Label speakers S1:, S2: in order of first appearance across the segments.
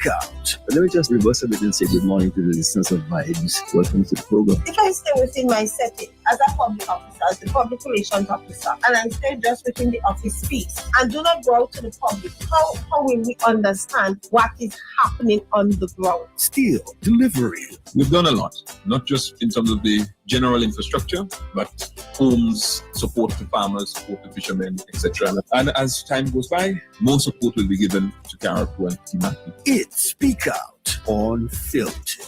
S1: speak out. But let me just reverse a bit and say good morning to the listeners of Vibes. Welcome to the program.
S2: If I stay within my setting as a public officer, as the public relations officer, and I stay just within the office space and do not go out to the public, how will we understand what is happening on the ground?
S1: Still delivering.
S3: We've done a lot, not just in terms of the general infrastructure, but homes, support to farmers, support to fishermen, etc. And as time goes by, more support will be given to character and thematic.
S1: It's Speak Out Unfiltered.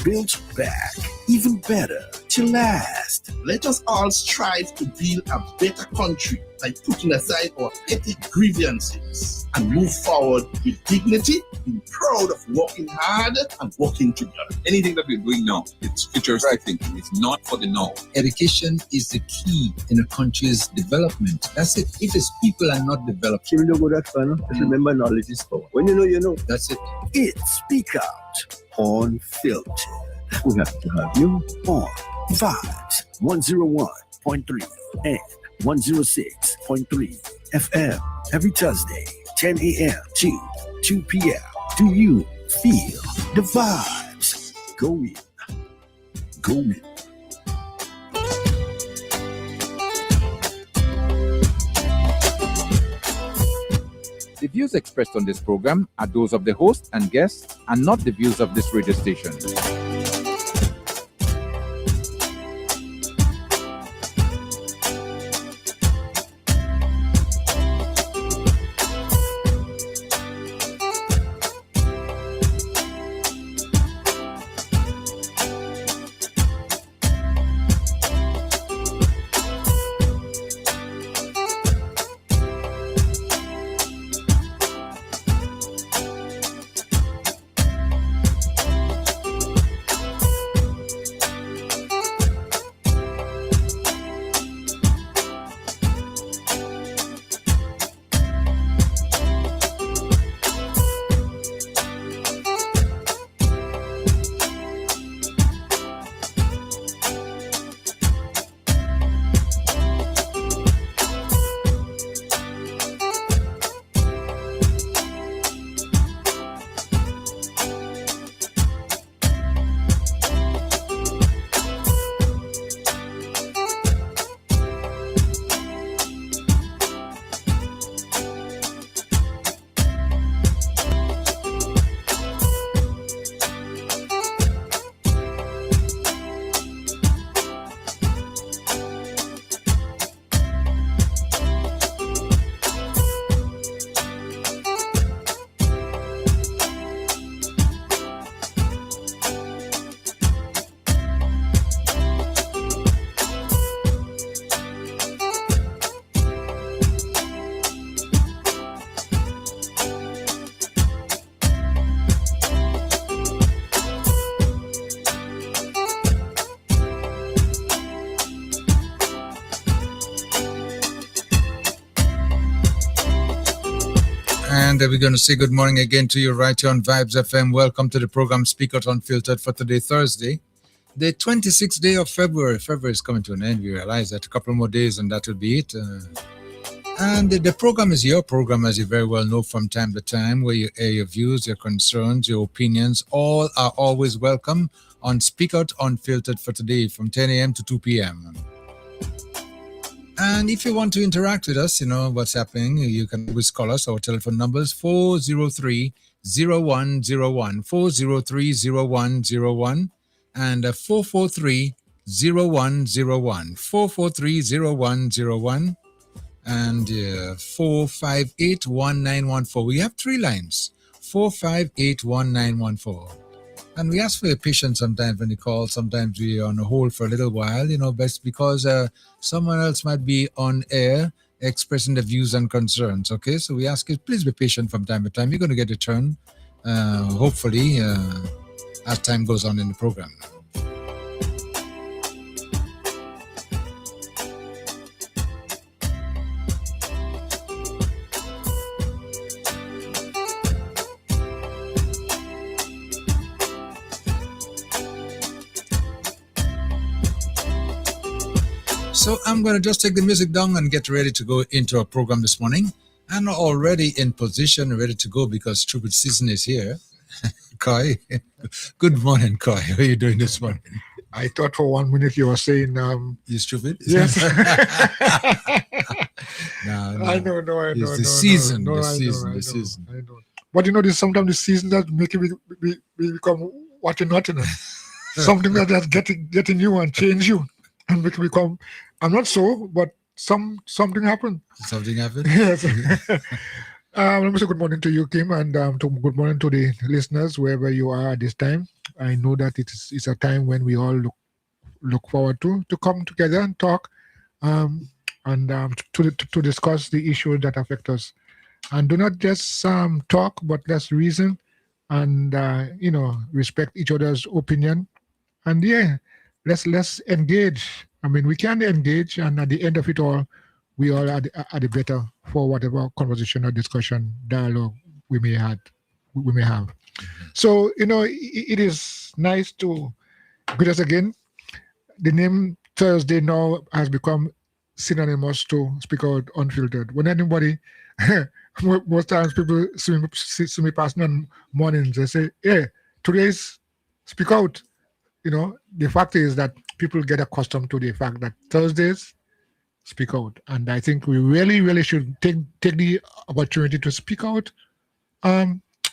S1: Built back, even better to last.
S4: Let us all strive to build a better country by putting aside our petty grievances and move forward with dignity, being proud of working hard and working together.
S3: Anything that we're doing now, it's futuristic thinking. It's not for the now.
S5: Education is the key in a country's development. That's it. If its people are not developed,
S1: Can we don't go that far, no? Just remember, knowledge is power. When you know, you know.
S5: that's it.
S1: It's Speak Out Unfiltered. We have to have you on Vibes 101.3 and 106.3 FM every Thursday, 10 a.m. to 2 p.m. Do you feel the vibes? Go in. Go in.
S6: The views expressed on this program are those of the host and guests and not the views of this radio station.
S5: And we're going to say good morning again to you right here on Vibes FM. Welcome to the program Speak Out Unfiltered for today, Thursday, the 26th day of February. February is coming to an end. We realize that a couple more days and that will be it. And the program is your program, as you very well know, from time to time, where you air your views, your concerns, your opinions. All are always welcome on Speak Out Unfiltered for today from 10 a.m. to 2 p.m. And if you want to interact with us, you know what's happening, you can always call us. Our telephone number is 403-0101, 403-0101, and 443-0101, 443-0101, and 458-1914. We have three lines, 458-1914. And we ask for your patience sometimes when you call. Sometimes we're on a hold for a little while, you know, best because someone else might be on air expressing their views and concerns, okay? So we ask you, please be patient from time to time. You're going to get a turn, hopefully, as time goes on in the program. So I'm going to just take the music down and get ready to go into our program this morning. I'm already in position, ready to go because stupid season is here. Koi. Good morning, Koi. How are you doing this morning?
S7: I thought for 1 minute you were saying,
S5: You stupid?
S7: yes.
S5: No.
S7: I know.
S5: It's the season.
S7: No,
S5: The
S7: I
S5: season.
S7: know.
S5: The season.
S7: I know. But there's sometimes the season that make you we become what you're not. Something that just getting you and change you and make you become. I'm not so, but something happened.
S5: Something happened?
S7: Yes. Let me say good morning to you, Kim, and good morning to the listeners wherever you are at this time. I know that it's a time when we all look forward to come together and talk, and to discuss the issues that affect us, and do not just talk, but let's reason and respect each other's opinion, and let's engage. I mean, we can engage, and at the end of it all, we all are the better for whatever conversation or discussion, dialogue we may have. So, it is nice to greet us again. The name Thursday now has become synonymous to Speak Out Unfiltered. When anybody, most times people see me passing on mornings, they say, hey, today's Speak Out. The fact is that people get accustomed to the fact that Thursdays speak out, and I think we really, really should take the opportunity to speak out,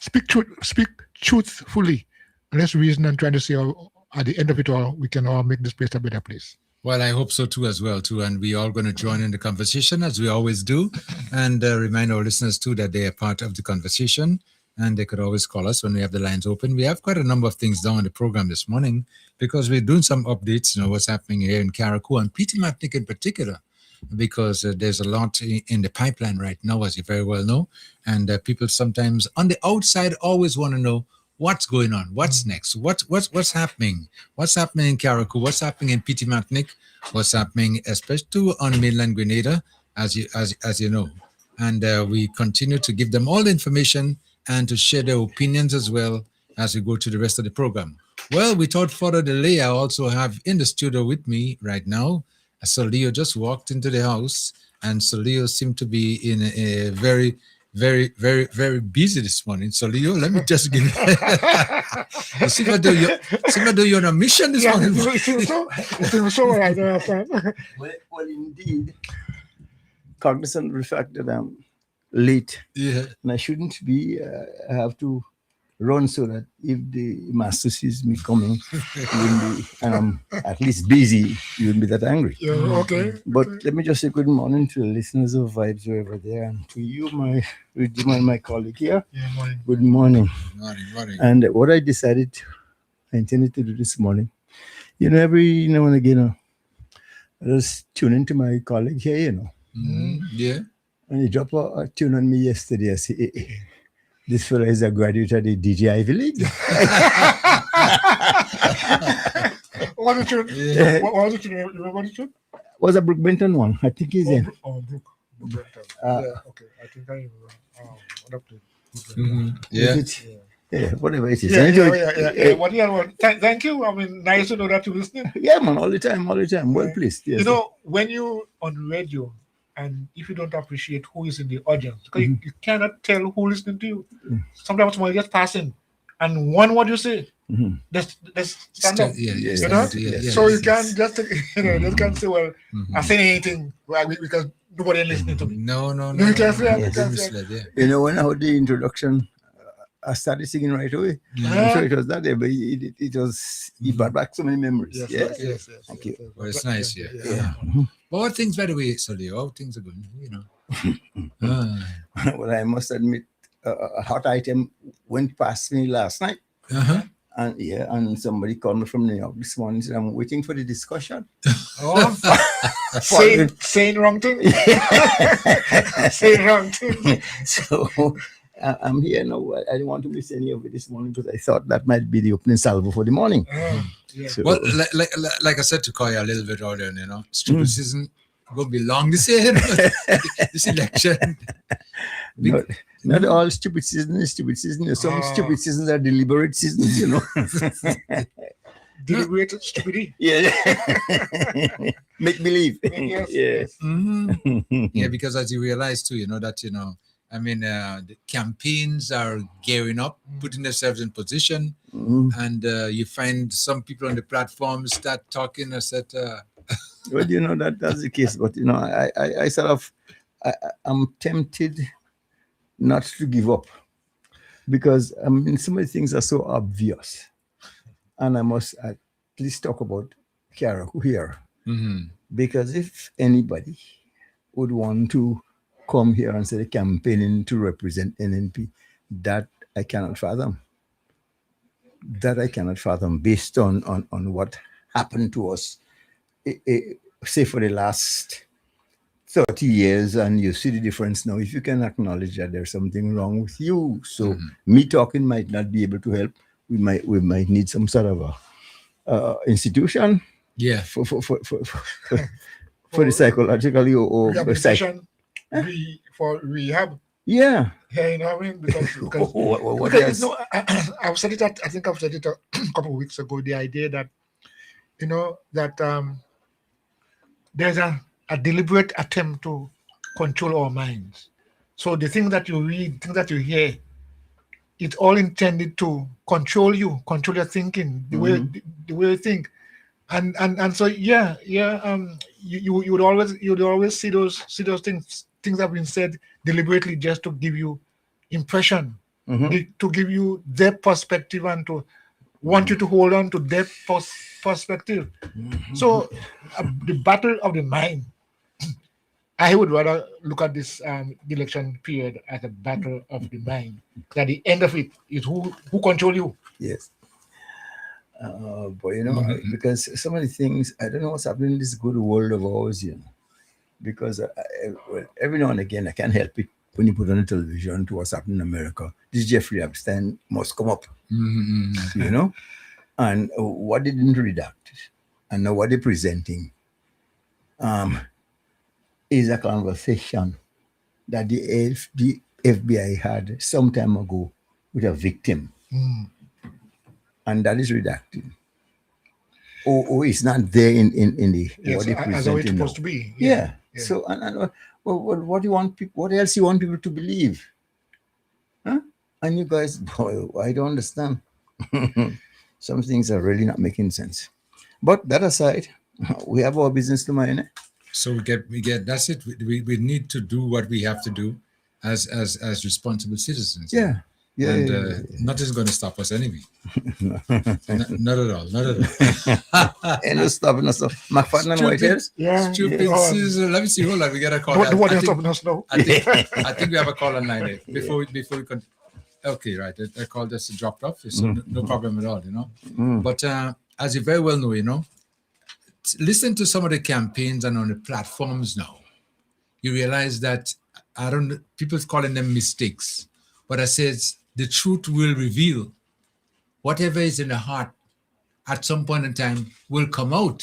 S7: speak truthfully, and let's reason and try to see how, at the end of it all, we can all make this place a better place.
S5: Well, I hope so too, and we all going to join in the conversation as we always do, and remind our listeners too that they are part of the conversation, and they could always call us when we have the lines open. We have quite a number of things down on the program this morning because we're doing some updates, what's happening here in Carriacou and Peter Matnick in particular, because there's a lot in the pipeline right now, as you very well know, and people sometimes on the outside always want to know what's going on, what's next, what's happening in Carriacou, what's happening in Peter Matnick, what's happening especially on mainland Grenada, as you know, and we continue to give them all the information and to share their opinions as well as we go to the rest of the program. Well, without further delay, I also have in the studio with me right now, Solio just walked into the house, and Solio seemed to be in a very, very, very, very busy this morning. Solio, let me just give you. Seem like you're on a mission this morning.
S7: So right there, friend.
S8: Well, indeed, cognizant of the fact that I'm late, and I shouldn't be. I have to run so that if the master sees me coming, and I'm at least busy, you wouldn't be that angry.
S7: Yeah, okay.
S8: But let me just say good morning to the listeners of Vibes wherever they are, and to you, my colleague here.
S7: Yeah, morning.
S8: Good morning.
S5: Morning.
S8: And what I intended to do this morning, every now and again, I just tune into my colleague here,
S5: Yeah.
S8: And he dropped a tune on me yesterday. I say, this fellow is a graduate of the DJ Ivy League.
S7: What was the tune?
S8: Yeah.
S7: What was the tune? You remember the tune?
S8: Was a Brook Benton one. I think he's in.
S7: Brooke Benton. Okay. I think I remember. What up to?
S5: Yeah.
S8: Yeah, whatever it is.
S7: Yeah. What thank you. I mean, nice to know that you're listening.
S8: Yeah, man, all the time. Well pleased. Yes.
S7: When you on radio, and if you don't appreciate who is in the audience, because you cannot tell who listening to you. Sometimes somebody just passing, and one what you say, let's stand up. So you can't just just can't say, well, I say anything because nobody listening to me.
S5: No.
S7: You can't say that.
S8: When I heard the introduction, I started singing right away. I'm sure it was that day, but it brought back so many memories.
S7: Yes.
S8: Thank you.
S5: Well, it's nice, yeah. But what things, by the way, Solio, how things are going,
S8: Well, I must admit, a hot item went past me last night. And somebody called me from New York this morning and said, I'm waiting for the discussion.
S7: Saying wrong thing. Saying wrong thing.
S8: So I'm here now. I didn't want to miss any of it this morning because I thought that might be the opening salvo for the morning. So,
S5: well, like I said to Koya a little bit earlier, stupid season will be long this year, this election.
S8: Not all stupid season is stupid season. Some stupid seasons are deliberate seasons,
S7: Deliberate stupidity.
S8: Yeah. Make believe.
S7: Yes.
S5: Yeah, because as you realize too, that I mean, the campaigns are gearing up, putting themselves in position, and you find some people on the platform start talking, etc.
S8: Well, that's the case, but I sort of, I'm tempted not to give up because I mean, some of the things are so obvious, and I must at least talk about Karaku here, because if anybody would want to come here and say campaigning to represent NNP, that I cannot fathom. That I cannot fathom based on what happened to us, say for the last 30 years, and you see the difference now. If you can acknowledge that there's something wrong with you, so me talking might not be able to help. We might need some sort of a institution, for the psychologically or
S7: rehabilitation, for rehab.
S8: Yeah.
S7: Yeah, you know what I mean? Because I've said it. I think I've said it a couple of weeks ago. The idea that there's a deliberate attempt to control our minds. So the things that you read, things that you hear, it's all intended to control you, control your thinking, the way you think, and so you would always see those things have been said deliberately just to give you impression, to give you their perspective and to want you to hold on to their perspective. So the battle of the mind, I would rather look at this election period as a battle of the mind. At the end of it is who control you.
S8: Yes. But because some of the things, I don't know what's happening in this good world of ours, because every now and again, I can't help it when you put on the television to what's happening in America. This Jeffrey Epstein must come up, and what they didn't redact, and now what they're presenting is a conversation that the FBI had some time ago with a victim. And that is redacted. Or it's not there in the what they presenting
S7: as it's supposed to be.
S8: Yeah. So what do you want people? What else you want people to believe? Huh? And you guys, boy, I don't understand. Some things are really not making sense. But that aside, we have our business to mind.
S5: So we get. That's it. We need to do what we have to do as responsible citizens.
S8: Yeah.
S5: Nothing's going to stop us anyway. Not at all. Not at all.
S8: And no stopping us. McFadden and Whiteheads.
S5: Stupid. Let me see. Hold on. We got a call.
S7: What is stopping us now?
S5: I think we have a call online before we can. Okay, right. The call just dropped off. So no problem at all. But as you very well know, listen to some of the campaigns and on the platforms now. You realize that people's calling them mistakes, but I says the truth will reveal. Whatever is in the heart at some point in time will come out.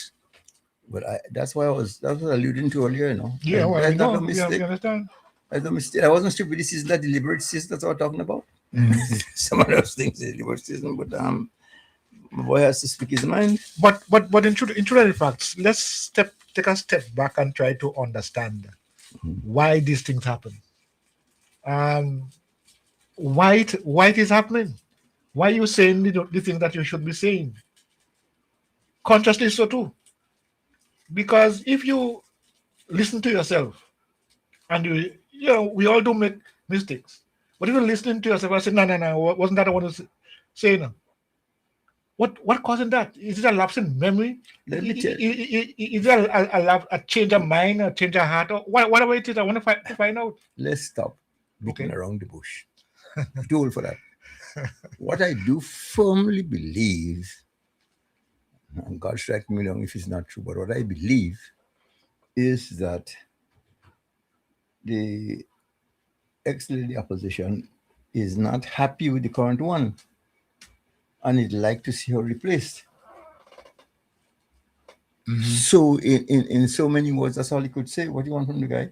S8: But that's what I was alluding to earlier,
S7: Yeah, well,
S8: that's not a mistake.
S7: You understand?
S8: That's a mistake. I wasn't stupid. This is not deliberate system. That's what I'm talking about. Some of those things is deliberate system, but my boy has to speak his mind.
S7: But in truth facts, let's take a step back and try to understand why these things happen. Why it is happening? Why are you saying the things that you should be saying? Consciously so too. Because if you listen to yourself, and we all do make mistakes. But if you're listening to yourself and say, no, wasn't that I want to say now? What causing that? Is it a lapse in memory?
S8: Let me tell you.
S7: Is there a change of mind, a change of heart? Or whatever it is, I want to find out.
S8: Let's stop beating around the bush. Too old for that. What I do firmly believe, and God strike me wrong if it's not true, but what I believe is that the ex-leader opposition is not happy with the current one, and he'd like to see her replaced. So in so many words, that's all he could say. What do you want from the guy?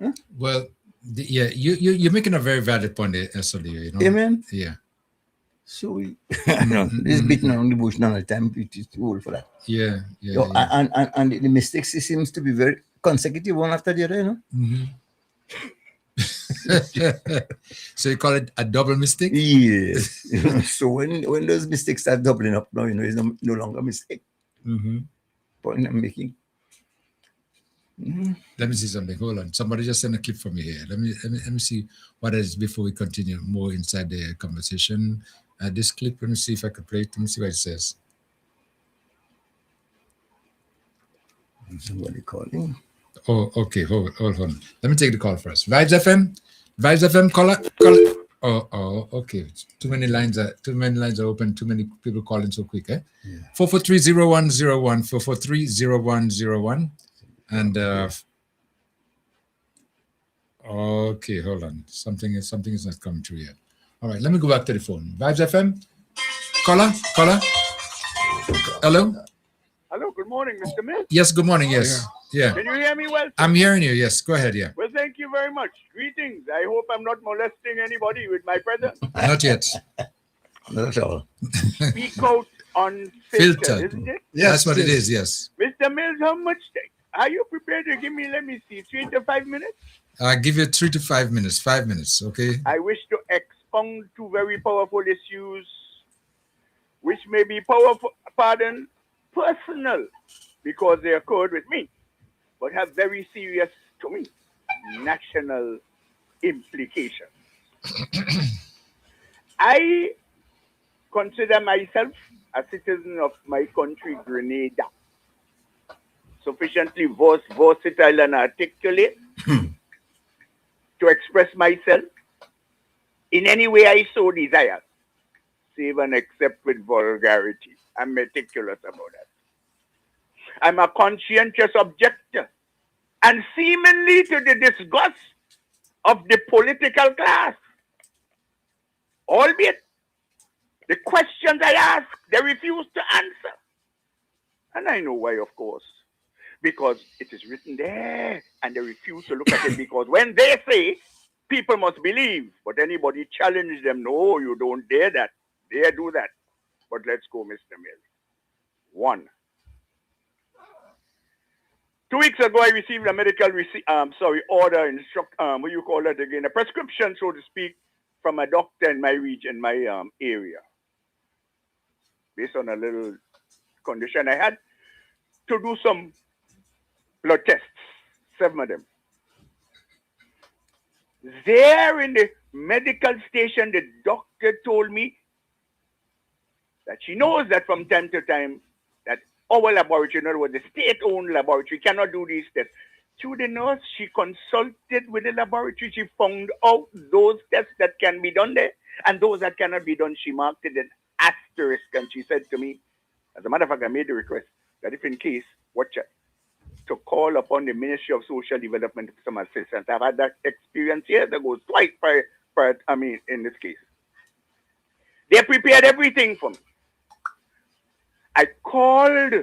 S8: Huh?
S5: Well, you're making a very valid point there, Solio,
S8: Amen.
S5: Yeah.
S8: So this beating around the bush none of the time, it is too old for that.
S5: Yeah.
S8: And the mistakes seems to be very consecutive one after the other,
S5: So you call it a double mistake?
S8: Yes. So when those mistakes start doubling up now, it's no longer a mistake.
S5: Mm-hmm.
S8: Point I'm making.
S5: Let me see something. Hold on. Somebody just sent a clip for me here. Let me see what it is before we continue more inside the conversation. This clip, let me see if I can play it. Let me see what it says.
S8: Somebody calling.
S5: Oh, okay. Hold on. Let me take the call first. Vibes FM? Vibes FM, caller. Oh, okay. Too many lines are open. Too many people calling so quick, eh?
S8: Yeah.
S5: 443-0101, 443-0101. And okay, hold on. Something is not coming through yet. All right, let me go back to the phone. Vibes FM? Caller? Hello?
S9: Hello, good morning, Mr. Mills.
S5: Yes, good morning. Yes. Yeah.
S9: Can you hear me well, sir?
S5: I'm hearing you. Yes, go ahead. Yeah.
S9: Well, thank you very much. Greetings. I hope I'm not molesting anybody with my presence.
S5: Not yet.
S8: Not at all.
S9: Speak out unfiltered, isn't it?
S5: Yes, that's what it is. Yes.
S9: Mr. Mills, how much are you prepared to give me? Let me see, 3 to 5 minutes?
S5: I'll give you 3 to 5 minutes. 5 minutes, okay?
S9: I wish to expound two very powerful issues, which may be personal, because they occurred with me, but have very serious, to me, national implications. I consider myself a citizen of my country, Grenada, sufficiently versatile and articulate to express myself in any way I so desire, save and except with vulgarity. I'm meticulous about that. I'm a conscientious objector, and seemingly to the disgust of the political class. Albeit, the questions I ask, they refuse to answer. And I know why, of course. Because it is written there, and they refuse to look at it, because when they say, people must believe, but anybody challenge them, no, you don't dare that. Dare do that. But let's go, Mr. Mills. 1. 2 weeks ago, I received a medical order, what you call it again, a prescription, so to speak, from a doctor in my region, my area, based on a little condition I had, to do some blood tests, 7 of them. There in the medical station, the doctor told me that she knows that from time to time, that our laboratory, in other words, the state-owned laboratory, cannot do these tests. Through the nurse, she consulted with the laboratory. She found out those tests that can be done there, and those that cannot be done, she marked it an asterisk, and she said to me, as a matter of fact, I made the request that if in case, watch it, to call upon the Ministry of Social Development for some assistance. I've had that experience years ago, twice in this case. They prepared everything for me. I called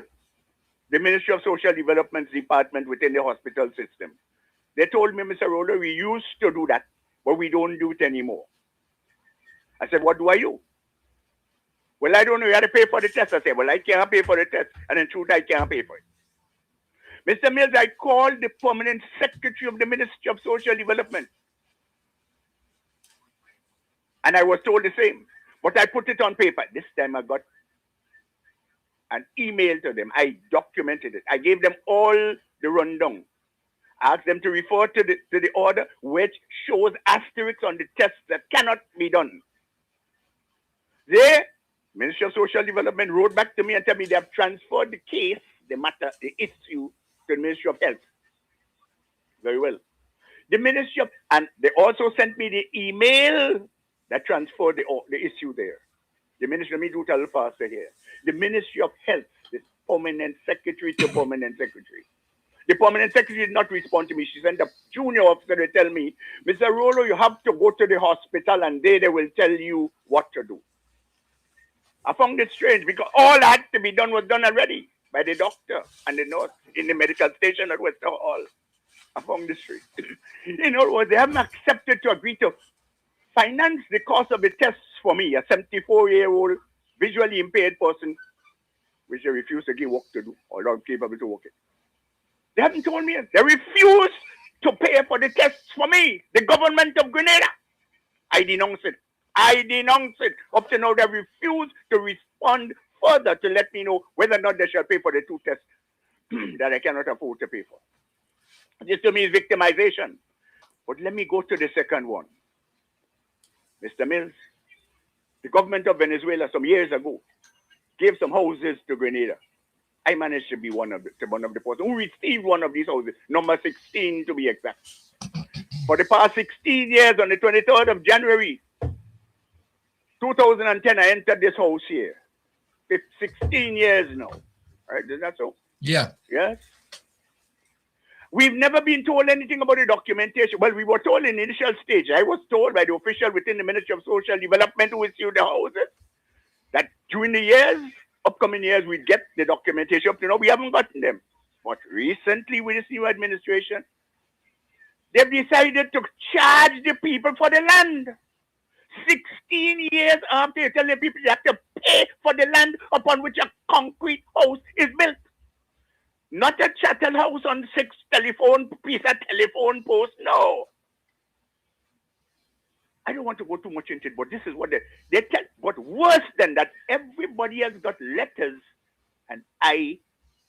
S9: the Ministry of Social Development's department within the hospital system. They told me, Mr. Roller, we used to do that, but we don't do it anymore. I said, what do I do? Well, I don't know. You had to pay for the test. I said, well, I can't pay for the test. And in truth, I can't pay for it. Mr. Mills, I called the permanent secretary of the Ministry of Social Development. And I was told the same. But I put it on paper. This time I got an email to them. I documented it. I gave them all the rundown. I asked them to refer to the order which shows asterisks on the tests that cannot be done. The Ministry of Social Development wrote back to me and told me they have transferred the case, the matter, the issue, to the Ministry of Health. Very well. The Ministry of, and they also sent me the email that transferred the issue there. The Ministry, let me do it a little faster here. The Ministry of Health, the permanent secretary to permanent secretary. The permanent secretary did not respond to me. She sent a junior officer to tell me, Mr. Rolo, you have to go to the hospital and they will tell you what to do. I found it strange because all that had to be done was done already by the doctor and the nurse in the medical station at Western Hall. I found this strange. In other words, they haven't accepted to agree to finance the cost of the tests for me, a 74-year-old visually impaired person, which they refuse to give work to do or not capable to work it. They haven't told me. They refuse to pay for the tests for me, the government of Grenada. I denounce it. I denounce it. Up to now, they refuse to respond further to let me know whether or not they shall pay for the 2 tests that I cannot afford to pay for. This to me is victimization. But let me go to the second one. Mr. Mills, the government of Venezuela some years ago gave some houses to Grenada. I managed to be one of the person who received one of these houses, number 16 to be exact. For the past 16 years, on the 23rd of January, 2010, I entered this house here. 16 years now. Right? Is that so?
S5: Yeah.
S9: Yes. We've never been told anything about the documentation. Well, we were told in the initial stage. I was told by the official within the Ministry of Social Development who issued the houses that during the years, upcoming years, we'd get the documentation. Up to now, we haven't gotten them. But recently, with this new administration, they've decided to charge the people for the land. 16 years after you tell the people they have to pay for the land upon which a concrete house is built. Not a chattel house on 6 piece of telephone post, no. I don't want to go too much into it, but this is what they tell. But worse than that, everybody has got letters, and I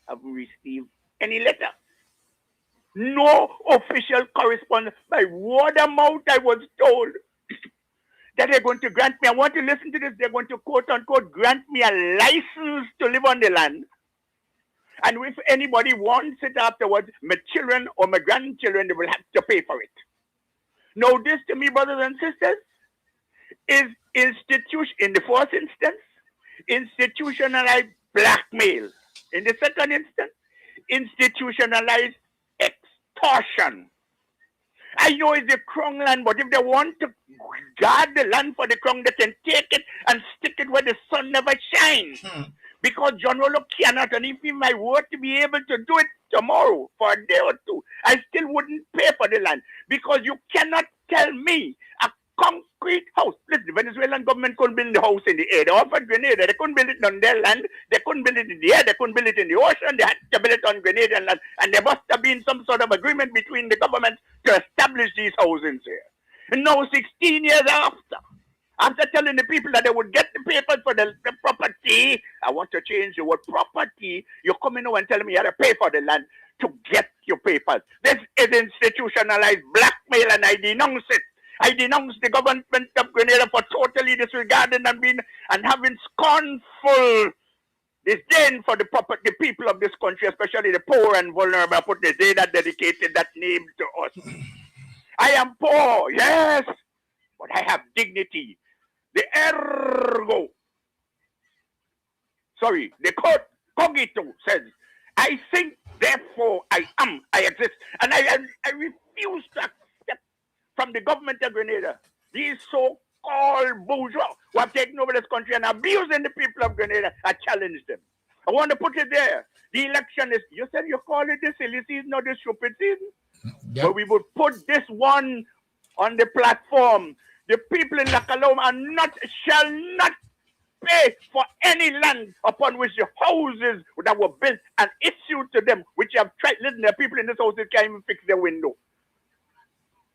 S9: haven't received any letter. No official correspondence. By word of mouth, I was told that they're going to grant me, I want to listen to this, they're going to quote unquote grant me a license to live on the land. And if anybody wants it afterwards, my children or my grandchildren, they will have to pay for it. Now, this to me, brothers and sisters, is in the first instance, institutionalized blackmail. In the second instance, institutionalized extortion. I know it's the Crown land, but if they want to guard the land for the Crown, they can take it and stick it where the sun never shines. Because John Rollo cannot, and if I were to be able to do it tomorrow for a day or two, I still wouldn't pay for the land. Because you cannot tell me a concrete house. Listen, the Venezuelan government couldn't build the house in the air. They offered Grenada. They couldn't build it on their land. They couldn't build it in the air. They couldn't build it in the ocean. They had to build it on Grenadian land. And there must have been some sort of agreement between the governments to establish these houses here. And now, 16 years after telling the people that they would get the papers for the property, I want to change the word property. You're coming now and telling me you have to pay for the land to get your papers. This is institutionalized blackmail, and I denounce it. I denounce the government of Grenada for totally disregarding and having scornful disdain for the people of this country, especially the poor and vulnerable. I put the day that dedicated that name to us. I am poor, yes, but I have dignity. The cogito says, I think, therefore I am, I exist. And I refuse to accept from the government of Grenada these so-called bourgeois who have taken over this country and abusing the people of Grenada. I challenge them. I want to put it there. The election is, you said you call it the silly season or the stupid season? Yep. But we would put this one on the platform. The people in Lacaloma shall not pay for any land upon which the houses that were built and issued to them, which have tried. Listen, there are people in this house that can't even fix their window.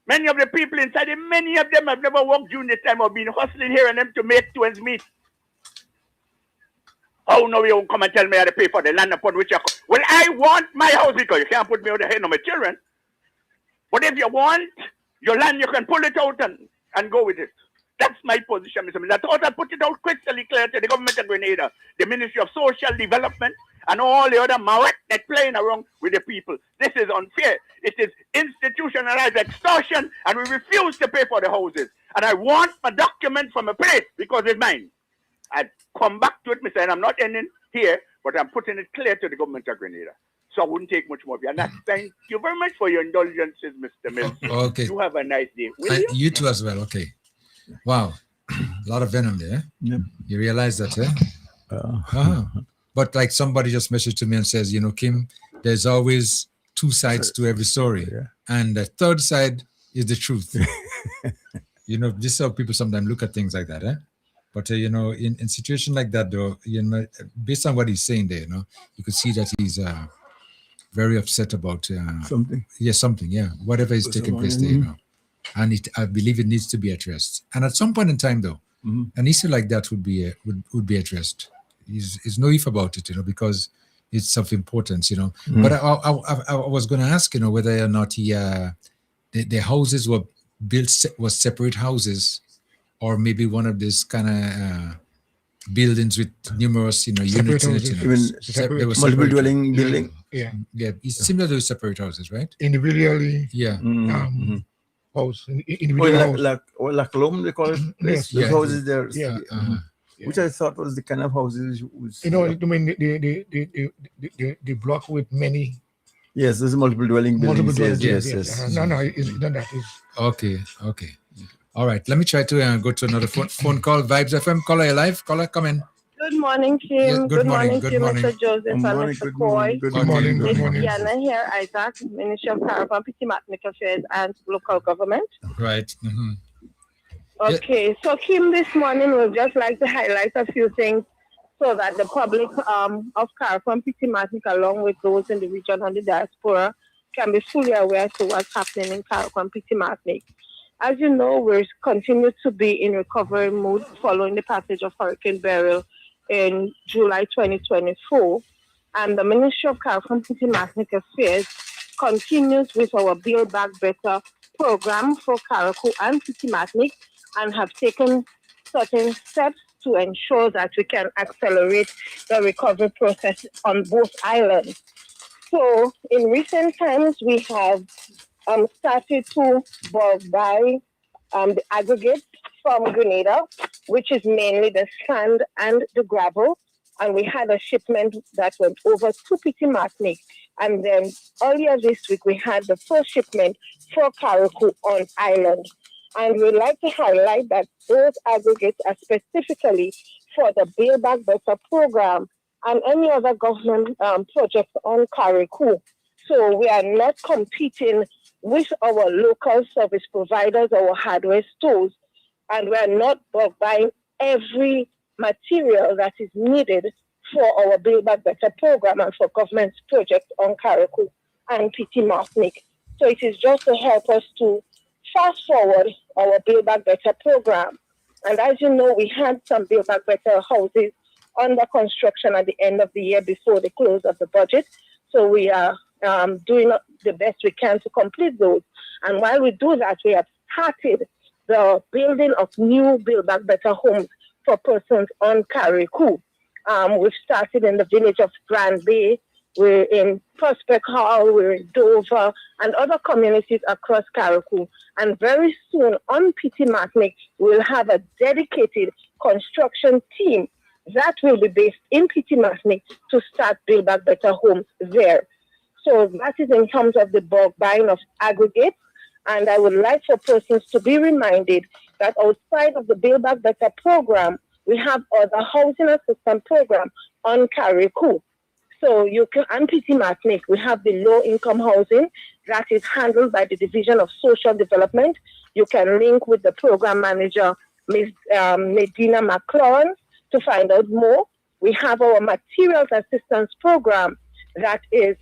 S9: Many of the people inside it, many of them have never worked during the time of being hustling here and them to make two ends meet. Oh no, you won't come and tell me how to pay for the land upon which well, I want my house because you can't put me on the head of my children. But if you want your land, you can pull it out and go with it. That's my position, Mr. Miller. I thought I put it out crystal clear to the government of Grenada, the Ministry of Social Development, and all the other mawak that playing around with the people. This is unfair. It is institutionalized extortion, and we refuse to pay for the houses. And I want my document from a place because it's mine. I come back to it, Mr. And I'm not ending here, but I'm putting it clear to the government of Grenada. So I wouldn't take much more of you. And thank you very much for your indulgences, Mr. Mills.
S5: Okay.
S9: You have a nice day.
S5: You too as well. Okay. Wow. A lot of venom there. Yep. You realize that, eh? But like somebody just messaged to me and says, Kim, there's always two sides to every story. Yeah. And the third side is the truth. This is how people sometimes look at things like that, eh? But, in situation like that, though, based on what he's saying there, you could see that he's very upset about
S8: something.
S5: Whatever is taking place there, and I believe it needs to be addressed. And at some point in time, though, an issue like that would be addressed. He's no if about it, because it's of importance, But I was going to ask, whether or not the houses were built was separate houses, or maybe one of these kind of buildings with numerous, units in it.
S8: They were multiple dwelling building.
S5: Yeah, it's similar to separate houses, right?
S7: Individually.
S5: Yeah.
S7: House.
S8: Like Lom, they call it.
S7: Yes.
S8: The houses there.
S7: Yeah.
S8: Which I thought was the kind of houses.
S7: I mean the block with many.
S8: Yes, there's multiple dwelling buildings.
S7: Yes. No, it's not that.
S5: Okay. All right, let me try to go to another phone call. Vibes FM, caller, you live? Caller, come in.
S10: Good morning, Tim.
S5: Yes, good morning.
S10: Mr. Joseph and Mr. Coy.
S8: Good morning.
S10: Yana here, Isaac, Ministry of Caravan, Petty Ethnic Affairs and Local Government.
S5: Right. Mm-hmm.
S10: Okay, so Kim, this morning we'd just like to highlight a few things so that the public of Caravan, Petty Ethnic, along with those in the region and the diaspora, can be fully aware to what's happening in Caravan, Petty Ethnic. As you know, we continue to be in recovery mode following the passage of Hurricane Beryl in July 2024. And the Ministry of Caravan, Petty Ethnic Affairs continues with our Build Back Better program for Caracal and Petty Ethnic, and have taken certain steps to ensure that we can accelerate the recovery process on both islands. So in recent times, we have started to buy the aggregates from Grenada, which is mainly the sand and the gravel. And we had a shipment that went over to Petty Ethnic. And then earlier this week, we had the first shipment for Caracal on island. And we'd like to highlight that those aggregates are specifically for the Build Back Better program and any other government projects on Caracal. So we are not competing with our local service providers, our hardware stores, and we are not buying every material that is needed for our Build Back Better program and for government's projects on Caracal and Petty Ethnic. So it is just to help us to fast forward our Build Back Better program. And as you know, we had some Build Back Better houses under construction at the end of the year before the close of the budget. So we are doing the best we can to complete those. And while we do that, we have started the building of new Build Back Better homes for persons on Caracal. We've started in the village of Grand Bay. We're in Prospect Hall, we're in Dover, and other communities across Caracal. And very soon on Petty Ethnic, we'll have a dedicated construction team that will be based in Petty Ethnic to start Build Back Better homes there. So that is in terms of the bulk buying of aggregates. And I would like for persons to be reminded that outside of the Build Back Better program, we have other housing assistance program on Caracal. So you can, on Petty Ethnic, we have the low-income housing that is handled by the Division of Social Development. You can link with the program manager, Ms. Medina McClellan, to find out more. We have our materials assistance program that is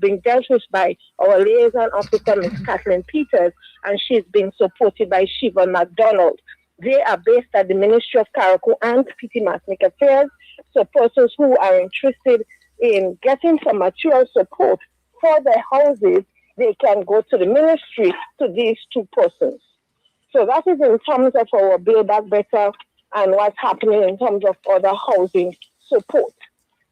S10: being dealt with by our liaison officer, Ms. Kathleen Peters, and she's being supported by Shiva McDonald. They are based at the Ministry of Caracal and Petty Ethnic Affairs. So persons who are interested in getting some material support for their houses, they can go to the ministry to these two persons. So that is in terms of our Build Back Better and what's happening in terms of other housing support.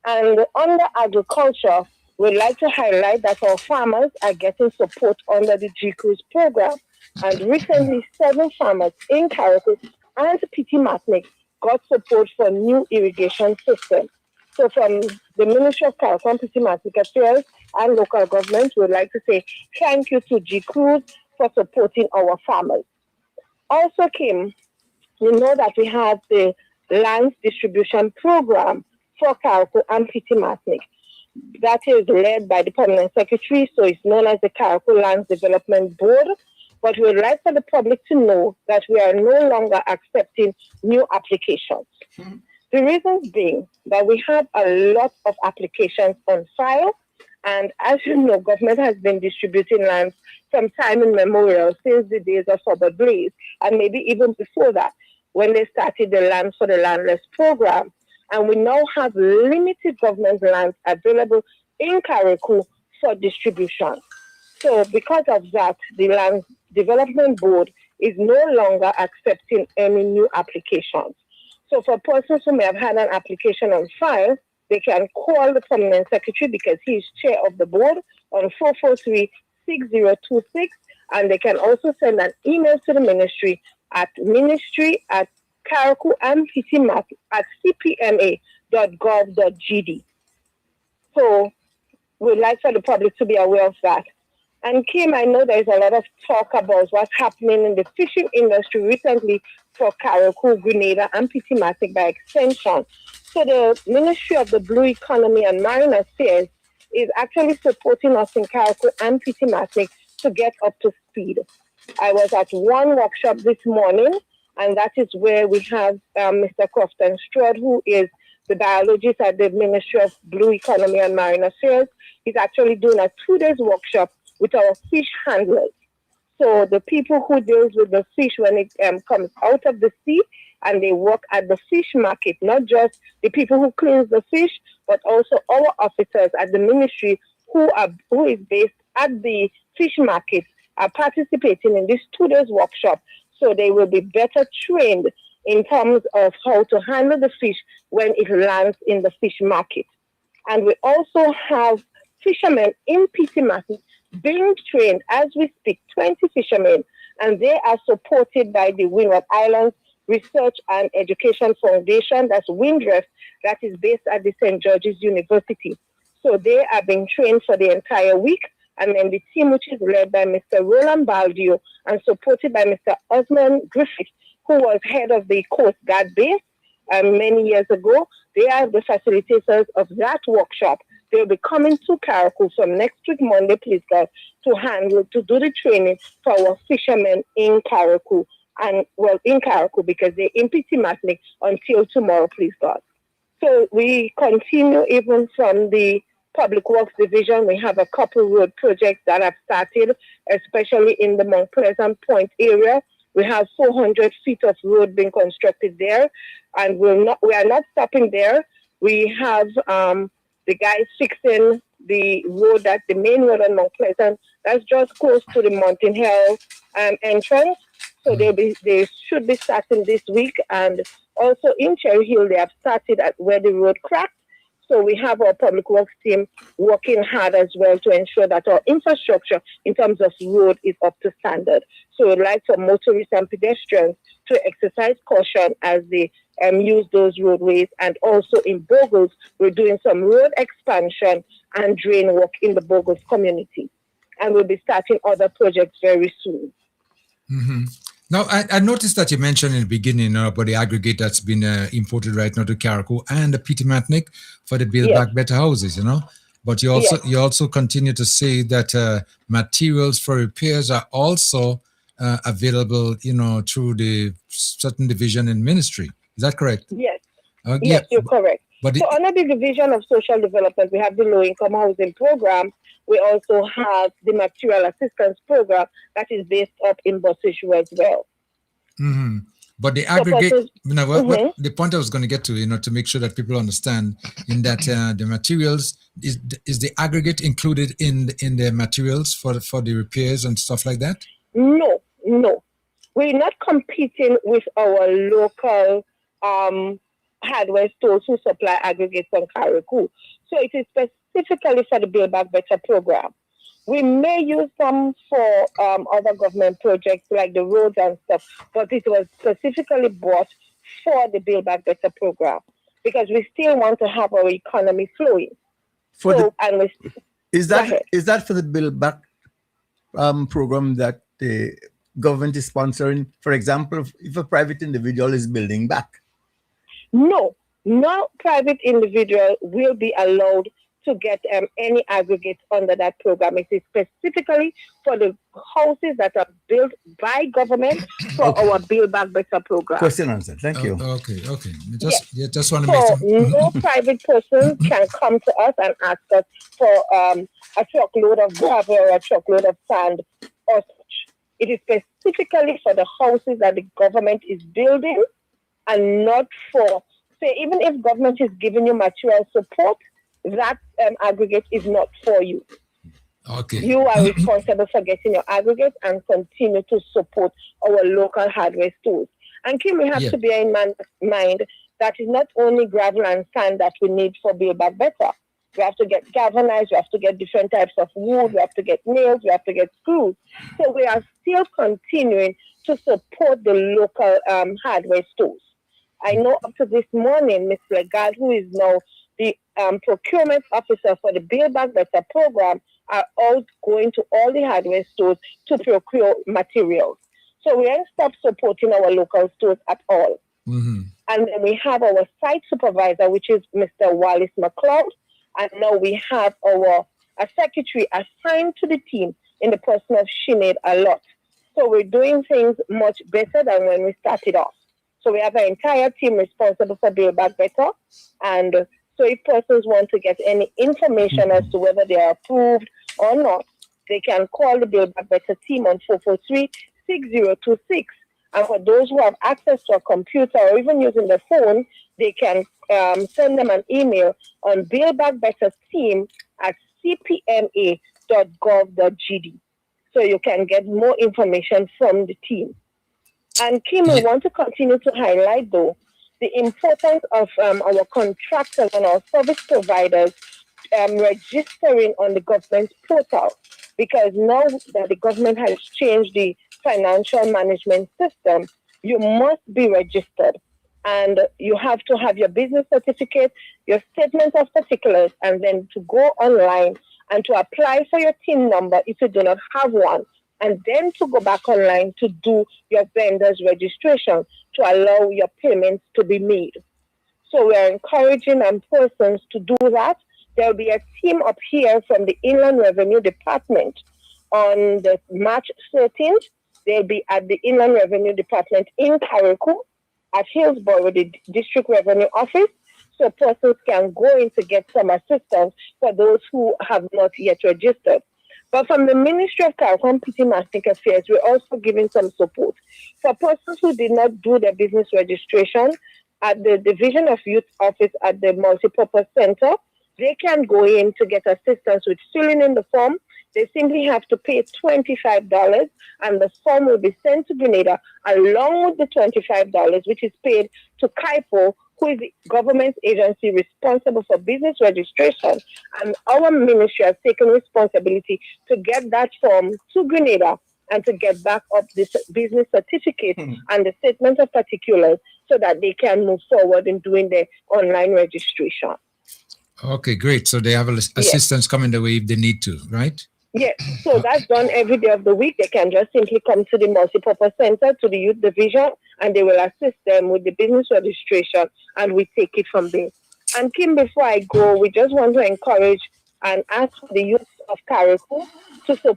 S10: And under agriculture, we'd like to highlight that our farmers are getting support under the GCRUISE program. And recently, 7 farmers in Caracal and Petty Ethnic got support for new irrigation systems. So from the Ministry of Caracal, Petty Ethnic Affairs and local government, we'd like to say thank you to GCRUISE for supporting our farmers. Also, Kim, you know that we have the land distribution program for Caracal and Petty Ethnic. That is led by the Permanent Secretary, so it's known as the Caracal Lands Development Board. But we would like for the public to know that we are no longer accepting new applications. The reason being that we have a lot of applications on file, And as you know, government has been distributing lands from time immemorial since the days of Robert Blaze, and maybe even before that, when they started the Land for the Landless program. And we now have limited government lands available in Carriacou for distribution. So because of that, the Land Development Board is no longer accepting any new applications. So for persons who may have had an application on file, they can call the permanent secretary because he is chair of the board on 443-6026, and they can also send an email to the ministry at ministry@carriacou-at cpma.gov.gd. So we'd like for the public to be aware of that. And Kim, I know there's a lot of talk about what's happening in the fishing industry recently for Carriacou, Grenada, and Pitimatic by extension. So the Ministry of the Blue Economy and Marine Affairs is actually supporting us in Carriacou and Pitimatic to get up to speed. I was at one workshop this morning, and that is where we have Mr. Crofton Stroud, who is the biologist at the Ministry of Blue Economy and Marine Affairs. He's actually doing a 2-day workshop with our fish handlers. So the people who deals with the fish when it comes out of the sea, and they work at the fish market, not just the people who cleans the fish, but also our officers at the ministry who is based at the fish market are participating in this 2-day workshop. So they will be better trained in terms of how to handle the fish when it lands in the fish market. And we also have fishermen in Pitimatic being trained as we speak, 20 fishermen, and they are supported by the Windward Islands Research and Education Foundation, that's WINDREF, that is based at the St. George's University. So they are being trained for the entire week, and then the team, which is led by Mr. Roland Baldio and supported by Mr. Osman Griffith, who was head of the Coast Guard base many years ago, they are the facilitators of that workshop. They'll be coming to Carriacou from next week, Monday, please God, to do the training for our fishermen in Carriacou. And well, in Carriacou, because they're in Pitimatic until tomorrow, please God. So we continue even from the Public Works Division. We have a couple road projects that have started, especially in the Mount Pleasant Point area. We have 400 feet of road being constructed there, and we are not stopping there. We have the guys fixing the road, that's the main road on Mount Pleasant. That's just close to the Mountain Hill entrance. So they should be starting this week. And also in Cherry Hill, they have started at where the road cracked. So we have our public works team working hard as well to ensure that our infrastructure in terms of road is up to standard. So we'd like for motorists and pedestrians to exercise caution as they use those roadways. And also in Boggles, we're doing some road expansion and drain work in the Boggles community. And we'll be starting other projects very soon.
S5: Mm-hmm. Now, I noticed that you mentioned in the beginning about the aggregate that's been imported right now to Carriacou and the Pitimatic for the Build Back Better houses, But you also continue to say that materials for repairs are also available, through the certain division in ministry. Is that correct?
S10: Yes. Yes, you're correct.
S5: But
S10: so under the Division of Social Development, we have the Low Income Housing Program. We also have the Material Assistance Program that is based up in Bosishu as well.
S5: Mm-hmm. But the aggregate, what the point I was going to get to, to make sure that people understand in that the materials, is the aggregate included in the materials for the repairs and stuff like that?
S10: No. We're not competing with our local hardware stores who supply aggregates on Carriacou. So it is specifically for the Build Back Better program. We may use some for other government projects like the roads and stuff, but it was specifically bought for the Build Back Better program because we still want to have our economy flowing.
S8: Is that for the Build Back program that the government is sponsoring? For example, if a private individual is building back?
S10: No private individual will be allowed to get any aggregates under that program. It is specifically for the houses that are built by government for our Build Back Better program.
S8: Question answered. Thank you.
S5: Okay. Just want to
S10: So
S5: make
S10: no private person can come to us and ask us for a truckload of gravel or a truckload of sand or such. It is specifically for the houses that the government is building and not for, say, even if government is giving you material support, that aggregate is not for you.
S5: Okay.
S10: You are responsible for getting your aggregate and continue to support our local hardware stores. And Kim, we have to bear in mind that it's not only gravel and sand that we need for Build Back Better. We have to get galvanized, we have to get different types of wood, we have to get nails, we have to get screws. So we are still continuing to support the local hardware stores. I know up to this morning, Ms. Legard, who is now the procurement officer for the Build Back Better program, are out going to all the hardware stores to procure materials. So we haven't stopped supporting our local stores at all.
S5: Mm-hmm.
S10: And then we have our site supervisor, which is Mr. Wallace McLeod. And now we have a secretary assigned to the team in the person of Sinead Alot. So we're doing things much better than when we started off. So we have an entire team responsible for Build Back Better. And so if persons want to get any information as to whether they are approved or not, they can call the Build Back Better team on 443-6026. And for those who have access to a computer or even using their phone, they can send them an email on buildbackbetterteam@cpma.gov.gd. So you can get more information from the team. And Kim, we want to continue to highlight, though, the importance of our contractors and our service providers registering on the government portal, because now that the government has changed the financial management system, you must be registered. And you have to have your business certificate, your statement of particulars, and then to go online and to apply for your TIN number if you do not have one, and then to go back online to do your vendor's registration to allow your payments to be made. So we are encouraging persons to do that. There will be a team up here from the Inland Revenue Department on the March 13th. They'll be at the Inland Revenue Department in Carriacou at Hillsborough, the District Revenue Office, so persons can go in to get some assistance for those who have not yet registered. But from the Ministry of CARICOM Petit Affairs, we're also giving some support. For persons who did not do their business registration at the Division of Youth Office at the Multipurpose Center, they can go in to get assistance with filling in the form. They simply have to pay $25, and the form will be sent to Grenada along with the $25, which is paid to CAIPO, who is the government agency responsible for business registration. And our ministry has taken responsibility to get that form to Grenada and to get back up this business certificate and the statement of particulars so that they can move forward in doing their online registration.
S5: Okay, great. So they have assistance coming the way if they need to, right?
S10: Yes, so that's done every day of the week. They can just simply come to the Multipurpose Center, to the Youth Division, and they will assist them with the business registration, and we take it from there. And Kim, before I go, we just want to encourage and ask the youth of Carriacou to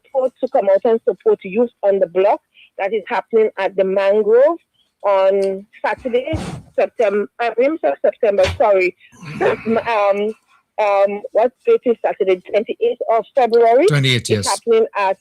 S10: come out and support Youth on the Block that is happening at the Mangrove on Saturday, September, what date is Saturday? 28th of February.
S5: 28th, yes.
S10: It's happening at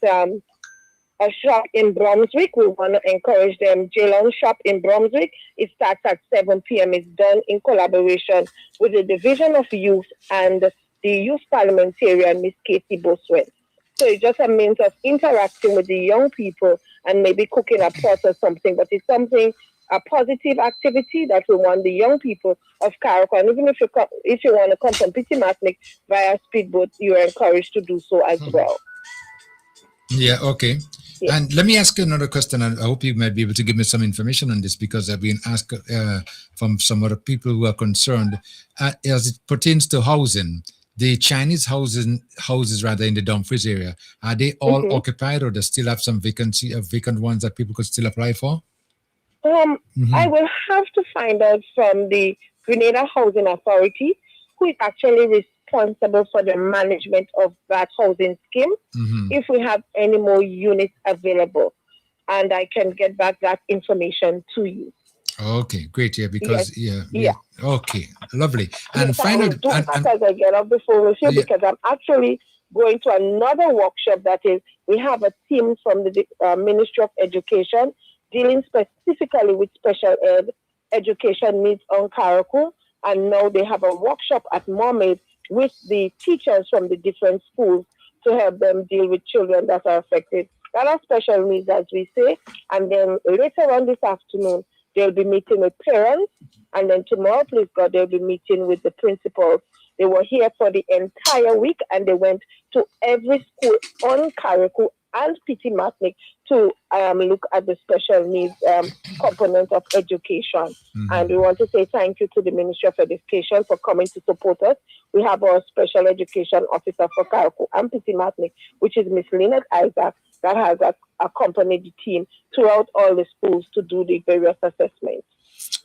S10: a shop in Brunswick. We want to encourage them. Jaylon Shop in Brunswick. It starts at 7 p.m. It's done in collaboration with the Division of Youth and the Youth Parliamentarian, Miss Katie Boswell. So it's just a means of interacting with the young people and maybe cooking a pot or something, but it's a positive activity that we want the young people of Carriacou. And even if you want to come from Petit via speedboat, you are encouraged to do so as well.
S5: Yeah, okay.
S10: Yeah.
S5: And let me ask you another question, and I hope you might be able to give me some information on this, because I've been asked from some other people who are concerned as it pertains to housing. The Chinese houses in the Dumfries area, are they all occupied, or they still have some vacant ones that people could still apply for?
S10: I will have to find out from the Grenada Housing Authority, who is actually responsible for the management of that housing scheme, if we have any more units available. And I can get back that information to you.
S5: Okay, great. Yeah, because okay, lovely. And
S10: yes,
S5: finally,
S10: do that as I get up before we show, because I'm actually going to another workshop. That is, we have a team from the Ministry of Education dealing specifically with special ed education needs on Karaku, and now they have a workshop at Mermaid with the teachers from the different schools to help them deal with children that are affected. That are special needs, as we say. And then later on this afternoon, they'll be meeting with parents. And then tomorrow, please God, they'll be meeting with the principals. They were here for the entire week, and they went to every school on Karaku and Piti Matnik to look at the special needs component of education. And we want to say thank you to the Ministry of Education for coming to support us. We have our special education officer for Karaku and Piti Matnik, which is Miss Lynette Isaac, that has accompanied the team throughout all the schools to do the various assessments.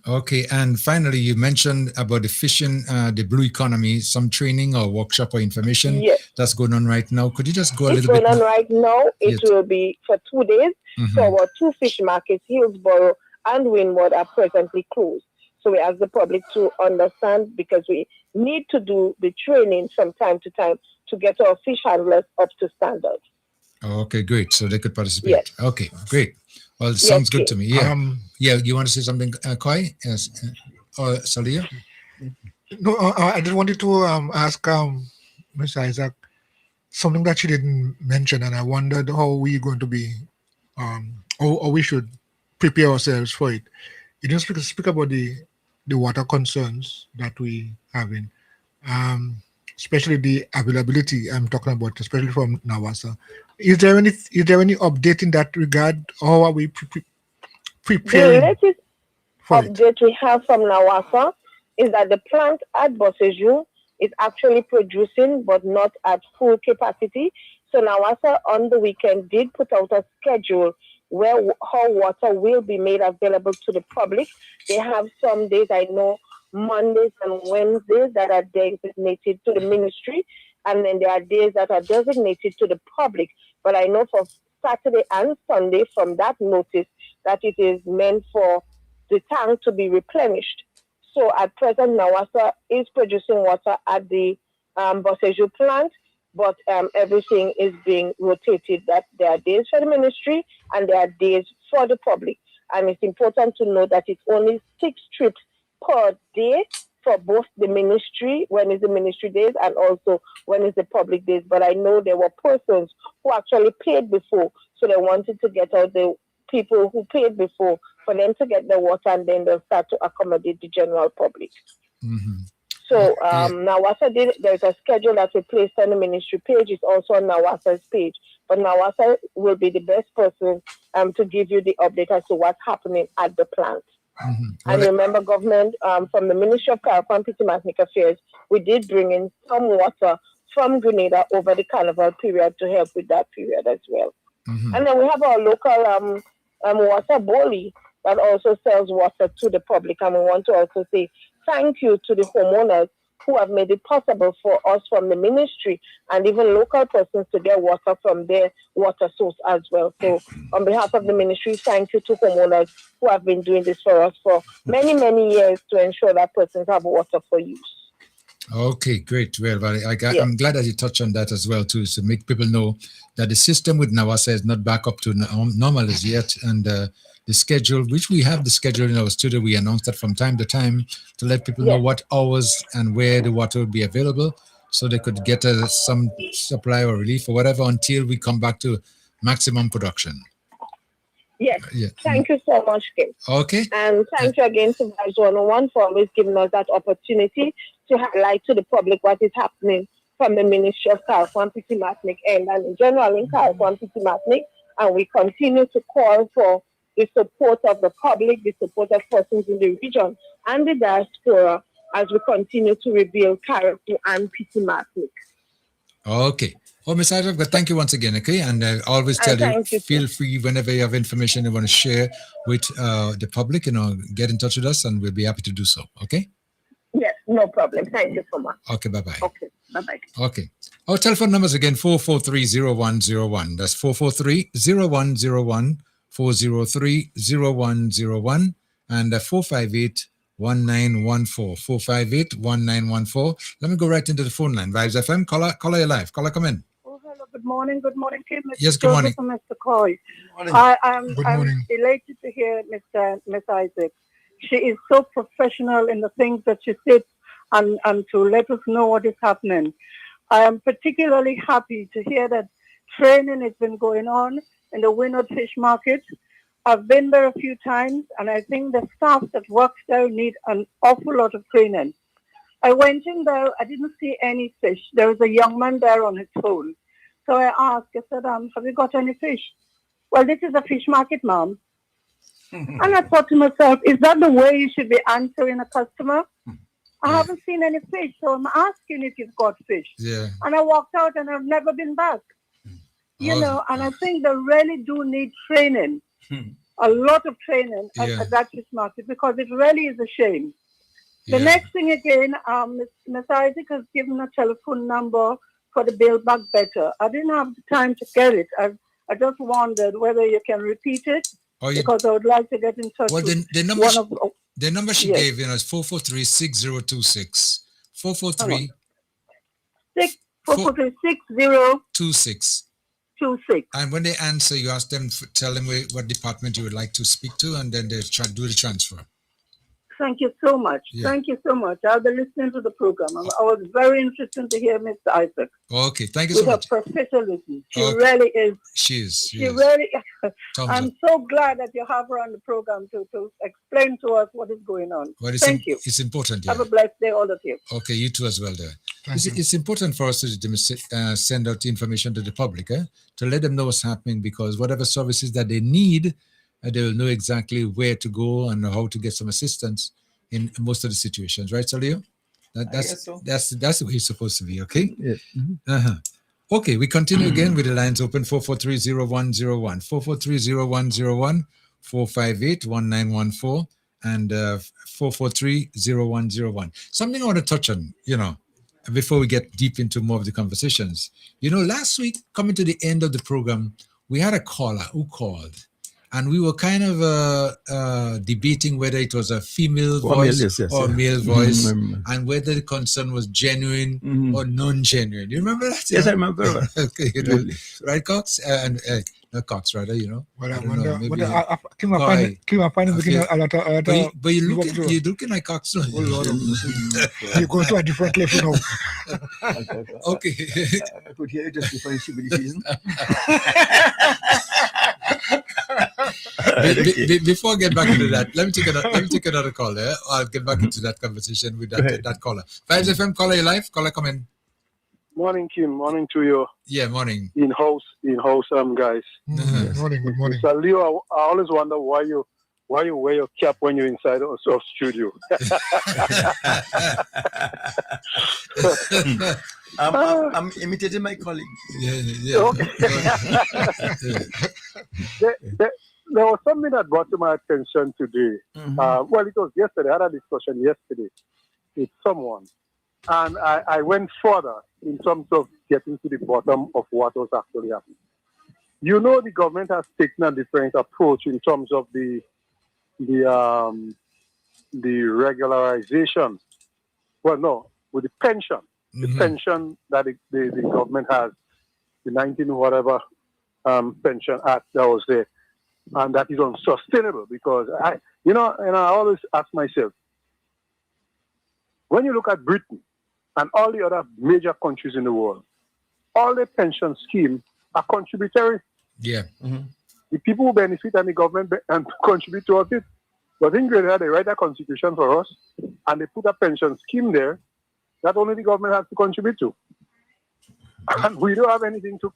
S5: Okay, and finally, you mentioned about the fishing, the blue economy, some training or workshop or information that's going on right now. Could you just go a little bit?
S10: It's going on right now. It will be for 2 days. So our two fish markets, Hillsborough and Windward, are presently closed. So we ask the public to understand, because we need to do the training from time to time to get our fish handlers up to standard.
S5: Okay, great. So they could participate. Okay, great. Well, it sounds good to me. Yeah. You want to say something, Koi? Yes. Or Salia?
S7: No, I just wanted to ask Ms. Isaac something that she didn't mention, and I wondered how we're going to be, or we should prepare ourselves for it. You didn't speak about the water concerns that we having, especially the availability. I'm talking about, especially from Nawasa. Is there any update in that regard? How are we preparing?
S10: The latest update we have from Nawasa is that the plant at Boseju is actually producing, but not at full capacity. So Nawasa on the weekend did put out a schedule where how water will be made available to the public. They have some days, I know, Mondays and Wednesdays, that are designated to the ministry, and then there are days that are designated to the public. But I know for Saturday and Sunday, from that notice, that it is meant for the tank to be replenished. So at present, Nawasa is producing water at the Boseju plant, but everything is being rotated. That there are days for the ministry and there are days for the public. And it's important to know that it's only 6 trips per day for both the ministry, when is the ministry days, and also when is the public days. But I know there were persons who actually paid before, so they wanted to get out the people who paid before for them to get the water, and then they'll start to accommodate the general public. So Nawasa there's a schedule that we placed on the ministry page. It's also on Nawasa's page. But Nawasa will be the best person to give you the update as to what's happening at the plant. And remember, government from the Ministry of Carriacou and Piti Matnik Affairs, we did bring in some water from Grenada over the carnival period to help with that period as well. And then we have our local water boli that also sells water to the public. And we want to also say thank you to the homeowners who have made it possible for us from the ministry and even local persons to get water from their water source as well. So on behalf of the ministry, thank you to homeowners who have been doing this for us for many, many years to ensure that persons have water for use.
S5: Okay, great. Well, I'm glad that you touched on that as well, too, to make people know that the system with Nawasa is not back up to normal as yet. And the schedule, which we have the schedule in our studio, we announce that from time to time to let people know what hours and where the water will be available, so they could get some supply or relief or whatever until we come back to maximum production.
S10: Yes. Thank you so much, Kim.
S5: Okay.
S10: And thank you again to Vibes 101 for always giving us that opportunity to highlight to the public what is happening from the Ministry of Carriacou and Piti Matnik and in general in Carriacou and Piti Matnik. And we continue to call for the support of the public, the support of persons in the region and the diaspora as we continue to rebuild Carriacou and Piti Matnik.
S5: Okay. Oh, Ms. Isaac, but thank you once again, okay? And I always tell you, feel free whenever you have information you want to share with the public, get in touch with us and we'll be happy to do so, okay?
S10: Yes, No problem. Thank you so much.
S5: Okay, bye-bye.
S10: Okay, bye-bye.
S5: Okay. Our telephone numbers again, 443-0101. That's 443-0101, 403-0101, and 458-1914. 458-1914. Let me go right into the phone line. Vibes FM, caller, you're live. Caller, come in.
S11: Oh, hello. Good morning, Kim.
S5: Yes, good morning.
S11: Mr. Coy. I'm elated to hear Miss Isaac. She is so professional in the things that she said and to let us know what is happening. I am particularly happy to hear that training has been going on in the Winard Fish Market. I've been there a few times, and I think the staff that works there need an awful lot of training. I went in there, I didn't see any fish. There was a young man there on his phone. So I asked, I said, have you got any fish? Well, this is a fish market, ma'am. And I thought to myself, is that the way you should be answering a customer? I haven't seen any fish, so I'm asking if you've got fish.
S5: Yeah.
S11: And I walked out and I've never been back. You know, and I think they really do need training. A lot of training at that fish market, because it really is a shame. The next thing again, Ms. Isaac has given a telephone number for the Build Back Better. I didn't have the time to get it. I just wondered whether you can repeat it, because I would like to get in touch with
S5: the number she gave is 443-6026. 443-6026. And when they answer, you ask them, tell them what department you would like to speak to, and then they do the transfer.
S11: Thank you so much. Yeah. Thank you so much. I'll be listening to the program. I was very interested to hear Mr. Isaac.
S5: Okay, thank you so much.
S11: With her professionalism. She really is.
S5: She is.
S11: She really is. I'm so glad that you have her on the program to explain to us what is going on. Well, thank you.
S5: It's important.
S11: Have a blessed day, all of you.
S5: Okay, you too as well there. It's important for us to send out the information to the public, to let them know what's happening, because whatever services that they need, they will know exactly where to go and how to get some assistance in most of the situations, right, Salio? That's the way it's supposed to be, okay?
S8: Yes.
S5: Okay, we continue again with the lines open, 443-0101, 443-0101, 458-1914, and 443-0101. Something I want to touch on, before we get deep into more of the conversations. Last week, coming to the end of the program, we had a caller who called. And we were kind of debating whether it was a female voice or male voice, and whether the concern was genuine or non-genuine. You remember that?
S8: Yes, I remember.
S5: Okay, right, Cox? Not Cox, rather,
S7: Well, I wonder. I'm finding looking at a lot of.
S5: But you're looking like Cox.
S7: Oh, Lord. You go to a different level now.
S5: Okay.
S8: I could hear you just before the season.
S5: Before I get back into that, let me take another call there. I'll get back into that conversation with that caller. Vibes FM, caller, you live? Caller, come in.
S12: Morning, Kim. Morning to you.
S5: Yeah, morning.
S12: In-house, guys.
S7: Morning, good morning.
S12: So, Leo, I always wonder why you wear your cap when you're inside of studio.
S8: I'm imitating my colleague.
S5: Yeah.
S12: Okay. There was something that brought to my attention today. Well, it was yesterday. I had a discussion yesterday with someone. And I went further in terms of getting to the bottom of what was actually happening. The government has taken a different approach in terms of the regularization. Well, no, with the pension. The pension that the government has, the 19 whatever pension act that was there. And that is unsustainable, because I always ask myself, when you look at Britain and all the other major countries in the world, all the pension schemes are contributory.
S5: Yeah.
S12: The people who benefit and the government and contribute towards it. But in Great, they write a constitution for us and they put a pension scheme there that only the government has to contribute to. And we don't have anything to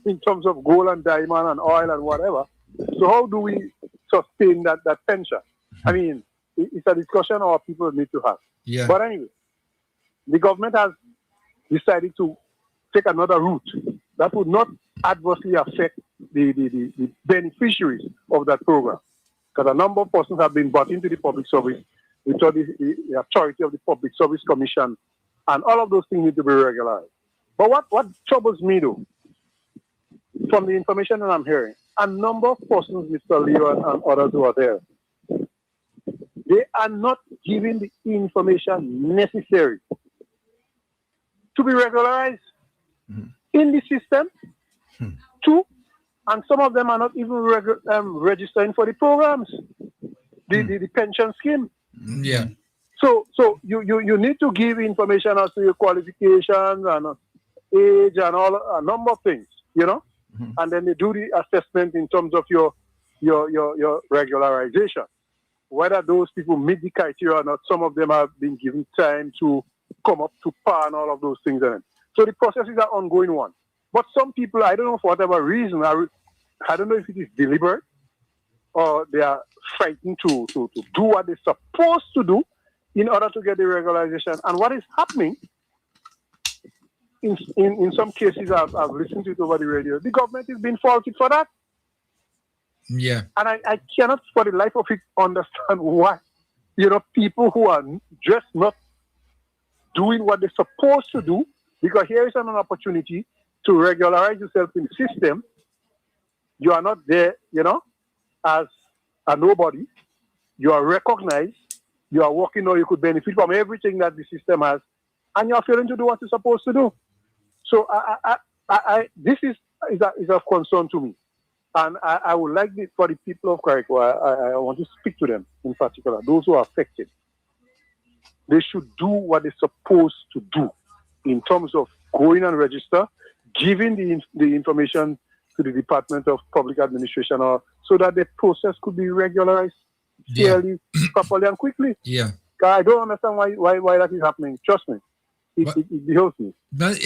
S12: in terms of gold and diamond and oil and whatever. So how do we sustain that pension? I mean, it's a discussion our people need to have.
S5: Yeah.
S12: But anyway, the government has decided to take another route that would not adversely affect the beneficiaries of that program. Because a number of persons have been brought into the public service without the authority of the Public Service Commission, and all of those things need to be regularized. But what troubles me though, from the information that I'm hearing, a number of persons, Mr. Leo and others who are there, they are not giving the information necessary to be regularized in the system. Two, and some of them are not even registering for the programs, the pension scheme.
S5: Yeah.
S12: So you need to give information as to your qualifications and age and a number of things, and then they do the assessment in terms of your regularization. Whether those people meet the criteria or not, some of them have been given time to come up to par and all of those things. So the process is an ongoing one. But some people, I don't know for whatever reason, I don't know if it is deliberate or they are frightened to do what they're supposed to do in order to get the regularization. And what is happening, in some cases, I've listened to it over the radio, the government is being faulted for that.
S5: Yeah.
S12: And I cannot for the life of it understand why, people who are just not doing what they're supposed to do, because here is an opportunity to regularize yourself in the system. You are not there, as a nobody. You are recognized. You are working or you could benefit from everything that the system has, and you are failing to do what you're supposed to do. So this is of concern to me. And I would like for the people of Carriacou, I want to speak to them in particular, those who are affected. They should do what they're supposed to do in terms of going and register, giving the information to the Department of Public Administration, so that the process could be regularized fairly, properly, and quickly.
S5: Yeah.
S12: I don't understand why that is happening. Trust me. It behoves me.
S5: But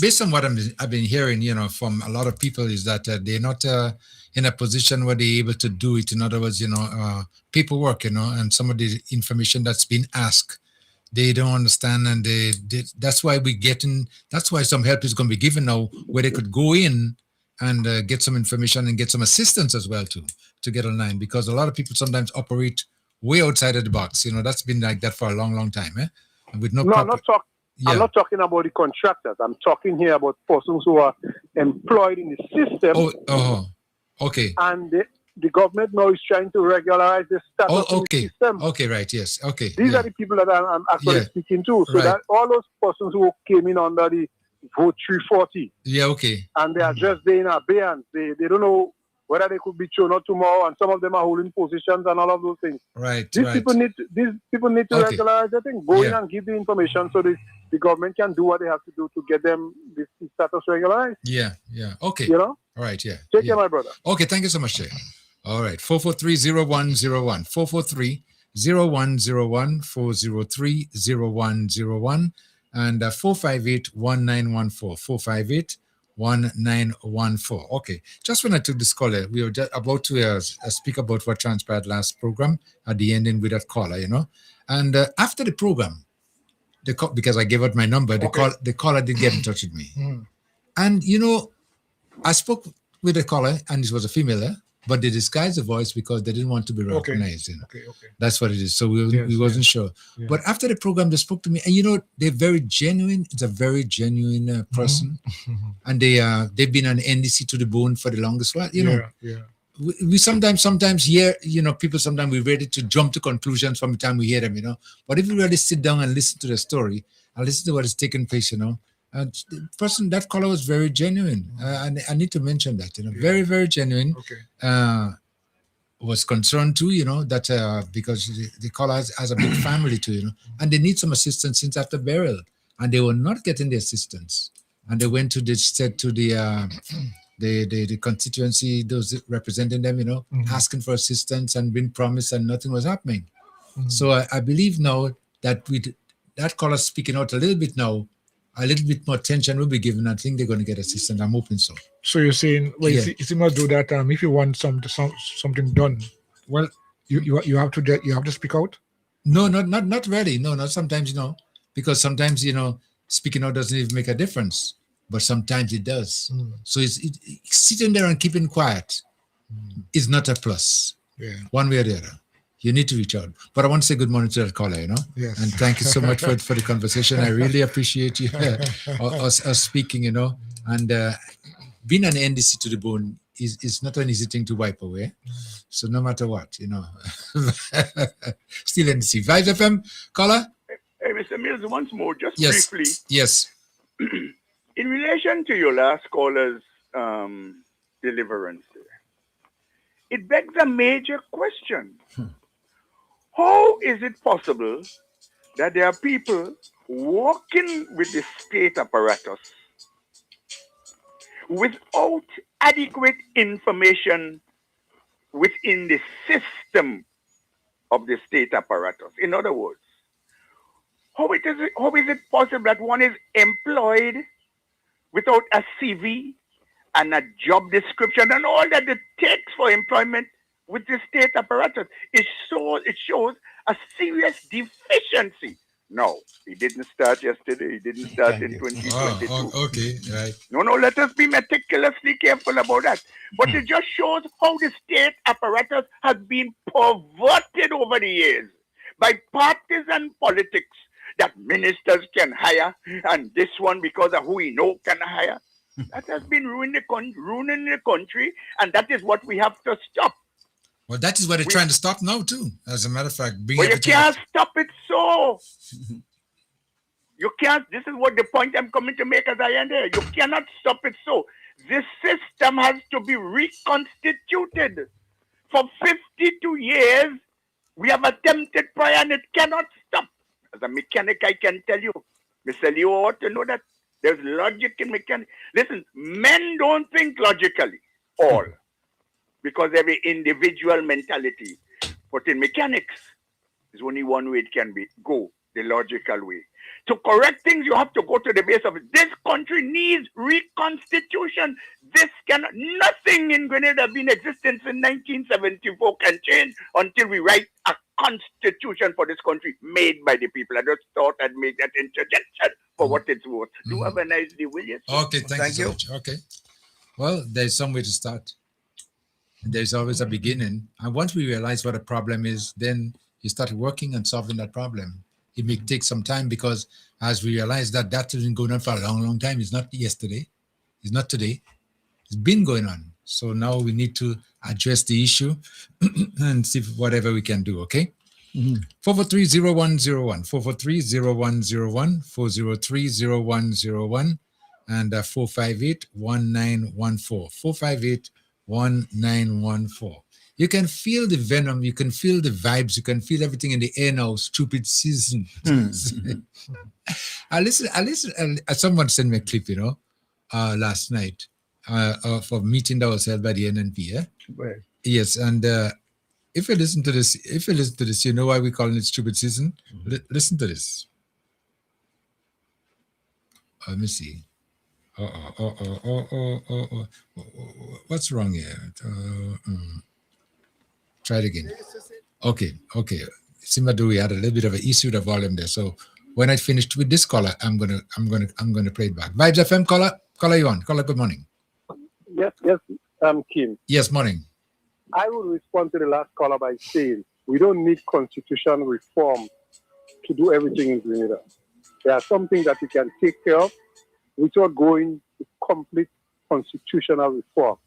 S5: based on what I've been hearing, from a lot of people, is that they're not in a position where they're able to do it. In other words, paperwork, and some of the information that's been asked, they don't understand, and that's why that's why some help is going to be given now, where they could go in and get some information and get some assistance as well to get online, because a lot of people sometimes operate way outside of the box. That's been like that for a long, long time. With I'm not
S12: talking about the contractors. I'm talking here about persons who are employed in the system.
S5: Okay.
S12: And the government now is trying to regularize the status of the system.
S5: Okay, right, yes. Okay.
S12: These are the people that I'm actually speaking to. So that all those persons who came in under the Vote 340.
S5: Yeah, okay.
S12: And they are just there in abeyance. They don't know whether they could be shown out tomorrow, and some of them are holding positions and all of those things.
S5: Right.
S12: These people need to regularize the thing. Go in and give the information so the government can do what they have to do to get them this status regularized.
S5: Yeah. Okay.
S12: All
S5: right, yeah.
S12: Take care, my brother.
S5: Okay, thank you so much, Jay. All right, 443-0101, 443-0101, 403-0101, and 458-1914, 458-1914. Okay, just when I took this caller, we were just about to speak about what transpired last program at the ending with that caller, and after the program, because I gave out my number, the caller did get in touch with me. And, I spoke with the caller, and it was a female, but they disguised the voice because they didn't want to be recognized.
S7: Okay.
S5: That's what it is. So we wasn't sure. Yeah. But after the program, they spoke to me, and they're very genuine. It's a very genuine person, and they've been on NDC to the bone for the longest while. We sometimes hear people. Sometimes we're ready to jump to conclusions from the time we hear them. But if we really sit down and listen to the story and listen to what is taking place, and the person, that caller was very genuine. And I need to mention that, very, very genuine.
S7: Okay.
S5: Was concerned too, that because the caller has a big family too, and they need some assistance since after burial, and they were not getting the assistance. And they went to the constituency, those representing them, asking for assistance and been promised, and nothing was happening. So I believe now that with that caller speaking out a little bit now, a little bit more attention will be given. I think they're going to get assistance. I'm hoping so.
S7: So you're saying, well, you must do that. If you want something done, well, you have to speak out.
S5: No, not really. No, not sometimes, because sometimes speaking out doesn't even make a difference, but sometimes it does. So it's sitting there and keeping quiet is not a plus.
S7: Yeah.
S5: One way or the other. you need to reach out. But I want to say good morning to that caller,
S7: Yes.
S5: And thank you so much for the conversation. I really appreciate you us speaking, and being an NDC to the bone is not an easy thing to wipe away. So no matter what, still NDC. Vibes FM, caller?
S9: Hey, Mr. Mills, once more, just
S5: Yes.
S9: briefly.
S5: Yes.
S9: In relation to your last caller's deliverance, it begs a major question. How is it possible that there are people working with the state apparatus without adequate information within the system of the state apparatus? In other words, how is it possible that one is employed without a CV and a job description and all that it takes for employment with the state apparatus? It shows a serious deficiency. No, it didn't start yesterday. It didn't start in 2022.
S5: Okay, right.
S9: No, let us be meticulously careful about that. But it just shows how the state apparatus has been perverted over the years by partisan politics, that ministers can hire, and this one, because of who we know, can hire. That has been ruining the country, and that is what we have to stop.
S5: Well, that is what they're trying to stop now, too. As a matter of fact,
S9: but you can't stop it so. You can't. This is what the point I'm coming to make as I end here. You cannot stop it so. This system has to be reconstituted. For 52 years, we have attempted prior, and it cannot stop. As a mechanic, I can tell you, Mr. Leo ought to know that there's logic in mechanics. Listen, men don't think logically, all, because every individual mentality. But in mechanics, there's only one way it can go, the logical way. To correct things, you have to go to the base of it. This country needs reconstitution. Nothing in Grenada been existing since 1974 can change until we write a constitution for this country made by the people. I just thought I'd make that interjection for what it's worth. Do have a nice day, will you?
S5: Okay, thank you so much. Okay. Well, there's some way to start. There's always a beginning. And once we realize what a problem is, then you start working on solving that problem. It may take some time because as we realize that has been going on for a long, long time. It's not yesterday. It's not today. It's been going on. So now we need to address the issue and see whatever we can do, okay? 443-0101, 443-0101, 403-0101, and 458-1914, 458-1914. You can feel the venom, you can feel the vibes, you can feel everything in the air now, stupid season. Someone sent me a clip, last night of a meeting that was held by the NNP, yeah?
S8: Right.
S5: Yes, and if you listen to this, you know why we're calling it stupid season? Listen to this. Let me see. What's wrong here? Try it again. Okay. Simadu, we had a little bit of an issue with the volume there. So when I finished with this caller, I'm gonna play it back. Vibes FM caller you on. Caller, good morning.
S12: Yes, Kim.
S5: Yes, morning.
S12: I will respond to the last caller by saying we don't need constitutional reform to do everything in Grenada. There are some things that we can take care of without going to complete constitutional reform.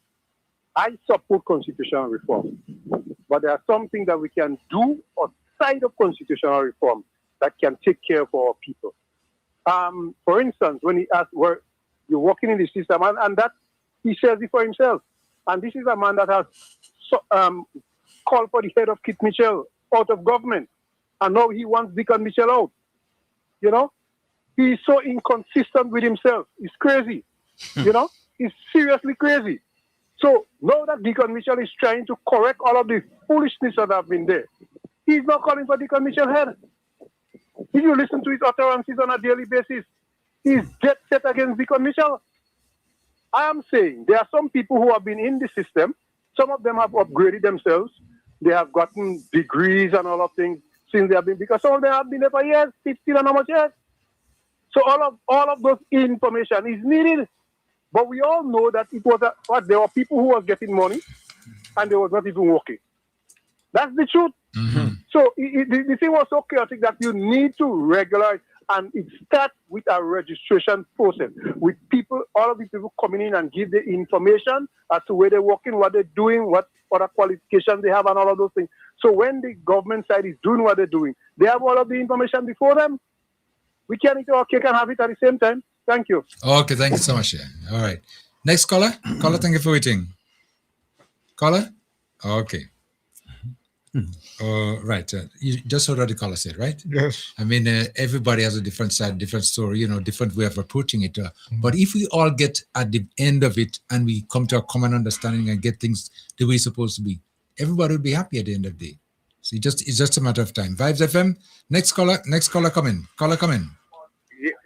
S12: I support constitutional reform, but there are some things that we can do outside of constitutional reform that can take care of our people. For instance, when he asked where you're working in the system, and that he says it for himself. And this is a man that has called for the head of Kit Mitchell out of government, and now he wants Deacon Mitchell out. He's so inconsistent with himself. He's crazy. He's seriously crazy. So now that Deacon Mitchell is trying to correct all of the foolishness that have been there, he's not calling for Deacon Mitchell head. If you listen to his utterances on a daily basis, he's dead set against Deacon Mitchell. I am saying there are some people who have been in the system. Some of them have upgraded themselves. They have gotten degrees and all of things since they have been, because some of them have been there for years, 15 and how much years. So all of those information is needed. But we all know that it was there were people who were getting money and they were not even working. That's the truth. So the thing was so chaotic that you need to regularize, and it starts with a registration process, with people, all of the people coming in and give the information as to where they're working, what they're doing, what other qualifications they have, and all of those things. So when the government side is doing what they're doing, they have all of the information before them. We can't eat our cake and have it at the same time. Thank you.
S5: Okay, thank you so much. Yeah. All right. Next caller. Caller, thank you for waiting. Caller? Okay. Right. You just heard what the caller said, right?
S7: Yes.
S5: I mean, everybody has a different side, different story, different way of approaching it. But if we all get at the end of it and we come to a common understanding and get things the way it's supposed to be, everybody will be happy at the end of the day. So it's just a matter of time. Vibes FM. Next caller come in. Caller, come in.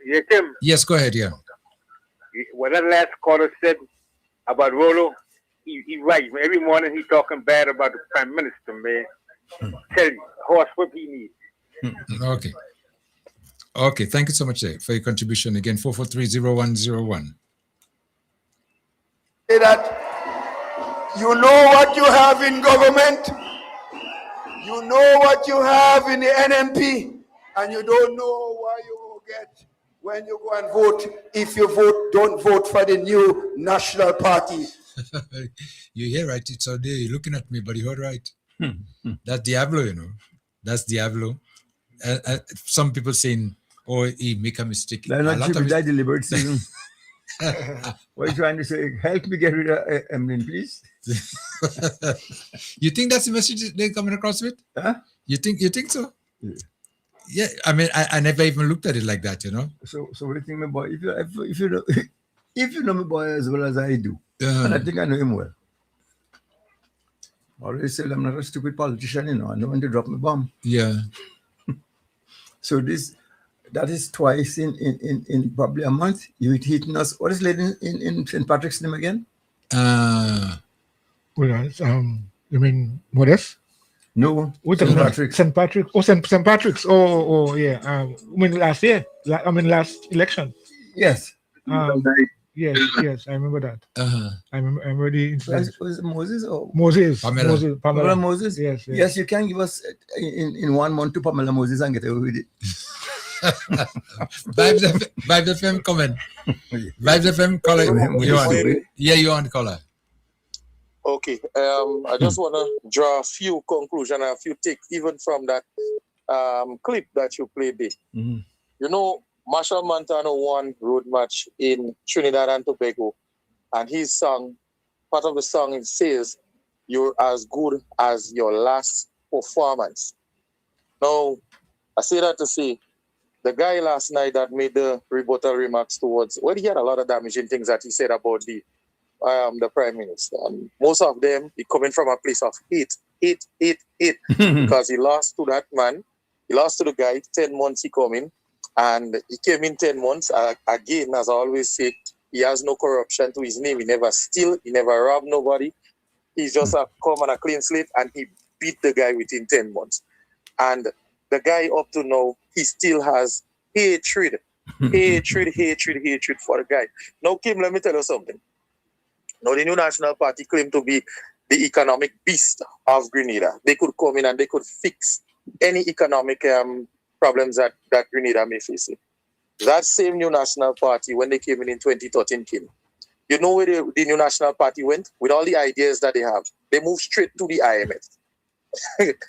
S13: Yeah, Tim.
S5: Yes, go ahead. Yeah.
S13: What that last caller said about Rolo, he right. Every morning he talking bad about the prime minister, man. Tell you, horse whip he needs.
S5: Okay. Okay. Thank you so much for your contribution. Again, 443-0101.
S14: Say that you know what you have in government, you know what you have in the NMP, and you don't know why you will get when you go and vote. If you don't vote for the new national party.
S5: You hear right? It's out there. You're looking at me, but you heard right. That's Diablo, That's Diablo. Some people saying, "Oh, he make a mistake."
S8: They're not sure that deliberate season. What are you trying to say? Help me get rid of Emlyn, please.
S5: You think that's the message they're coming across with?
S8: Huh?
S5: You think so? Yeah. I mean, I never even looked at it like that,
S8: So what do you think, my boy? If you know my boy as well as I do, and I think I know him well. I always say I'm not a stupid politician, I know when to drop my bomb.
S5: Yeah.
S8: So that is twice in probably a month. You hitting us. What is lady in St. Patrick's name again?
S7: You mean Modest?
S8: No.
S7: St. Patrick's. St. Patrick's. Oh, St. Patrick's. Oh, yeah. I mean last year. Last election.
S8: Yes.
S7: Yes, I remember that. I remember the incident.
S8: Was it Moses or
S7: Moses?
S8: Pamela Moses.
S7: Yes.
S8: You can give us in 1 month to Pamela Moses and get away with it.
S5: Vibes FM comment. Vibes FM caller. You're on caller.
S15: Okay. I just want to draw a few conclusions and a few takes even from that clip that you played there. Marshall Montano won road match in Trinidad and Tobago, and his song, part of the song, it says, "You're as good as your last performance." Now, I say that to say, the guy last night that made the rebuttal remarks towards, he had a lot of damaging things that he said about the Prime Minister. And most of them, he coming from a place of hate, because he lost to that man. He lost to the guy, 10 months he come in. And he came in 10 months. Again, as I always say, he has no corruption to his name. He never steal. He never robbed nobody. He's just come on a clean slate, and he beat the guy within 10 months. And the guy up to now, he still has hatred for the guy. Now, Kim, let me tell you something. Now, the new National Party claimed to be the economic beast of Grenada. They could come in and they could fix any economic problems that Grenada may face. That same new National Party, when they came in 2013, Kim, you know where the new National Party went? With all the ideas that they have. They moved straight to the IMF.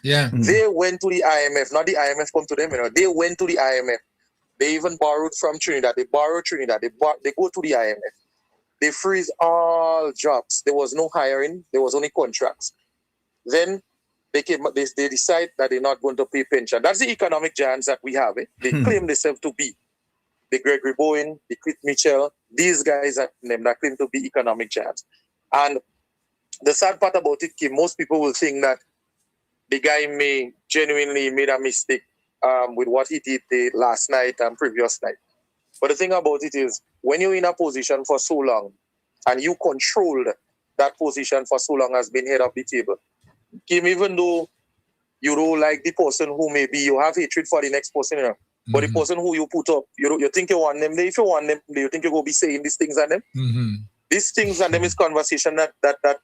S5: Yeah.
S15: They went to the IMF, not the IMF come to them. They went to the IMF. They even borrowed from Trinidad. They borrowed Trinidad. They go to the IMF. They freeze all jobs. There was no hiring. There was only contracts. Then they decide that they're not going to pay pension. That's the economic giants that we have. They claim themselves to be the Gregory Bowen, the Chris Mitchell, these guys that claim to be economic giants. And the sad part about it, Kim, most people will think that the guy may genuinely made a mistake with what he did the last night and previous night. But the thing about it is, when you're in a position for so long and you controlled that position for so long as being head of the table, Kim, even though you don't like the person who maybe you have hatred for the next person, but the person who you put up, you think you want them there. If you want them there, you think you're going to be saying these things on them? These things and them is conversation that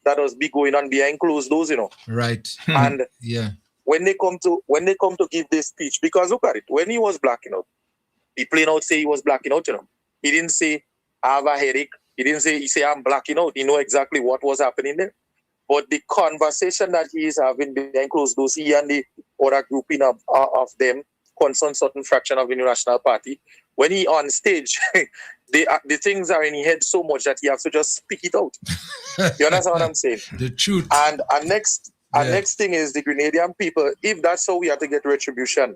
S15: does be going on behind closed doors,
S5: Right.
S15: And
S5: yeah,
S15: when they come to give this speech, because look at it, when he was blacking out, he plain out say he was blacking out, He didn't say I have a headache. He say I'm blacking out. He know exactly what was happening there. But the conversation that he is having behind closed doors, he and the other grouping of them concern certain fraction of the New National Party. When he on stage, the things are in his head so much that he has to just speak it out. You understand what I'm saying?
S5: The truth.
S15: And next thing is the Grenadian people. If that's how we have to get retribution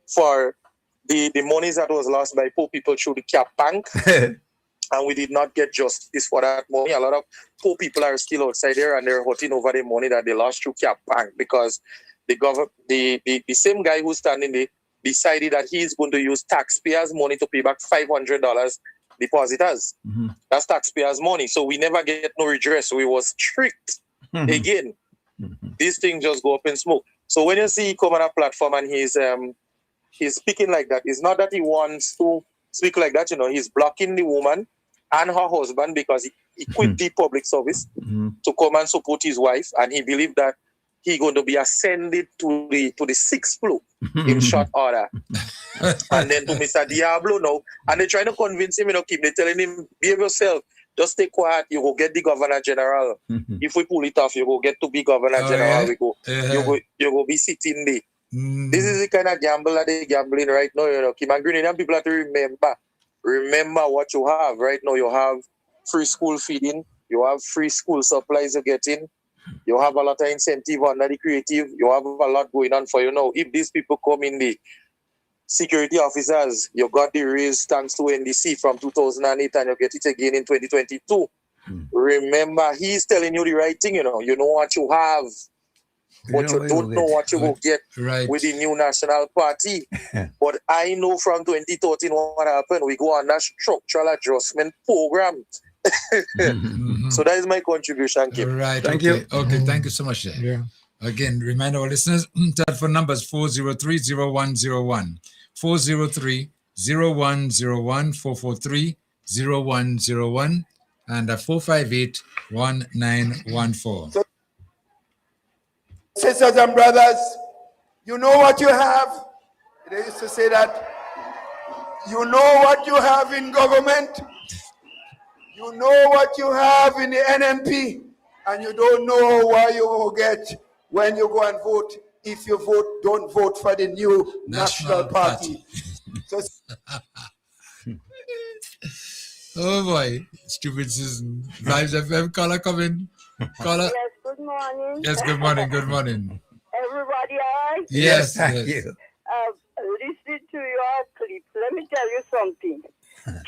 S15: for the monies that was lost by poor people through the Cap Bank. And we did not get justice for that money. A lot of poor people are still outside there and they're hurting over the money that they lost through Cap Bank because the same guy who's standing there decided that he's going to use taxpayers' money to pay back $500 depositors.
S8: Mm-hmm.
S15: That's taxpayers' money. So we never get no redress. We was tricked again.
S8: Mm-hmm.
S15: These things just go up in smoke. So when you see he come on a platform and he's speaking like that, it's not that he wants to speak like that, he's blocking the woman and her husband because he quit the public service to come and support his wife, and he believed that he's going to be ascended to the sixth floor in short order. And then to Mr. Diablo now, and they're trying to convince him, they're telling him, behave yourself, just stay quiet, you go get the Governor General. If we pull it off, you go get to be Governor General, you go be sitting there. This is the kind of gamble that they're gambling right now, Kim and Grenadian people have to remember what you have right now. You have free school feeding, you have free school supplies you're getting, you have a lot of incentive under the creative, you have a lot going on for you now. If these people come in, the security officers, you got the raise thanks to NDC from 2008 and you get it again in 2022. Remember, he's telling you the right thing, you know what you have. But you don't know what you will get with the new National Party. But I know from 2013 what happened. We go on that structural adjustment program. So that is my contribution, Kim.
S5: Right.
S8: Thank you.
S5: Okay, thank you so much.
S7: Yeah.
S5: Again, remind our listeners, telephone numbers 403-0101, 403-0101, 443-0101, and 458-1914.
S14: Sisters and brothers, you know what you have. They used to say that you know what you have in government, you know what you have in the NMP, and you don't know what you will get when you go and vote. If you vote, don't vote for the new National Party. So,
S5: oh boy, stupid season. Vibes FM, caller coming. Caller.
S16: Yes, good morning.
S5: Yes, good morning, good morning.
S16: Everybody all right?
S5: Yes,
S8: thank you.
S16: Listening to your clip, let me tell you something.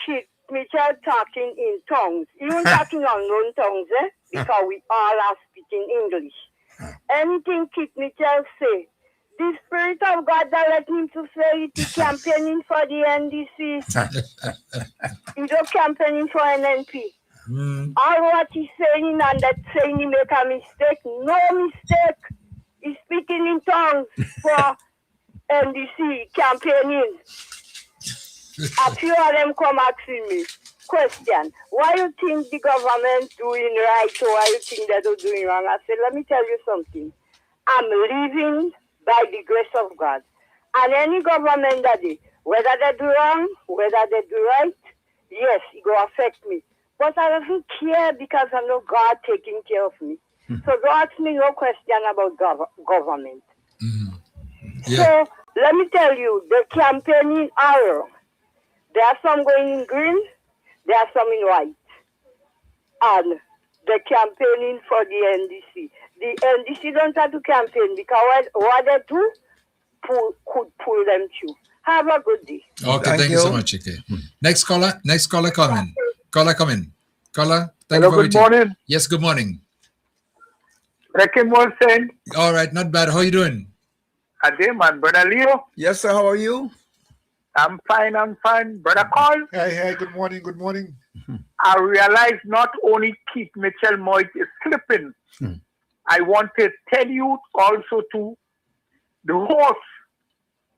S16: Kit Mitchell talking in tongues, even talking unknown tongues, because we all are speaking English. Anything Kit Mitchell say, the Spirit of God that let him to say it, he campaigning for the NDC. He's not campaigning for NNP. All what he's saying and that saying he make a mistake, no mistake. He's speaking in tongues for NDC campaigning. A few of them come asking me, question, why you think the government doing right or why you think they're doing wrong? I said, let me tell you something. I'm living by the grace of God. And any government that do, whether they do wrong, whether they do right, yes, it will affect me. But I don't care because I know God taking care of me. So don't ask me no question about government.
S5: Yeah.
S16: So let me tell you, the campaigning are there are some going in green, there are some in white. And the campaigning for the NDC. The NDC don't have to campaign because what they do could pull them through. Have a good day.
S5: Okay, thank you so much, okay. Next caller coming. Caller, thank
S12: Hello,
S5: you for
S12: good
S5: waiting.
S12: morning.
S5: Yes, good morning.
S12: Reckon was saying,
S5: All right, not bad. How you doing?
S12: Ade, man, brother Leo.
S8: Yes, sir. How are you?
S12: I'm fine. Brother Carl.
S7: Hey, good morning.
S12: I realize not only Keith Mitchell Moit is slipping. I want to tell you also too, the horse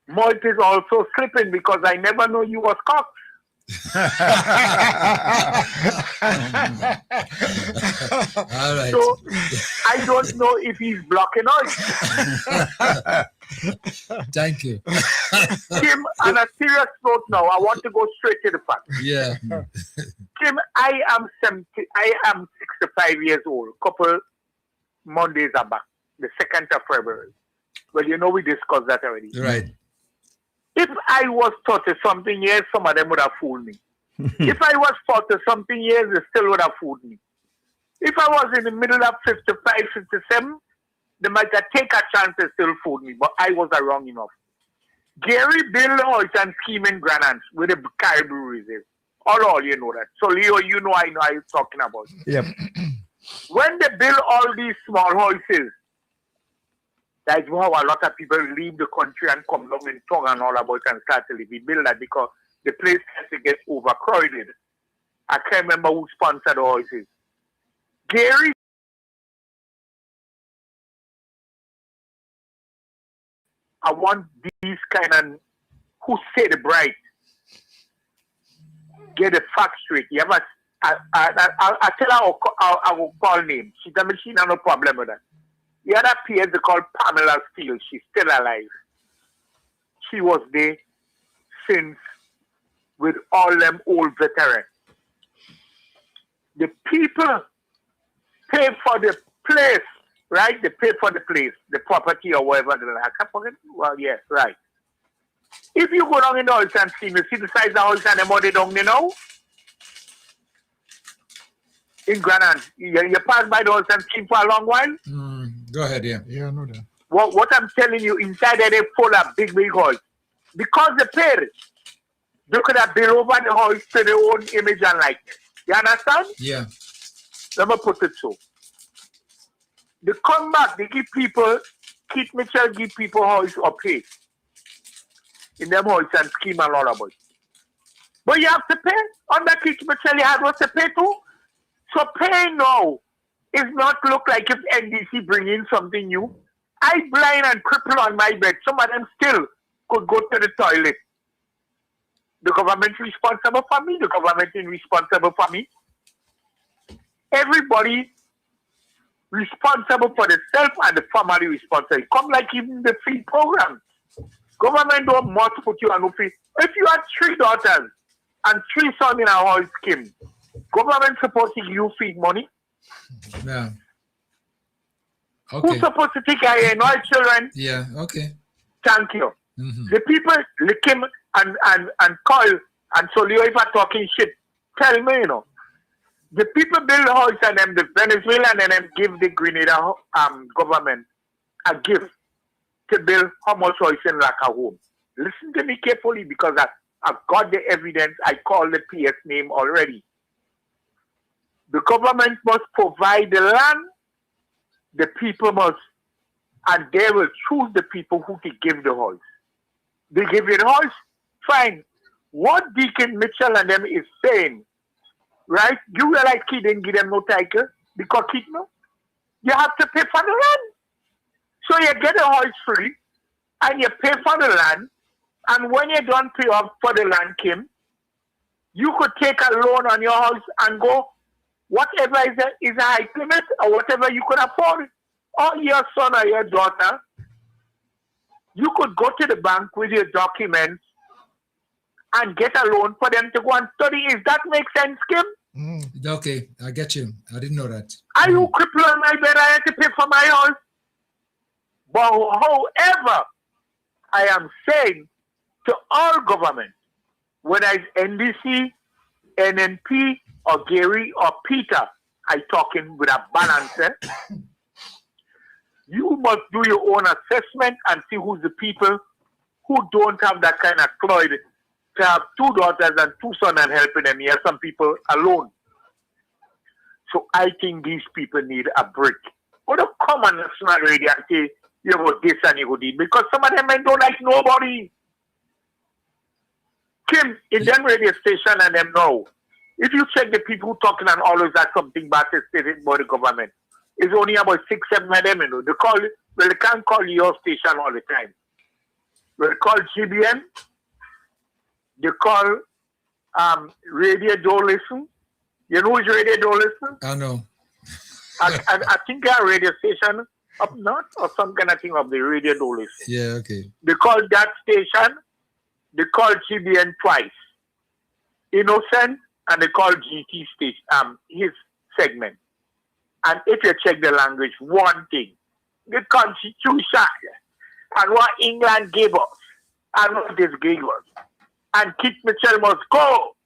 S12: Moit is also slipping because I never know you was Cox.
S5: All right.
S17: So I don't know if he's blocking us.
S5: Thank you.
S17: Kim, on a serious note now, I want to go straight to the fact.
S5: Yeah.
S17: Kim, I am 65 years old. Couple Mondays are back. The 2nd of February. Well, you know we discussed that already.
S5: Right.
S17: If I was 30-something years, some of them would have fooled me. If I was 40-something years, they still would have fooled me. If I was in the middle of 55, 57, they might have taken a chance to still fool me, but I was wrong enough. Gary built a house and scheme in Greenance with the Caribou Reserve. All you know that. So Leo, you know I know what you're talking about.
S8: Yep.
S17: When they build all these small houses, that's how a lot of people leave the country and come down in town and all about and start to live. We build that because the place has to get overcrowded. I can't remember who sponsored the houses. Gary, I want these kind of, who say the bright, get the facts straight. You have I tell her I will call name. She tell me she has no problem with that. The other PS they call Pamela Steele. She's still alive. She was there since with all them old veterans. The people pay for the place, right? They pay for the place, the property or whatever. I can't forget. Well, yes, right. If you go down in the house and see the size of the house and the money down, you know, in Granada, you pass by the house and scheme for a long while.
S5: Go ahead, yeah.
S7: Yeah, I know that.
S17: What I'm telling you, inside there, they full of big house. Because they paid, they could have built over the house to their own image and likeness. You understand?
S5: Yeah.
S17: Let me put it so. They come back, they give people, Keith Mitchell give people house or pay. In them house and scheme and all about it. But you have to pay. Under Keith Mitchell, you have to pay too. So pay now is not look like if NDC bring in something new. I blind and cripple on my bed. Some of them still could go to the toilet. The government is responsible for me. The government is responsible for me. Everybody responsible for themselves and the family responsible. Come like even the free program. Government don't must put you on no free. If you have 3 daughters and 3 sons in a whole scheme, government supposed to give you feed money.
S5: Yeah. Okay.
S17: Who's supposed to take care of our children?
S5: Yeah, okay.
S17: Thank you.
S5: Mm-hmm.
S17: The people, like him and Coil and Solio, if I'm talking shit, tell me, you know. The people build the house and them, the Venezuelan and them give the Grenada government a gift to build how much house in like a home. Listen to me carefully because I've got the evidence. I call the PS name already. The government must provide the land, the people must, and they will choose the people who to give the house. They give you the house, fine. What Deacon Mitchell and them is saying, right? You realize he didn't give them no title because he no. You have to pay for the land. So you get the house free and you pay for the land, and when you don't pay off for the land, Kim, you could take a loan on your house and go whatever is a high limit or whatever you could afford. Or your son or your daughter, you could go to the bank with your documents and get a loan for them to go and study. If that makes sense, Kim?
S5: Okay, I get you. I didn't know that.
S17: Are you crippled on my bed? I have to pay for my house. But however, I am saying to all government, whether it's NDC, NNP, or Gary or Peter, I talking with a balance. You must do your own assessment and see who's the people who don't have that kind of cloyd to have 2 daughters and 2 sons and helping them. Here, some people alone. So I think these people need a break. Or don't come on national radio and say, you go this and you go this. Because some of them men don't like nobody. Kim, in them radio station and them now, if you check the people who talking and always have something bad to say about the government, it's only about 6, 7 of them, you know. They can't call your station all the time. They call GBN, they call Radio Don't Listen. You know who's Radio Don't Listen?
S5: I know.
S17: I think a radio station up north or some kind of thing of the Radio Don't Listen.
S5: Yeah, okay.
S17: They call that station, they call GBN twice. Innocent, and they call GT station, his segment. And if you check the language, one thing, the Constitution and what England gave us and what this gave us. And Keith Mitchell must go.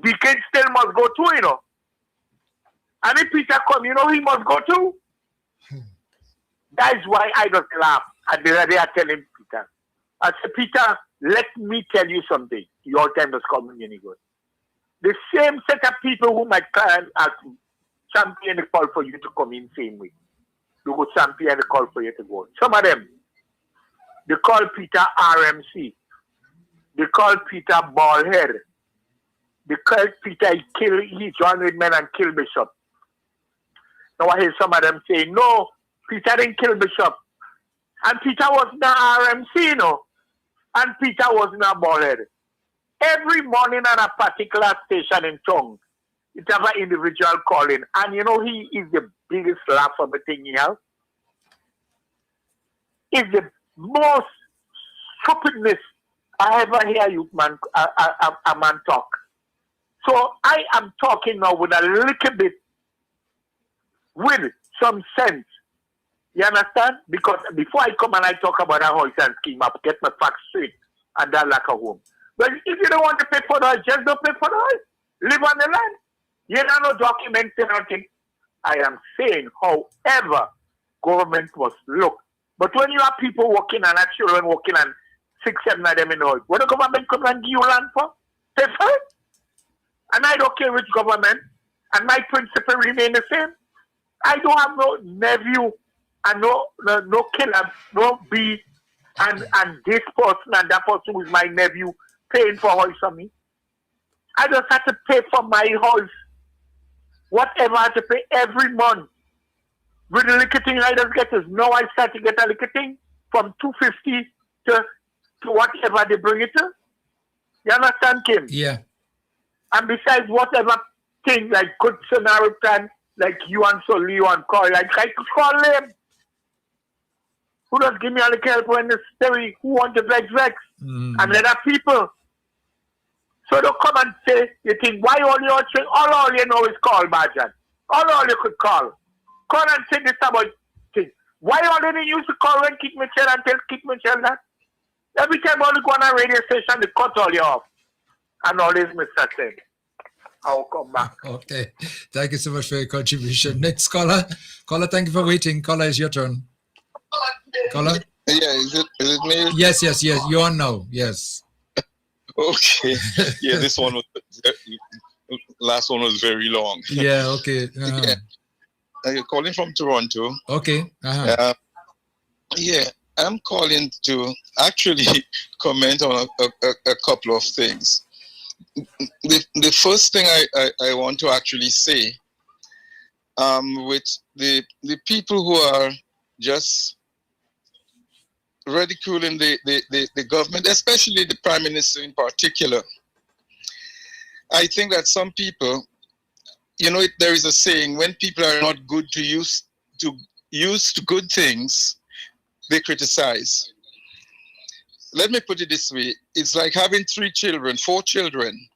S17: Deacon still must go too, you know. And if Peter come, you know he must go too. That is why I just laugh. And they are telling Peter. I said, Peter, let me tell you something. Your time is coming any good. The same set of people who might come as champion the call for you to come in same way. They would champion the call for you to go. Some of them, they call Peter RMC. They call Peter Ballhead. They call Peter he joined with men and killed Bishop. Now I hear some of them say, no, Peter didn't kill Bishop. And Peter was not RMC, you know. And Peter was not Ballhead. Every morning at a particular station in Tongue, it's have an individual calling. And you know, he is the biggest laugh of the thing he has. It's the most stupidness I ever hear you man, a man talk. So I am talking now with a little bit, with some sense. You understand? Because before I come and I talk about a house and scheme up, get my facts straight and that like a home. But if you don't want to pay for the house, just don't pay for the house. Live on the land. You don't know documents and nothing. I am saying, however, government must look. But when you have people working and have children working and 6, 7 of them in the house, what the government come and give you land for? Pay for it. And I don't care which government. And my principle remain the same. I don't have no nephew and no killer, no beat, and this person and that person who is my nephew paying for house for me. I just have to pay for my house. Whatever I have to pay every month. With the liquor thing I just get is now I start to get a liquor thing from $250 to whatever they bring it to. You understand, Kim?
S5: Yeah.
S17: And besides whatever thing like good Samaritan, like you and Leo and call, like I could call them. Who does give me all the help when necessary? Who want to vex? And other people. So don't come and say, you think, why all you know is call, Bajan. All you could call. Come and say this about thing. Why all you used to call when Keith Mitchell and tell Keith Mitchell that? Every time all you go on a radio station, they cut all you off. And all this Mr. said. I'll come back.
S5: Okay. Thank you so much for your contribution. Next caller. Caller, thank you for waiting. Caller, it's your turn. Caller?
S18: Yeah, is it me?
S5: Yes. You're on now. Yes.
S18: Okay. Yeah, this one was last one was very long.
S5: Yeah, okay.
S18: Yeah. You're calling from Toronto.
S5: Okay.
S18: Yeah, I'm calling to actually comment on a couple of things. The first thing I want to actually say with the people who are just ridiculing the government, especially the Prime Minister in particular. I think that some people, there is a saying, when people are not good to use to good things, they criticize. Let me put it this way. It's like having 4 children,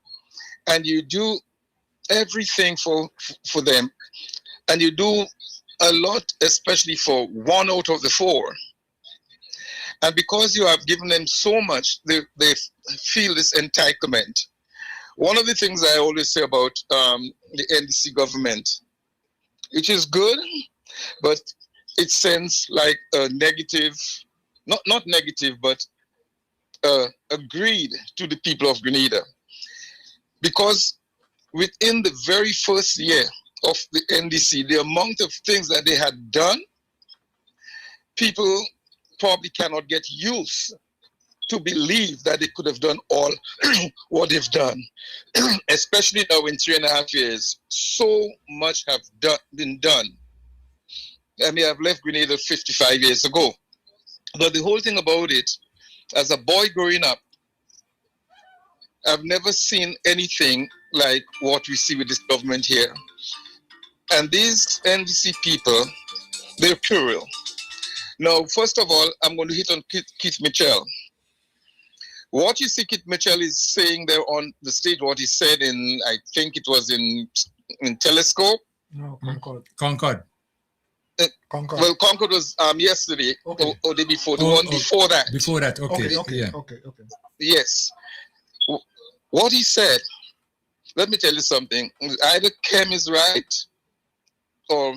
S18: and you do everything for them, and you do a lot, especially for 1 out of the 4. And because you have given them so much, they feel this entitlement. One of the things I always say about the NDC government, which is good, but it sends like a negative, not negative, but a greed to the people of Grenada. Because within the very first year of the NDC, the amount of things that they had done, people probably cannot get used to believe that they could have done all what they've done. Especially now in 3.5 years, so much have been done. I mean, I've left Grenada 55 years ago. But the whole thing about it, as a boy growing up, I've never seen anything like what we see with this government here. And these NDC people, they're cruel. Now, first of all, I'm going to hit on Keith Mitchell. What you see Keith Mitchell is saying there on the stage, what he said in, I think it was in Telescope.
S7: No, Concord.
S5: Concord.
S7: Concord.
S18: Well, Concord was yesterday or the day before, the one before that.
S5: Before that, okay.
S7: Okay.
S18: Yes. What he said, let me tell you something. Either Kem is right, or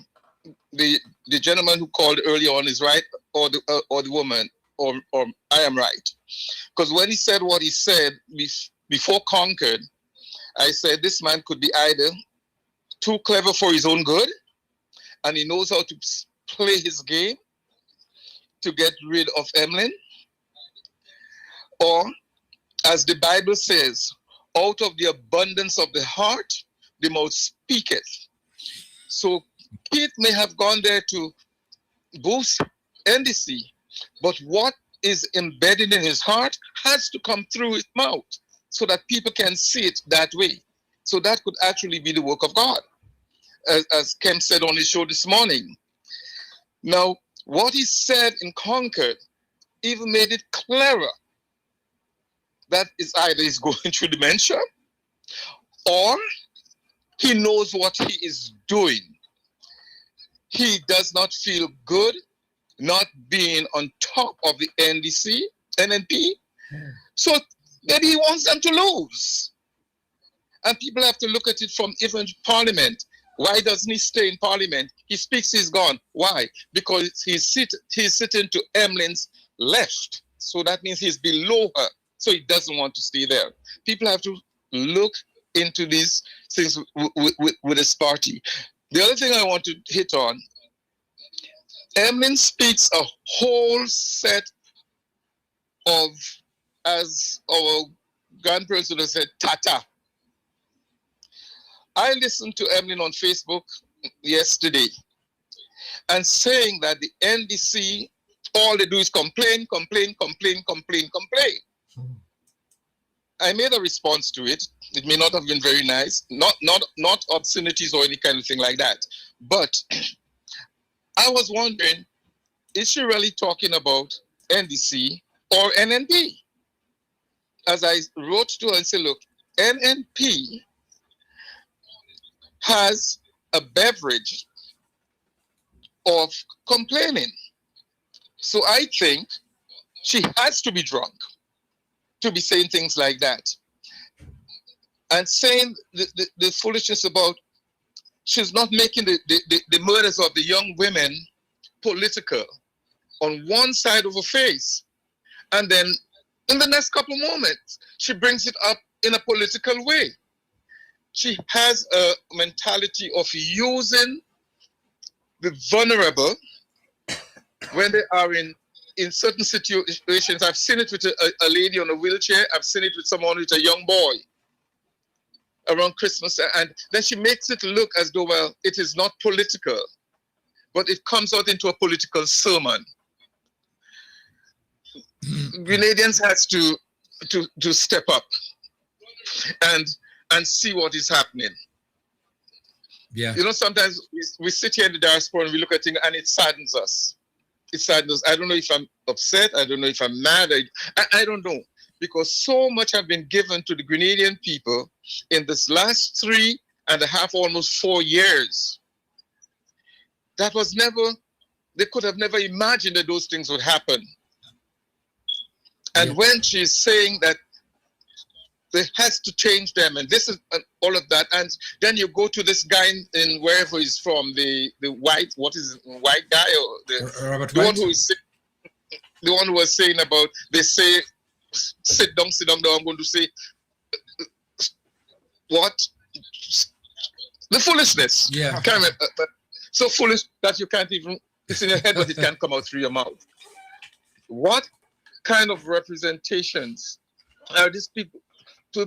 S18: the gentleman who called earlier on is right, or the woman, or I am right. Because when he said what he said before Concord, I said this man could be either too clever for his own good, and he knows how to play his game to get rid of Emlyn, or, as the Bible says, out of the abundance of the heart, the mouth speaketh. So Keith may have gone there to boost NDC, but what is embedded in his heart has to come through his mouth so that people can see it that way. So that could actually be the work of God, as Kem said on his show this morning. Now, what he said in Concord even made it clearer that is either he's going through dementia or he knows what he is doing. He does not feel good not being on top of the NNP. So then he wants them to lose. And people have to look at it from even Parliament. Why doesn't he stay in Parliament? He speaks, he's gone. Why? Because he's sitting to Emlyn's left. So that means he's below her. So he doesn't want to stay there. People have to look into these things with this party. The other thing I want to hit on, Emlyn speaks a whole set of, as our grandparents would have said, tata. I listened to Emlyn on Facebook yesterday and saying that the NDC, all they do is complain. I made a response to it. It may not have been very nice, not obscenities or any kind of thing like that. But I was wondering, is she really talking about NDC or NNP? As I wrote to her and said, look, NNP has a beverage of complaining. So I think she has to be drunk to be saying things like that. And saying the foolishness about she's not making the murders of the young women political on one side of her face. And then in the next couple of moments, she brings it up in a political way. She has a mentality of using the vulnerable when they are in certain situations. I've seen it with a lady on a wheelchair. I've seen it with someone with a young boy around Christmas. And then she makes it look as though, well, it is not political, but it comes out into a political sermon. Grenadians has to step up and see what is happening.
S5: Yeah.
S18: You know, sometimes we sit here in the diaspora and we look at things and it saddens us. It saddens us. I don't know if I'm upset. I don't know if I'm mad. I don't know. Because so much have been given to the Grenadian people in this last 3.5, almost 4 years. That was never, they could have never imagined that those things would happen. And when she's saying that they has to change them, and this is all of that, and then you go to this guy in wherever he's from, the white, what is it, white guy, or
S5: Robert
S18: the
S5: White?
S18: one who is the one who was saying about, they say, sit down, I'm going to say, what? The foolishness.
S5: Yeah.
S18: So foolish that you can't even, it's in your head, but it can't come out through your mouth. What kind of representations are these people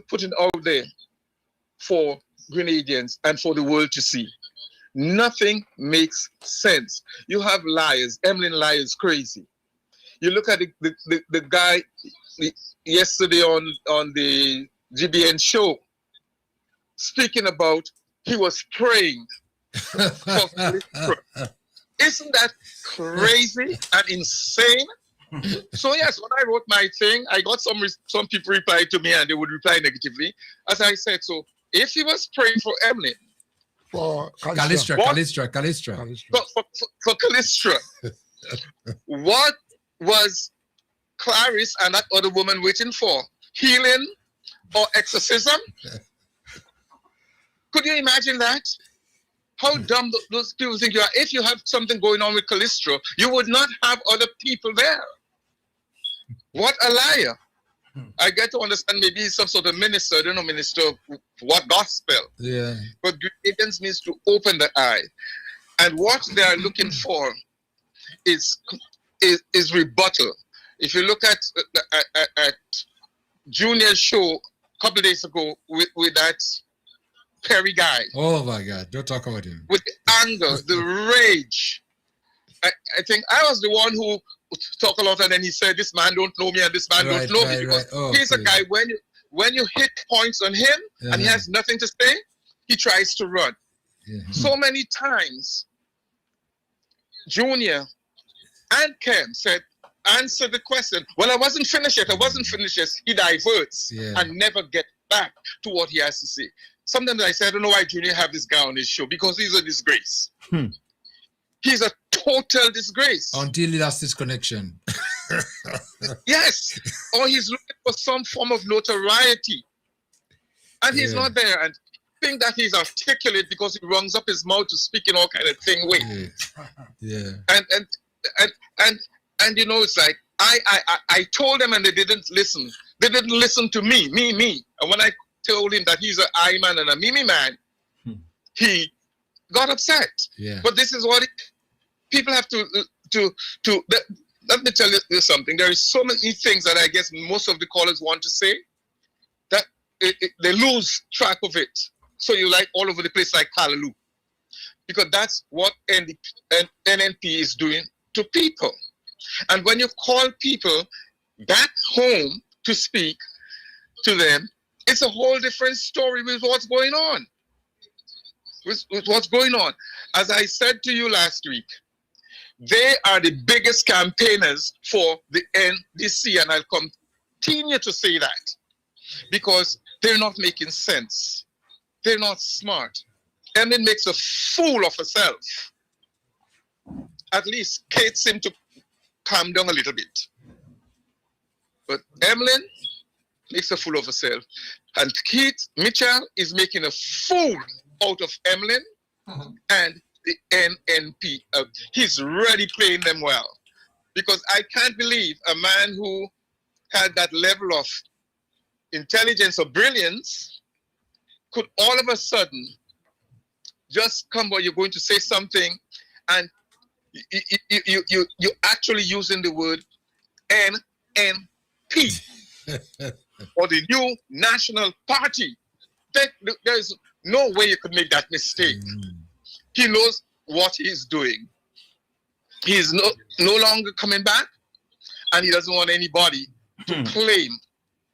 S18: putting out there for Grenadians and for the world to see? Nothing makes sense. You have liars. Emlyn liars crazy. You look at the guy yesterday on the GBN show speaking about he was praying for Calistro. Isn't that crazy and insane? So yes, when I wrote my thing, I got some people replied to me and they would reply negatively. As I said, so if he was praying for Emily,
S7: for
S5: Calistro.
S18: For Calistro, what was Clarice and that other woman waiting for? Healing or exorcism? Could you imagine that? How dumb those people think you are. If you have something going on with Calistro, you would not have other people there. What a liar. I get to understand maybe he's some sort of minister, I don't know, minister of what gospel.
S5: Yeah.
S18: But grievance means to open the eye. And what they are looking for is rebuttal. If you look at Junior's show a couple of days ago with that Perry guy.
S5: Oh my God, don't talk about him.
S18: With the anger, the rage. I think I was the one who talked a lot and then he said, this man don't know me and this man don't know me. Because he's a guy, when you hit points on him and he has nothing to say, he tries to run. So many times, Junior and Ken said, answer the question. Well, I wasn't finished yet. He diverts and never get back to what he has to say. Sometimes I say, I don't know why Junior have this guy on his show, because he's a disgrace. He's a total disgrace.
S5: Until he lost his connection.
S18: Yes. Or he's looking for some form of notoriety. And he's not there. And think that he's articulate because he runs up his mouth to speak in all kind of thing way. And you know, it's like I told them and they didn't listen. They didn't listen to me. And when I told him that he's an I man and a Mimi man, he got upset. But this is what people have to let me tell you something. There is so many things that I guess most of the callers want to say that they lose track of it. So you're like all over the place like hallelujah. Because that's what NNP is doing to people. And when you call people back home to speak to them, it's a whole different story with what's going on. With what's going on. As I said to you last week, they are the biggest campaigners for the NDC, and I'll continue to say that because they're not making sense. They're not smart. Emlyn makes a fool of herself. At least Kate seemed to calm down a little bit. But Emlyn makes a fool of herself. And Keith Mitchell is making a fool out of Emlyn and the NNP. He's really playing them well. Because I can't believe a man who had that level of intelligence or brilliance could all of a sudden just come by, you're going to say something and you actually using the word NNP or the new national party. There's no way you could make that mistake. He knows what he's doing. He's no longer coming back, and he doesn't want anybody to claim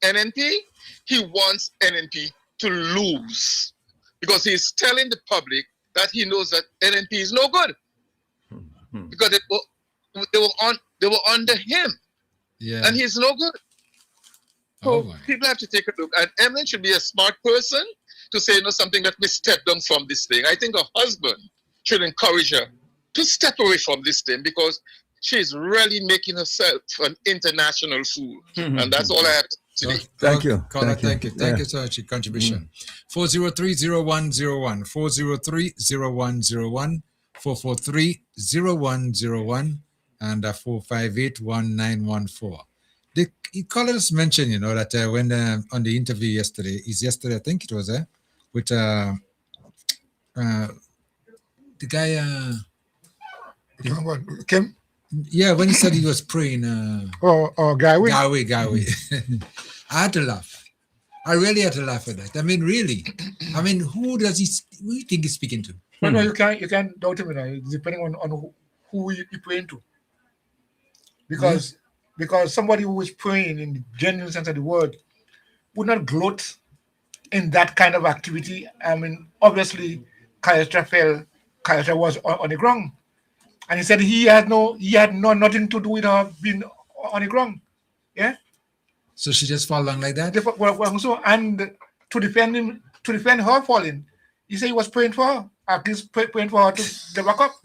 S18: NNP. He wants NNP to lose because he's telling the public that he knows that NNP is no good because they were under him, and he's no good. So people have to take a look. And Emlyn should be a smart person to say, something that we step down from this thing. I think her husband should encourage her to step away from this thing because she's really making herself an international fool. And that's all I have to say.
S8: Thank you.
S5: Caller, thank you. Thank you so much for your contribution. 403-0101, 403-0101, 443-0101, and 458-1914. The callers mentioned, that when on the interview yesterday, I think it was, with the guy,
S7: Kim?
S5: Yeah, when he said he was praying.
S7: Gawi?
S5: Gawi. I had to laugh. I really had to laugh at that. I mean, really. I mean, who do you think he's speaking to?
S7: No, you can't doubt him, depending on who you're praying to. Because somebody who is praying in the genuine sense of the word would not gloat
S19: in that kind of activity. I mean, obviously, Kayatra was on the ground, and he said he had nothing to do with her being on the ground. Yeah.
S5: So she just fall down like that.
S19: So, and to defend her falling, he said he was praying for her, at least praying for her to back up.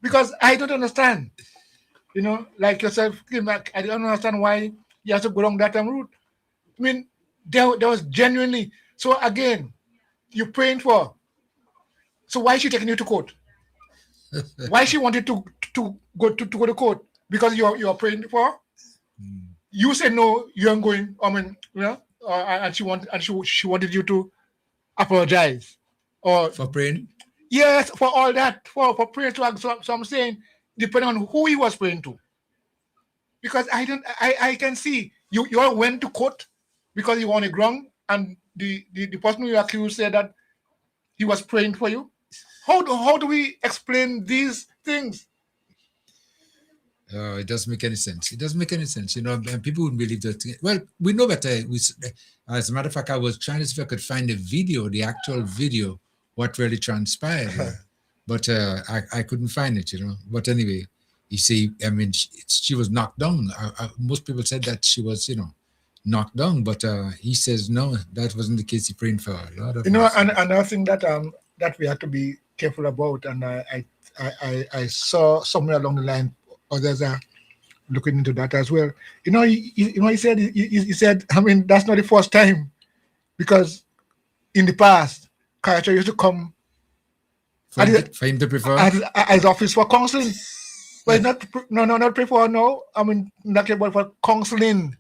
S19: Because I don't understand, like yourself, I don't understand why you have to go down that route. I mean, there was genuinely. So again, you're praying for her. So why is she taking you to court? Why she wanted to go to court? Because you're praying for her. You said no, you aren't going. I mean, and she wanted you to apologize or
S5: for praying.
S19: Yes, for all that, for praying to. So I'm saying, depending on who he was praying to, because I can see you all went to court because you were on the ground, and the person you accused said that he was praying for you. How do we explain these things?
S5: Oh, it doesn't make any sense. It doesn't make any sense. And people wouldn't believe that. Well, we know better. As a matter of fact, I was trying to see if I could find the actual video, what really transpired. But I couldn't find it, But anyway, you see, I mean, she was knocked down. Most people said that she was, knocked down. But he says, no, that wasn't the case. He prayed for a lot of
S19: and another thing that we have to be careful about, and I saw somewhere along the line, others are looking into that as well. He said, I mean, that's not the first time, because in the past, Kayatra used to come
S5: for him to prefer
S19: at his office for counseling. But not pray for her, no. I mean, not but for counseling.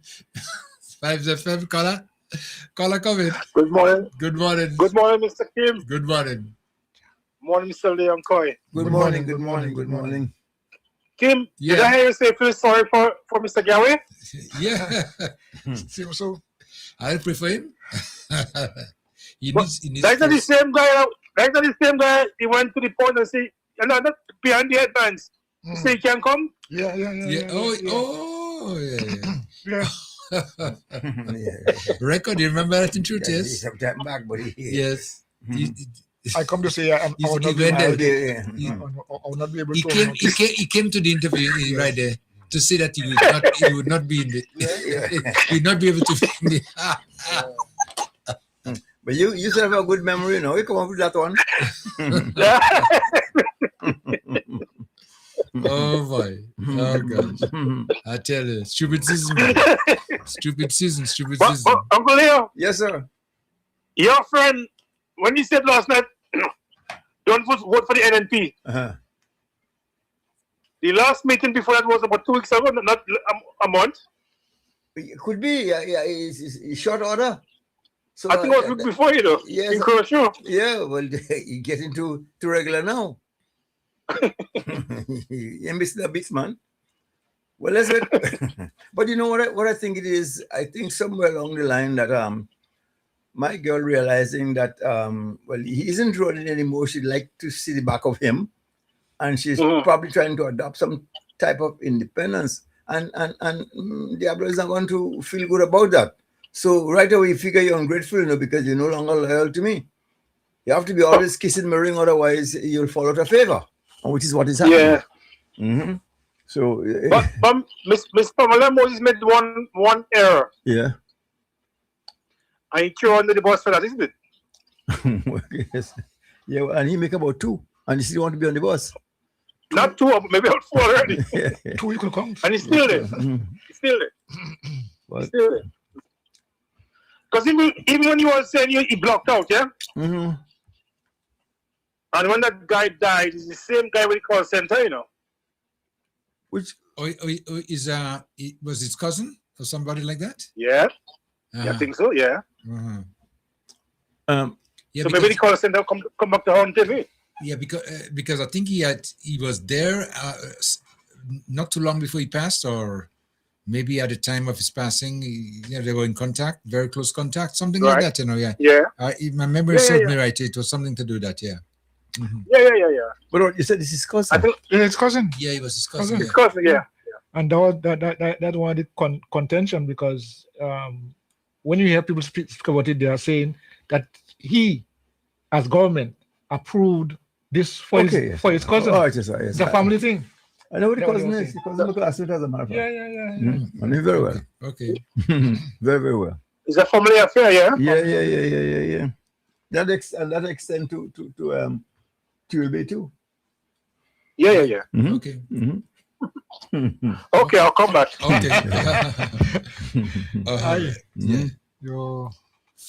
S5: 5 FM, caller coming.
S12: Good morning.
S5: Good morning.
S12: Good morning, Mr. Kim.
S5: Good morning.
S12: Morning, Mr. Leon Coy.
S8: Good morning.
S12: Kim,
S5: Yeah.
S12: did I hear you say feel sorry for Mr. Gary?
S5: Yeah.
S19: Seems so.
S5: I prefer him. he needs
S12: That's not the same guy. That's not the same guy. He went to the point and say, not behind the headbands. He say he can come.
S19: Yeah.
S5: Yeah. Record, you remember that in Truth, yes?
S8: Back, but
S5: yes.
S19: I come to say I will not be able to.
S5: He came to the interview right there to say that he would not be in the. He would not be able to.
S8: But you still have a good memory, You come up with that one.
S5: Oh boy! Oh gosh! I tell you, stupid season.
S12: Uncle Leo.
S8: Yes, sir.
S12: Your friend, when you said last night, don't vote for the NNP. The last meeting before that was about 2 weeks ago, not a month.
S8: It could be, it's short order. So
S12: I think it was week before,
S8: Yes.
S12: in Croatia.
S8: Yeah, well, you get into regular now. You missed the bits, man. Well, let's get. But you know what I think it is? I think somewhere along the line that my girl realizing that he isn't running anymore. She'd like to see the back of him, and she's probably trying to adopt some type of independence. And Diablo is not going to feel good about that. So right away you figure you're ungrateful, because you're no longer loyal to me. You have to be always kissing my ring, otherwise you'll fall out of favor, which is what is happening.
S12: Yeah.
S8: Mm-hmm. So,
S12: but Miss Pamela Moses made one error.
S8: Yeah.
S12: And he threw under the bus for that, isn't it?
S8: Yes. Yeah, and he make about 2, and he still want to be on the bus.
S12: Not 2, maybe about 4 already.
S19: 2 you could count.
S12: And he's still there. He's still there.
S8: What?
S12: He's still there. Because even when you were saying he blocked out, yeah?
S8: Mm-hmm.
S12: And when that guy died, it's the same guy with the call center,
S8: Which
S5: was his cousin or somebody like that?
S12: Yeah. I think so, yeah.
S5: Yeah,
S12: so maybe the call center come back to haunt him.
S5: Yeah, because I think he was there not too long before he passed, or maybe at the time of his passing, they were in contact, very close contact, something like that, Yeah.
S12: Yeah.
S5: My memory served me right. It was something to do with that, yeah. Mm-hmm.
S12: Yeah.
S8: But you said this is his cousin.
S12: I think
S19: his cousin.
S5: Yeah, it was his cousin.
S12: His cousin, yeah.
S19: And that was the contention, because when you hear people speak about it, they are saying that he, as government, approved this for his cousin.
S8: Oh, yes,
S19: the family thing.
S8: I know what the
S19: That's what
S8: cousin
S19: they were
S8: is.
S19: saying.
S8: The cousin classmate as a matter of fact.
S19: Yeah.
S8: I know very well.
S5: Okay.
S8: Very well.
S17: It's a family affair, yeah?
S8: Yeah. That extend to Turbe too.
S17: Yeah.
S8: Mm-hmm.
S5: Okay.
S8: Mm-hmm.
S17: Okay, I'll come back.
S5: Okay.
S19: Yeah.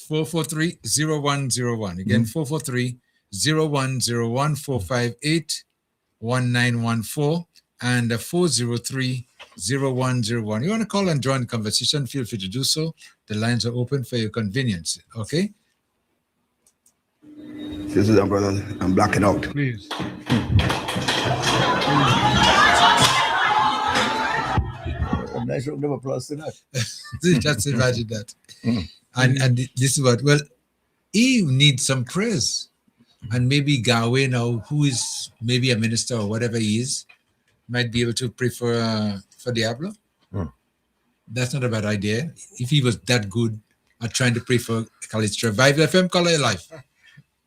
S5: 443-0101. Again, 443-0101-458-1914 and 403-0101. You want to call and join the conversation, feel free to do so. The lines are open for your convenience. Okay?
S20: This is brother. I'm blacking out.
S19: Please.
S8: A nice round of applause to that.
S5: Just imagine that. And this is what, well, he needs some praise. And maybe Gawe now, who is maybe a minister or whatever he is, might be able to pray for Diablo. That's not a bad idea. If he was that good at trying to pray for College Revive FM, call your life.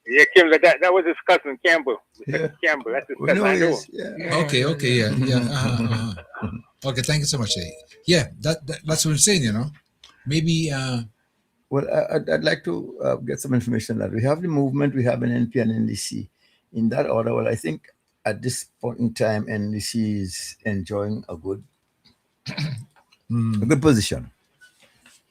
S13: Yeah, Kim, that was his cousin Campbell. Campbell, that's his cousin. I know.
S5: Okay, yeah. Okay, thank you so much. Yeah, that's what I'm saying, Maybe...
S8: Well, I'd like to get some information that we have the movement, we have an NP and NDC. In that order, well, I think at this point in time, NDC is enjoying a good position.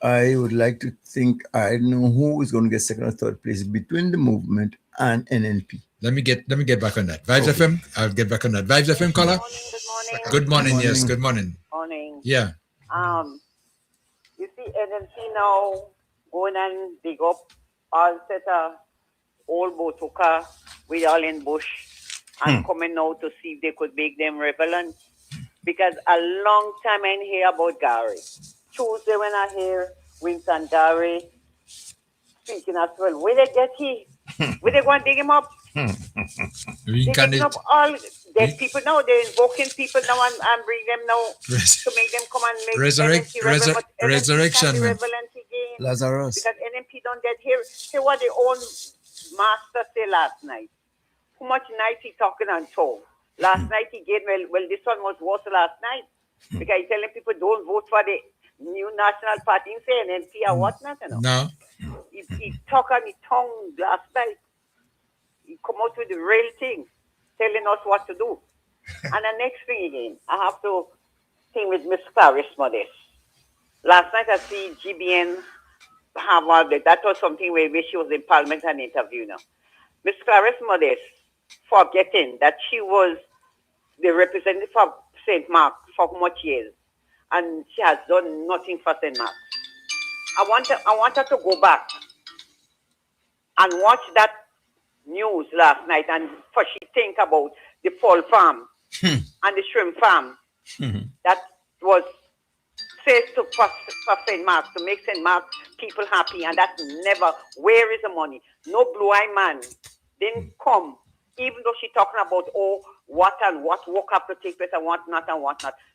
S8: I would like to think, I don't know who is going to get second or third place between the movement and NNP.
S5: Let me get back on that. Vibes FM, I'll get back on that. Vibes FM caller. Good morning. Yes, good morning.
S21: Morning.
S5: Yeah.
S21: You see NNP now going and dig up all set of old Botoka with all in bush and coming out to see if they could make them relevant. Because a long time I didn't hear about Gary. Tuesday when I hear Winston Gary speaking as well, where they get he? Where they go and dig him up? They're digging up all dead people now. They're invoking people now and bring them now to make them come and make
S5: resurrection.
S8: Lazarus.
S21: Because NMP don't get here. Hear what their own master say last night. How much night he talking and told. Last night he gave, well, this one was worse last night. Because he telling people don't vote for the new national party. He say NMP or whatnot,
S5: No.
S21: He talk on his tongue last night. He come out with the real thing, telling us what to do. And the next thing again, I have to think with Miss Clarice Modest. Last night I see GBN Harvard. That was something where she was in Parliament and interview now. Miss Clarice Modest forgetting that she was the representative of St. Mark for how much years, and she has done nothing for St. Mark. I want her to go back and watch that news last night, and for she think about the fall farm and the shrimp farm that was says to for St. Mark, to make St. Mark people happy, and that never, where is the money? No blue-eye man didn't come, even though she talking about what work have to take place and what not.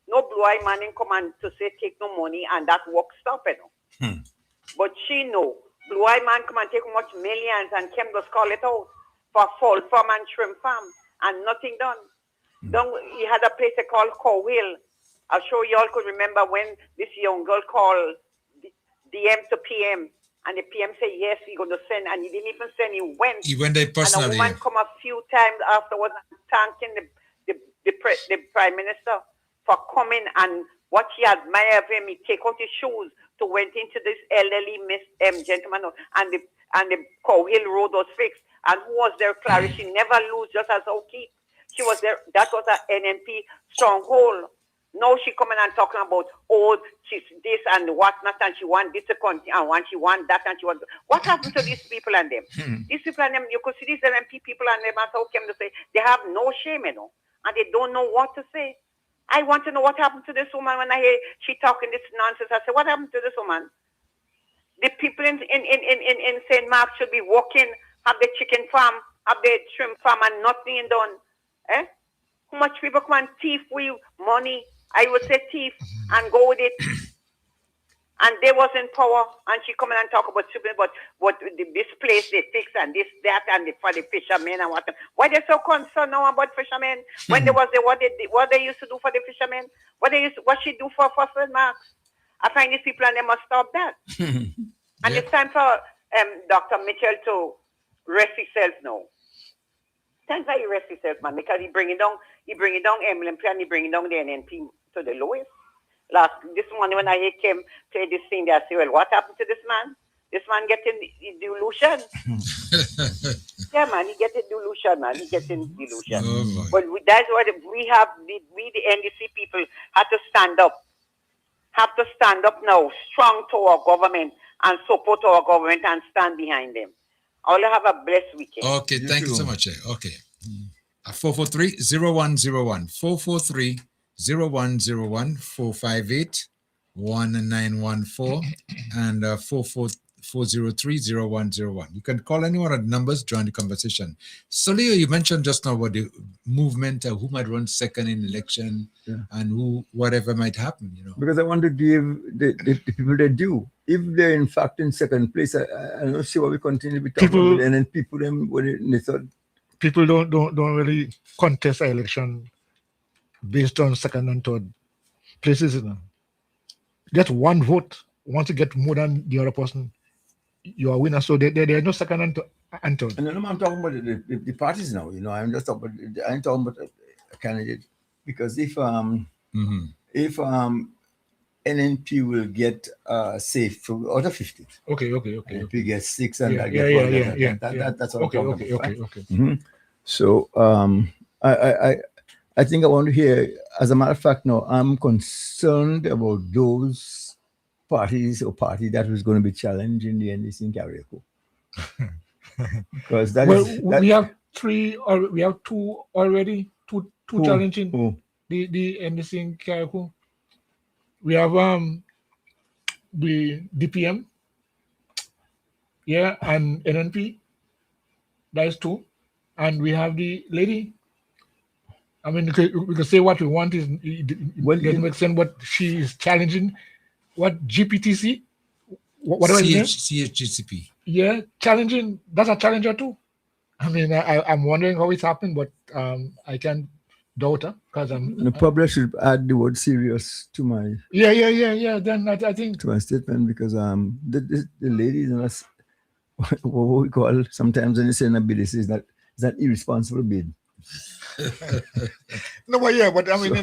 S21: No blue-eye man didn't come and to say take no money and that work stop, But she know blue-eye man come and take much millions and came to call it out for fall farm and shrimp farm and nothing done. He had a place called Cowhill. I'm sure you all could remember when this young girl called DM to PM, and the PM said yes, he's going to send, and he didn't even send. He went
S5: there personally.
S21: And a woman come a few times afterwards and thanking the Prime Minister for coming, and what she admired of him. He take out his shoes to went into this elderly gentleman, and the Cowhill Road was fixed. And who was there? Clarice. She never lose, just as O'Keefe. She was there. That was an NNP stronghold. Now she coming and talking about, she's this and whatnot, and she want this to continue, and she want that, and she want... What happened to these people and them? These people and them, you could see these NNP people and them, as how came to say, they have no shame, and they don't know what to say. I want to know what happened to this woman when I hear she talking this nonsense. I say, what happened to this woman? The people in St. Mark should be working, have the chicken farm, have the shrimp farm, and nothing done. How much people come and thief with money? I would say thief and go with it. And they was in power, and she come in and talk about stupid, but what this place they fix and this, that, and for the fishermen and what. Why they so concerned now about fishermen? When there was what they used to do for the fishermen, what she do for Fossil Marks? I find these people and they must stop that. And it's time for Dr. Mitchell to rest himself now. Time for he rest himself, man, because he bring it down MLMP and he bring it down the NNP to the lowest. This morning when I came to this thing, I say, well, what happened to this man? This man getting delusion. Yeah, man, he getting delusion, man. He getting delusion. But that's what we have. We the NDC people have to stand up. Have to stand up now, strong to our government and support our government and stand behind them. I'll have a blessed weekend.
S5: Okay, thank you so much. Okay. 443-0101. 443-0101. 458-1914 and 403-0101. You can call any one of the numbers, join the conversation. So, Leo, you mentioned just now about the movement, who might run second in election and who, whatever might happen, you know.
S8: Because I want to give the people their due. If they're in fact in second place, I don't see why we continue to be talking about it. And then people, they thought,
S7: people don't really contest an election based on second and third places. You know. Just one vote. Once you get more than the other person, you are a winner. So there are no second and third.
S8: And then I'm talking about the parties now. You know, I'm just talking about. I'm talking about a candidate because if NNP will get say out of 50.
S7: Okay.
S8: If we get 6 and
S7: that's what I'm talking about. Okay.
S8: Mm-hmm. So I think I want to hear. As a matter of fact, now I'm concerned about those party that was going to be challenged in the NDC in Carriacou. Because
S7: we have we have two already, two challenging the NDC in Carriacou. We have the DPM, and NNP. That is 2, and we have the lady. I mean, we can say what we want is it doesn't make sense. What she is challenging, what GPTC, whatever it is.
S5: CHGCP.
S7: Yeah, challenging. That's a challenger too. I mean, I'm wondering how it's happened, but I can't doubt her because I'm.
S8: Probably I should add the word serious to my.
S7: Yeah. Then I think
S8: to my statement because the ladies and us, what we call sometimes when you say a bid, is that irresponsible bid.
S7: No, but I mean,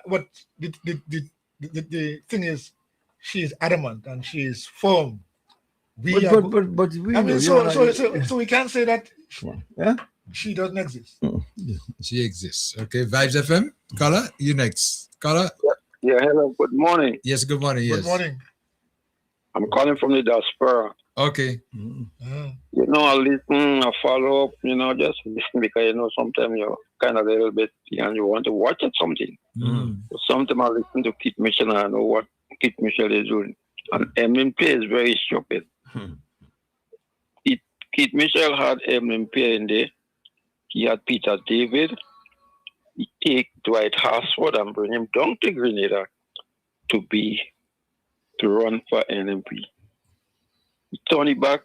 S7: what the thing is, she is adamant and she is firm.
S8: But we
S7: I mean, so we can't say that.
S8: Yeah.
S7: She doesn't exist.
S5: She exists. Okay, Vibes FM. Caller, you next. Caller.
S2: Yeah, hello. Good morning.
S5: Yes, good morning. Yes.
S7: Good morning.
S2: I'm calling from the diaspora.
S5: Okay.
S2: You know, I listen, I follow up, just listen because, sometimes you're kind of a little bit and you want to watch it something. Sometimes I listen to Keith Mitchell and I know what Keith Mitchell is doing. And MNP is very stupid. Keith Mitchell had MNP in there. He had Peter David. He take Dwight Harsford and bring him down to Grenada to run for NNP. He turned it back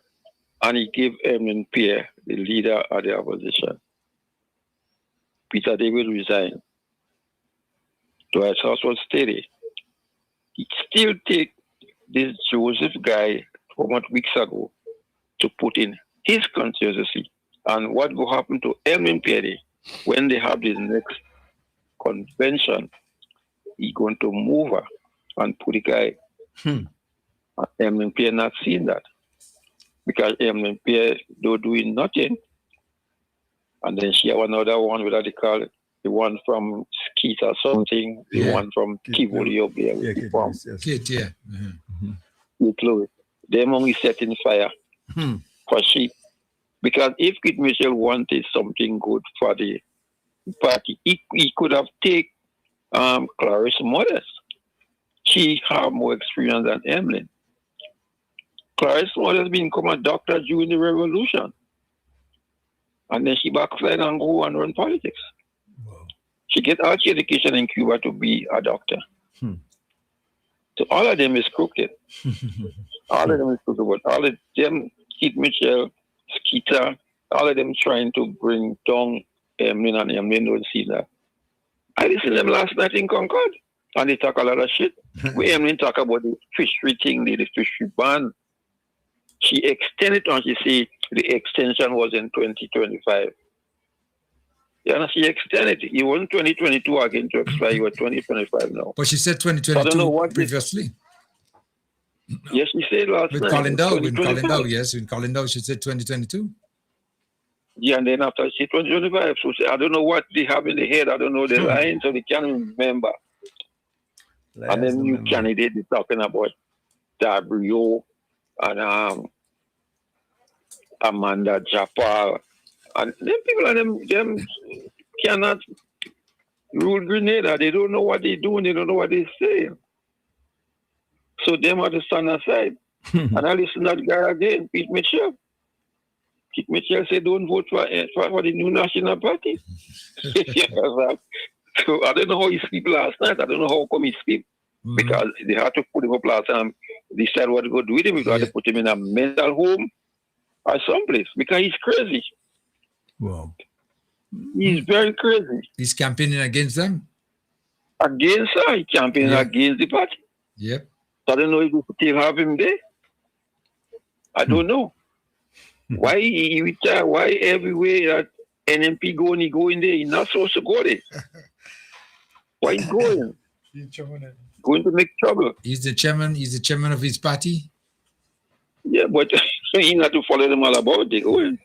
S2: and he gave MNP the leader of the opposition. Peter David resigned. Dwight Harsford stayed. He still take this Joseph guy from weeks ago to put in his constituency. And what will happen to MNP when they have this next convention? He's going to move her and put the guy. MNP not seeing that because MNP don't doing nothing. And then she have another one, whether they call it the one from Skeet or something, the one from Kivoli up there.
S5: Kit, yeah.
S2: Them only setting fire for sheep. Because if Kit Mitchell wanted something good for the party, he could have taken Clarice Modest. She had more experience than Emlyn. Clarice Modest became a doctor during the revolution. And then she backslid and go and run politics. Wow. She get arts education in Cuba to be a doctor. So all of them is crooked. All of them is talking about all of them, Keith Mitchell, Skeeter, all of them trying to bring down Emlyn and Emlyn don't see that. I listened to them last night in Concord, and they talk a lot of shit. We Emlyn talk about the fishery thing, the fishery ban. She extended on, she said the extension was in 2025. Yeah, and she extended it. It wasn't 2022 again to expire, it was 2025 now.
S5: But she said
S2: So I don't
S5: 2022
S2: know what
S5: previously.
S2: Yes, she said last
S5: With
S2: night.
S5: Colin Dow,
S2: with
S5: Colin Dow, she said 2022.
S2: Yeah, and then after she 2025, so I don't know what they have in the head. I don't know the line, so they can't remember. And then new candidate is talking about Dabrio and Amanda Japal. And them people and them cannot rule Grenada. They don't know what they're doing. They don't know what they're saying. So them have to stand aside. And I listen to that guy again, Pete Mitchell. Pete Mitchell said, don't vote for the new National Party. So I don't know how he sleep last night. I don't know how come he sleep. Because they had to put him up last time. They said what to go do with him. We got to put him in a mental home or someplace because he's crazy.
S5: Wow.
S2: He's very crazy.
S5: He's campaigning against them?
S2: Against her. He's campaigning against the party.
S5: Yep.
S2: So I don't know if we still have him there. I don't know. Why he retire? Why everywhere that NMP going, he going there? He's not supposed to go there. Why he going? Going to make trouble.
S5: He's the chairman of his party.
S2: Yeah, but he not to follow them all about. They going.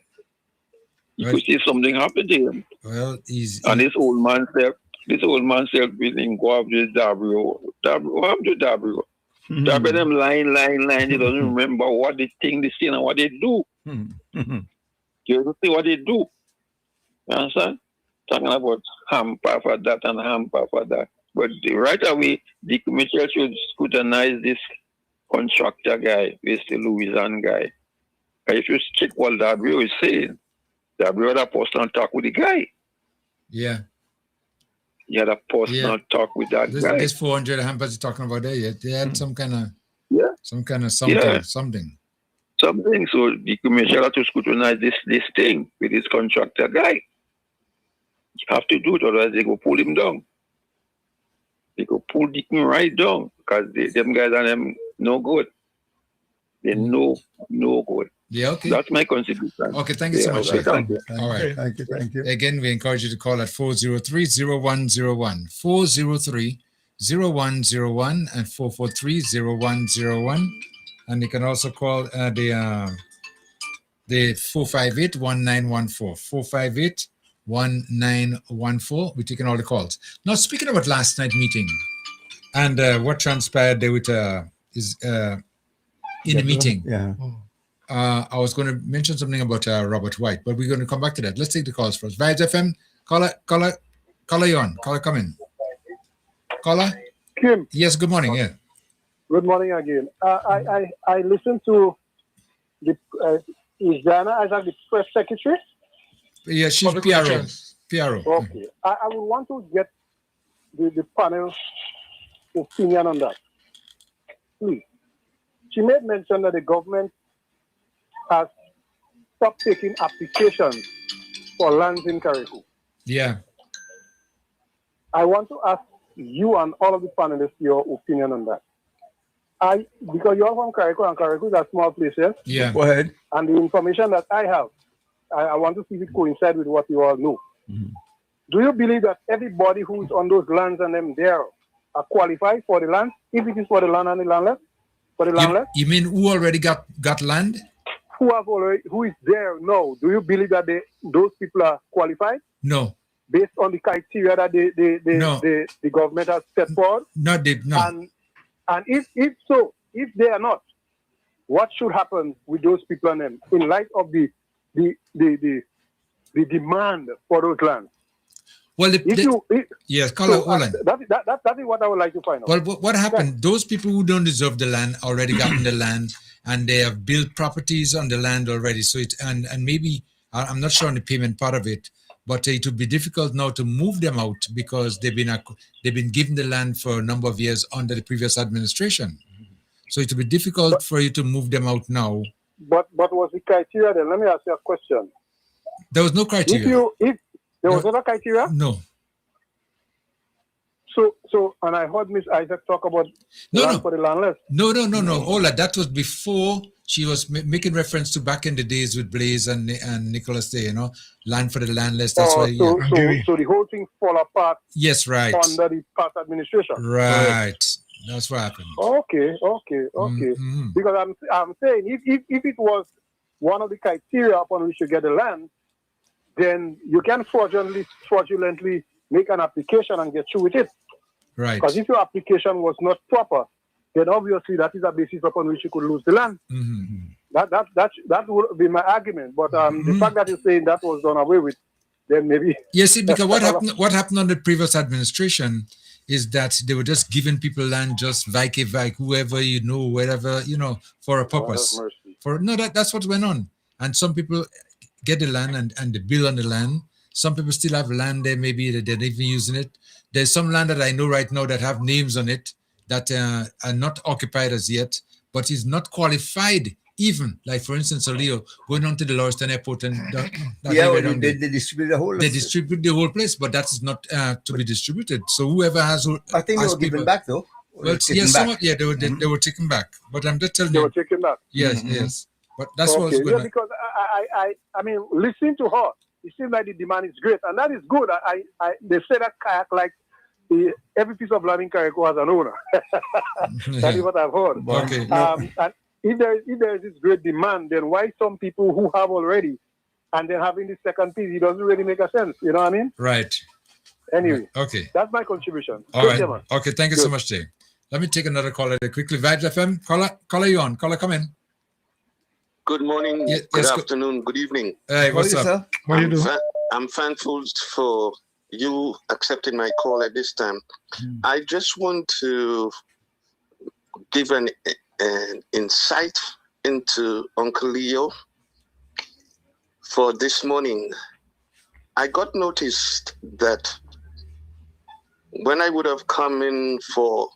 S2: You could see something happen to him.
S5: Well,
S2: and this old man said will involved with Dabrio. What happened to Dabrio? Dabrio them line. He doesn't remember what they think they say and what they do. You don't see what they do. You understand? Talking about hamper for that and hamper for that. But right away, the Mitchell should scrutinize this contractor guy, this Louisiana guy. And if you check what Dabrio is saying, Dabrio had a personal talk with the guy.
S5: Yeah.
S2: He had a personal talk with that guy.
S5: This 400 hampers talking about there, they had some kind of something.
S2: Something. So the commercial had to scrutinize this thing with this contractor guy. You have to do it, otherwise they go pull him down. They go pull Dickman right down because them guys are them no good. They no good.
S5: Yeah, okay.
S2: That's my contribution.
S5: Okay, thank you so much.
S2: Okay, thank you.
S5: All right.
S7: Thank you.
S5: Again, we encourage you to call at 403-0101, 403-0101 and 443-0101. And you can also call the 458-1914, 458-1914. We're taking all the calls. Now, speaking about last night meeting and what transpired there with in the meeting.
S8: Yeah.
S5: I was going to mention something about Robert White, but we're going to come back to that. Let's take the calls first. Vibes FM, caller, you on. Caller, come in. Caller?
S12: Kim.
S5: Yes, good morning. Yeah.
S12: Good morning again. I listened to the is Diana Isaac the press secretary?
S5: Yeah, she's PRO.
S12: Okay. I would want to get the panel's opinion on that. Please. She made mention that the government has stopped taking applications for lands in Carriacou.
S5: Yeah.
S12: I want to ask you and all of the panelists your opinion on that. Because you're from Carriacou, and Carriacou is a small place, yes?
S5: Yeah.
S8: Go ahead.
S12: And the information that I have, I want to see if it coincides with what you all know. Do you believe that everybody who is on those lands and them there are qualified for the land, if it is for the land and the landless? For the landless?
S5: You mean who already got land?
S12: Who is there now? Do you believe that those people are qualified?
S5: No.
S12: Based on the criteria that the government has set forward?
S5: No.
S12: And if they are not, what should happen with those people and them in light of the demand for those lands?
S5: Well, yes, caller, hold on.
S12: That is what I would like to find out.
S5: Well, what happened? Those people who don't deserve the land already gotten the land, and they have built properties on the land already. So and maybe I'm not sure on the payment part of it, but it would be difficult now to move them out because they've been given the land for a number of years under the previous administration. So it will be difficult for you to move them out now.
S12: But was the criteria then? Let me ask you a question.
S5: There was no criteria.
S12: If there was other criteria?
S5: No.
S12: So, and I heard Miss Isaac talk about land for the landless.
S5: No. Ola, that was before she was making reference to back in the days with Blaze and Nicholas Day, land for the landless. That's why.
S12: So the whole thing fall apart.
S5: Yes, right.
S12: Under the past administration.
S5: Right. That's what happened.
S12: Okay.
S5: Mm-hmm.
S12: Because I'm saying if it was one of the criteria upon which you get the land, then you can fraudulently make an application and get through with it.
S5: Right.
S12: Because if your application was not proper, then obviously that is a basis upon which you could lose the land.
S5: Mm-hmm.
S12: That would be my argument. But the fact that you're saying that was done away with, then maybe.
S5: Yes, see, because what happened on the previous administration is that they were just giving people land, just like whoever wherever for a purpose. That's what went on, and some people get the land and they build on the land. Some people still have land there, maybe they're not even using it. There's some land that I know right now that have names on it that are not occupied as yet, but is not qualified even. Like, for instance, Leo going on to the Lauriston Airport and
S8: they distribute the whole.
S5: They distribute the whole place, but that is not to be distributed. So whoever has,
S8: I think they were given back though.
S5: Well, yes, they were taken back. But I'm just telling you,
S12: they were taken back.
S5: Yes. But that's what's going on.
S12: Because I mean, listening to her, it seems like the demand is great, and that is good. They say that kayak like every piece of land in Carriacou has an owner. That is what I've heard.
S5: Okay.
S12: And if there is this great demand, then why some people who have already and then having the second piece, it doesn't really make a sense. You know what I mean?
S5: Right.
S12: Anyway.
S5: Okay.
S12: That's my contribution.
S5: All right. Okay. Thank you so much, Jay. Let me take another caller there quickly. Vibes FM. Caller, you on? Caller, come in.
S4: Good morning, good afternoon, good evening.
S5: Hey, what's up?
S7: What do you do?
S4: I'm thankful for you accepting my call at this time. I just want to give an insight into Uncle Leo for this morning. I got noticed that when I would have come in for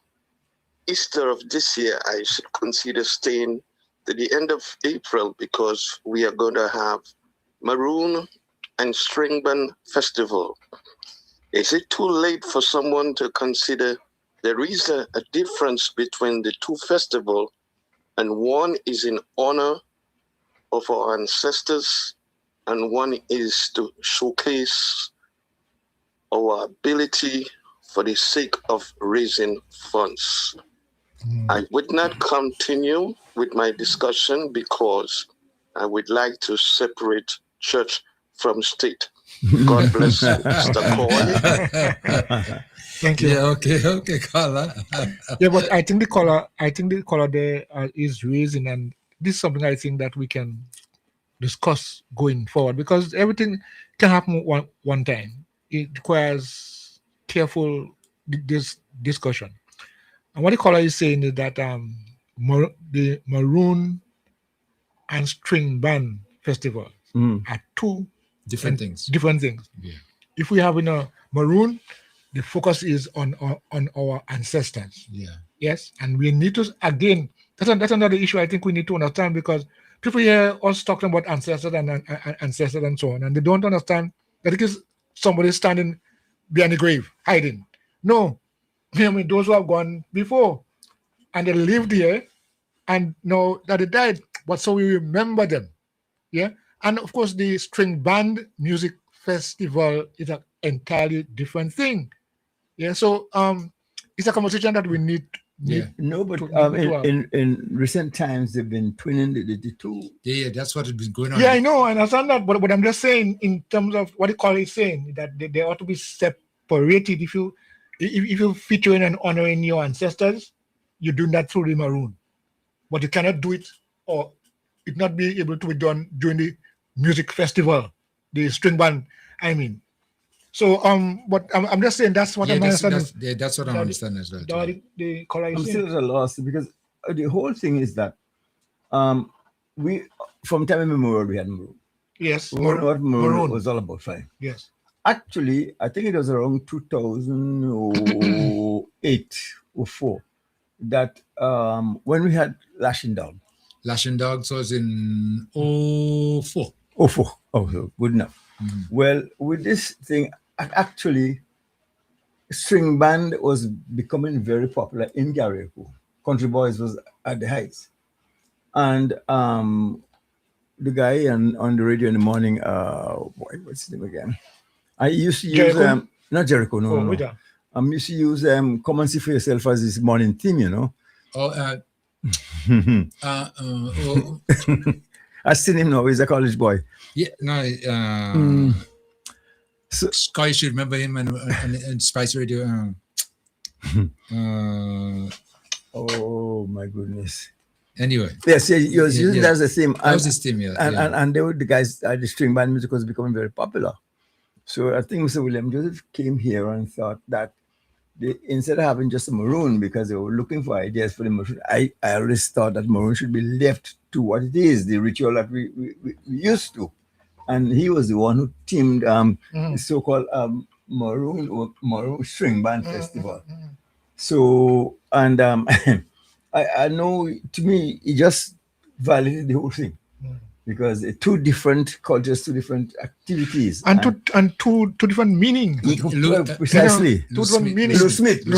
S4: Easter of this year, I should consider staying to the end of April because we are going to have Maroon and String Band Festival. Is it too late for someone to consider there is a difference between the two festivals, and one is in honor of our ancestors and one is to showcase our ability for the sake of raising funds? I would not continue with my discussion because I would like to separate church from state. God bless you, Mr. Coy.
S7: Thank you.
S5: Yeah, okay, caller.
S7: Yeah, but I think the caller there is raising, and this is something I think that we can discuss going forward, because everything can happen one time. It requires careful discussion. And what the caller is saying is that the Maroon and String Band Festival are two
S5: different things.
S7: Yeah. If we have a Maroon, the focus is on our ancestors.
S5: Yeah.
S7: Yes, and we need to again. That's another issue I think we need to understand, because people hear us talking about ancestors and so on, and they don't understand that it is somebody standing behind the grave hiding. No. I mean, those who have gone before and they lived here and know that they died, but so we remember them. Yeah. And of course, the String Band Music Festival is an entirely different thing. Yeah. So it's a conversation that we need.
S8: No, but in recent times they've been twinning the two.
S5: Yeah, that's what has been going on.
S7: Yeah, I know, I understand that, but I'm just saying in terms of what the caller is saying, that they ought to be separated. If you feature and honoring your ancestors, you do that through the Maroon, but you cannot do it, or it not be able to be done during the music festival, the string band. I mean, so but I'm just saying that's what I'm understanding.
S5: That's what I'm understanding as well.
S7: The caller is
S8: I'm still at a loss, because the whole thing is that we from time immemorial we had Maroon.
S7: Yes,
S8: Maroon was all about fire.
S7: Yes.
S8: Actually, I think it was around 2008 or 4 that when we had Lashing Dog.
S5: Lashing Dogs was in 04.
S8: 04. Oh, good enough. Well, with this thing, actually, string band was becoming very popular in Garrico. Country Boys was at the heights. And the guy on the radio in the morning, what's his name again? I used to use
S19: Jericho?
S8: not Jericho, no,
S19: Oh,
S8: no.
S19: which one?
S8: I used to use Come and See for Yourself as his morning theme, you know.
S5: Oh,
S8: I seen him now. He's a college boy.
S5: yeah, no.
S8: So,
S5: Sky should remember him and Spice Radio.
S8: Oh my goodness.
S5: Anyway.
S8: Yes, he was using that as a theme.
S5: That was his theme, yeah.
S8: And they were the guys, the string band music was becoming very popular. So I think Mr. William Joseph came here and thought that instead of having just a maroon, because they were looking for ideas for the maroon, I always thought that maroon should be left to what it is, the ritual that we used to. And he was the one who teamed the so-called Maroon String Band Festival. So, and I know, to me, it just validated the whole thing. Because two different cultures, two different activities.
S19: And two different meanings.
S8: Precisely.
S19: Two different meanings.
S8: Lou Smith, yes. Lou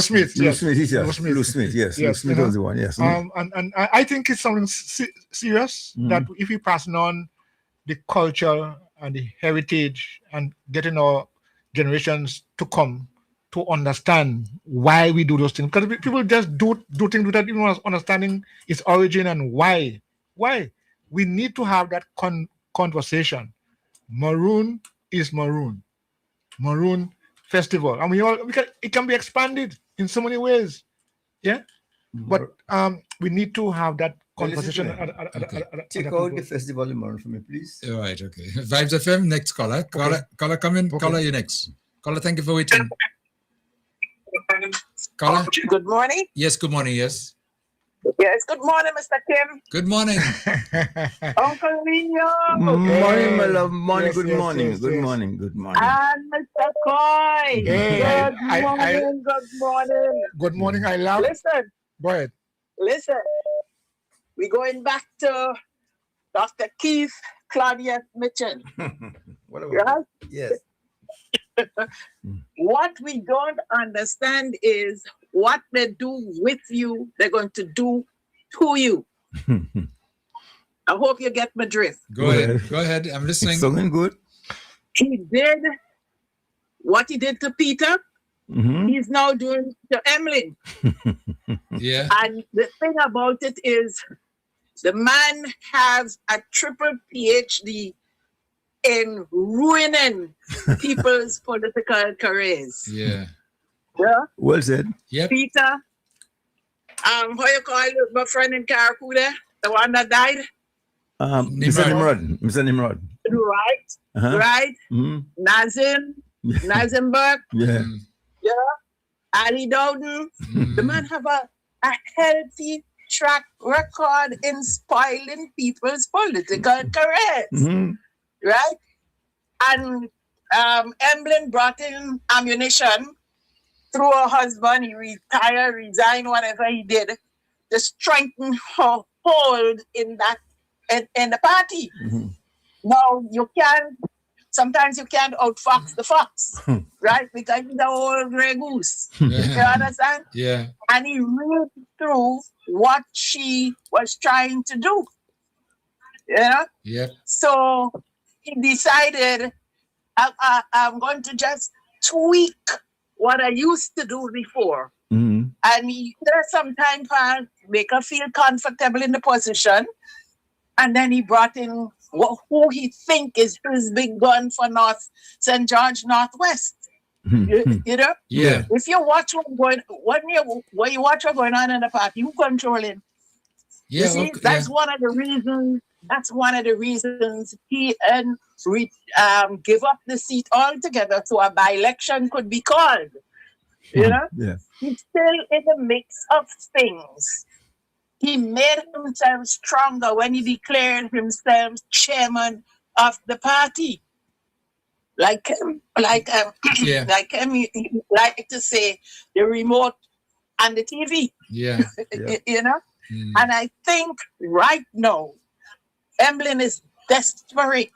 S8: Smith, yes. Lou Smith was the one, yes.
S19: And I think it's something serious that if we're passing on the culture and the heritage and getting our generations to come to understand why we do those things. Because people just do things without even understanding its origin and why. Why? We need to have that conversation. Maroon is Maroon. Maroon Festival. And it can be expanded in so many ways. Yeah? But we need to have that conversation.
S8: Take out the festival in Maroon for me, please.
S5: All right, okay. Vibes FM, next caller. Caller, come in. Okay. Caller, you next. Caller, thank you for waiting. Caller?
S3: Good morning.
S5: Yes, good morning, yes.
S3: Yes, good morning, Mr. Kim.
S5: Good morning.
S3: Uncle Leo.
S8: Morning, my love. Morning, good morning. Good morning. Good morning.
S3: And Mr. Coy.
S19: Hey,
S3: Good morning.
S19: Good morning, I love.
S3: Listen.
S19: Go ahead.
S3: Listen. We're going back to Dr. Keith Claudius Mitchell. Right?
S8: Yes.
S3: What we don't understand is what they do with you, they're going to do to you. I hope you get my drift.
S5: Go ahead. I'm listening.
S8: Something good.
S3: He did what he did to Peter. He's now doing to Emily.
S5: Yeah.
S3: And the thing about it is the man has a triple PhD in ruining people's political careers.
S5: Yeah.
S3: Yeah.
S8: Well said.
S5: Yep.
S3: Peter, how you call my friend in Carrefour there? The one that died?
S8: Mr. Nimrod.
S3: Right. Right. Nazim. Nazimberg.
S8: Yeah.
S3: Yeah. Ali Dowden. The man have a healthy track record in spoiling people's political careers. Right? And Emblem brought in ammunition through her husband. He retired, resigned, whatever he did, to strengthen her hold in the party. Now, sometimes you can't outfox the fox, right? Because he's the old gray goose. You understand?
S5: Yeah.
S3: And he read through what she was trying to do. You know?
S5: Yep.
S3: So he decided, I'm going to just tweak what I used to do before. And there some time passed, make her feel comfortable in the position. And then he brought in who he think is his big gun for St. George Northwest. You know?
S5: Yeah.
S3: If you watch when you watch what's going on in the party, you controlling.
S5: Yeah.
S3: You see, that's one of the reasons. That's one of the reasons he give up the seat altogether so a by-election could be called. You know?
S8: Yeah.
S3: He's still in the mix of things. He made himself stronger when he declared himself chairman of the party. Like him, he like to say, the remote and the TV.
S5: Yeah.
S3: You know? And I think right now, Emblem is desperate.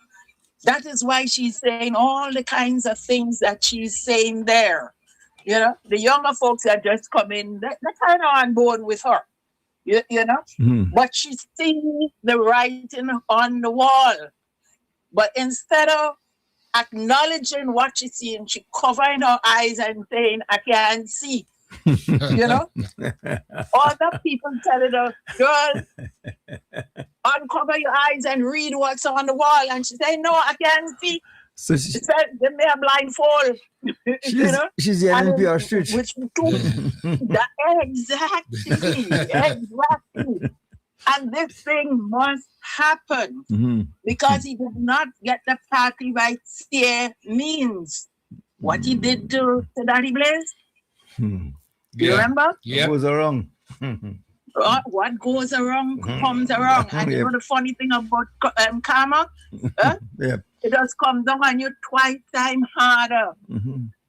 S3: That is why she's saying all the kinds of things that she's saying there. You know, the younger folks are just coming, they're kind of on board with her. You know? But she sees the writing on the wall. But instead of acknowledging what she's seeing, she covering her eyes and saying, I can't see. You know? Other people telling her, girl, uncover your eyes and read what's on the wall. And she said, no, I can't see.
S8: So
S3: she said, give me a blindfold. You know?
S8: She's the NPR street.
S3: Which exactly. And this thing must happen because he did not get the party by steer means. What he did to Daddy Blaze? You remember?
S8: Yeah. Goes wrong.
S3: What goes wrong comes around. And you know the funny thing about karma? It does come down on you twice time harder.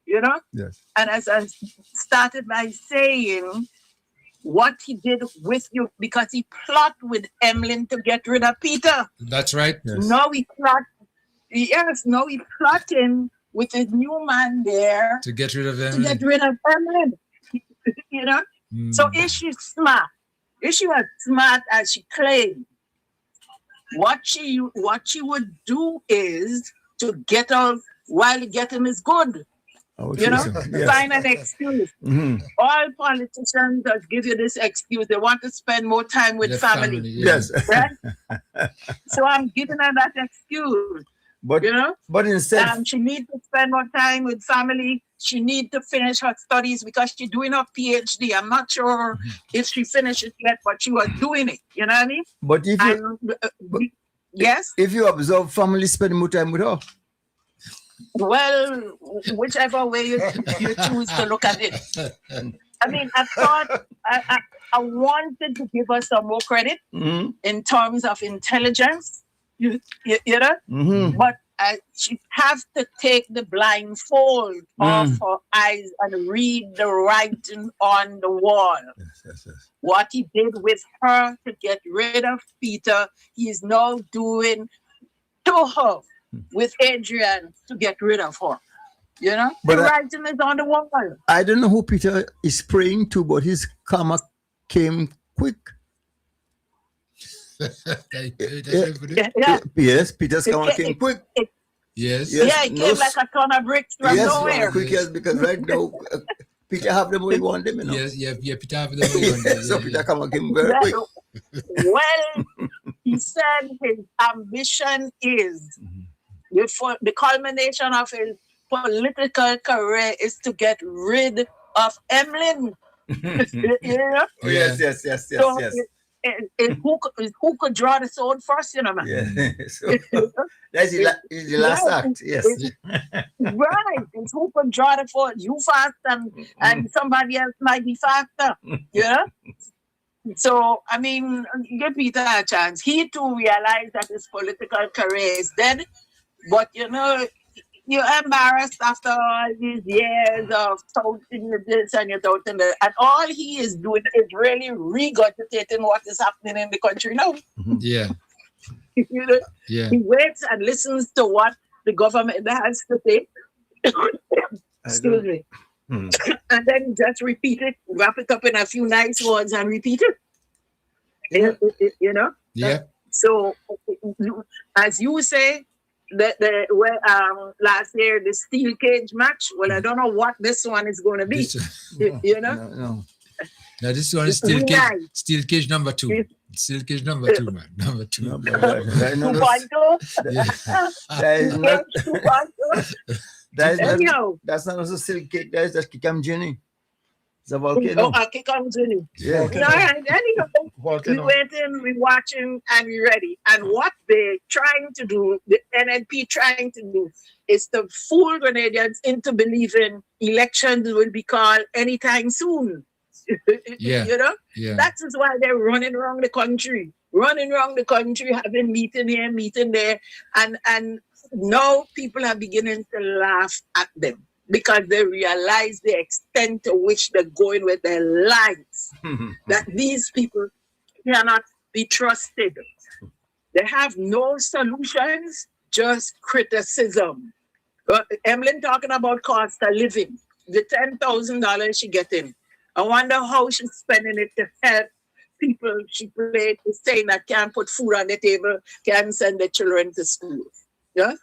S3: You know?
S8: Yes.
S3: And as I started by saying, what he did with you, because he plot with Emlyn to get rid of Peter.
S5: That's right.
S8: Yes.
S3: Now he plotting with his new man there
S5: to get rid of Emlyn.
S3: You know? So is she smart? Is she as smart as she claims? What she would do is to get out while getting is good. You know, find an excuse. All politicians just give you this excuse. They want to spend more time with family.
S8: Yes.
S3: Right? So I'm giving her that excuse.
S8: But
S3: you know,
S8: but instead,
S3: she needs to spend more time with family. She needs to finish her studies because she's doing her PhD. I'm not sure if she finished it yet, but she was doing it. You know what I mean?
S8: But if you,
S3: yes,
S8: if you observe family spending more time with her.
S3: Well, whichever way you choose to look at it. I mean, I thought I wanted to give her some more credit in terms of intelligence, you know, but she has to take the blindfold off her eyes and read the writing on the wall.
S8: Yes.
S3: What he did with her to get rid of Peter, he is now doing to her with Adrian to get rid of her. You know?
S8: But
S3: the writing is on the wall.
S8: I don't know who Peter is praying to, but his karma came quick. Yes, Peter's karma came quick.
S5: Yes.
S3: Yeah, it came like a ton of bricks from nowhere.
S8: Quick, yes, because right now Peter have them where he want them, you know.
S5: Yeah, Peter have them where he want them.
S8: So Peter karma came very quick.
S3: Well, he said his ambition is before the culmination of his political career is to get rid of Emlyn. You know?
S8: Oh, yes.
S3: So who could draw the sword first, you know, man?
S8: Yeah. So, that's the last act, yes.
S3: Right. It's who could draw the sword. You fast and somebody else might be faster. You know? So, I mean, give Peter a chance. He too realized that his political career is dead. But, you know, you're embarrassed after all these years of touting this and you're touting that. And all he is doing is really regurgitating what is happening in the country now.
S5: Yeah.
S3: You know?
S5: Yeah.
S3: He waits and listens to what the government has to say. Excuse me. And then just repeat it, wrap it up in a few nice words and repeat it. You know?
S5: Yeah.
S3: So, as you say, last year, the steel cage match, well, I don't know what this one is going to be. You know?
S8: No.
S5: Now, this one is steel cage number 2. Steel cage number 2, man. Number 2.
S3: 2.2.
S8: That's not also steel cage. That's just Kikam Jenny. It's a volcano.
S3: Oh, Kikam Jenny.
S8: Yeah.
S3: We're waiting, we're watching, and we're ready. And what they're trying to do, the NNP trying to do, is to fool Grenadians into believing elections will be called anytime soon.
S5: Yeah.
S3: You know?
S5: Yeah.
S3: That is why they're running around the country, having meeting here, meeting there. And now people are beginning to laugh at them. because they realize the extent to which they're going with their lives, that these people cannot be trusted. They have no solutions, just criticism. Emlyn talking about cost of living, the $10,000 she getting. I wonder how she's spending it to help people she played to saying that can't put food on the table, can't send their children to school. Yeah?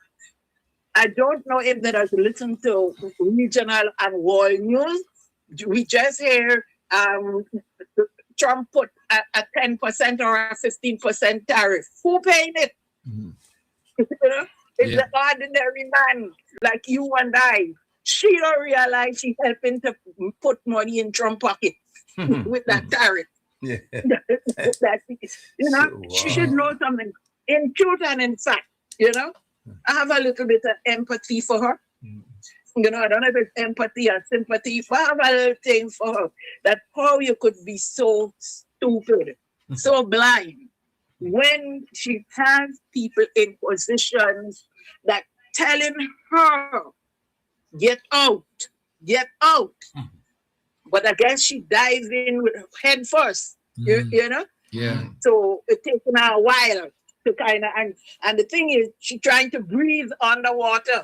S3: I don't know if they have listened to regional and world news. We just hear Trump put a 10% or a 15% tariff. Who paying it? You know? It's the ordinary man like you and I. She don't realize she's helping to put money in Trump's pocket with that tariff.
S8: Yeah.
S3: She should know something in truth and in fact, I have a little bit of empathy for her. I don't know if it's empathy or sympathy, but I have a little thing for her. That how you could be so stupid, so blind, when she has people in positions that telling her, get out. But I guess she dives in with her head first, you know?
S5: Yeah.
S3: So it's taking her a while to kind of, and the thing is, she's trying to breathe underwater,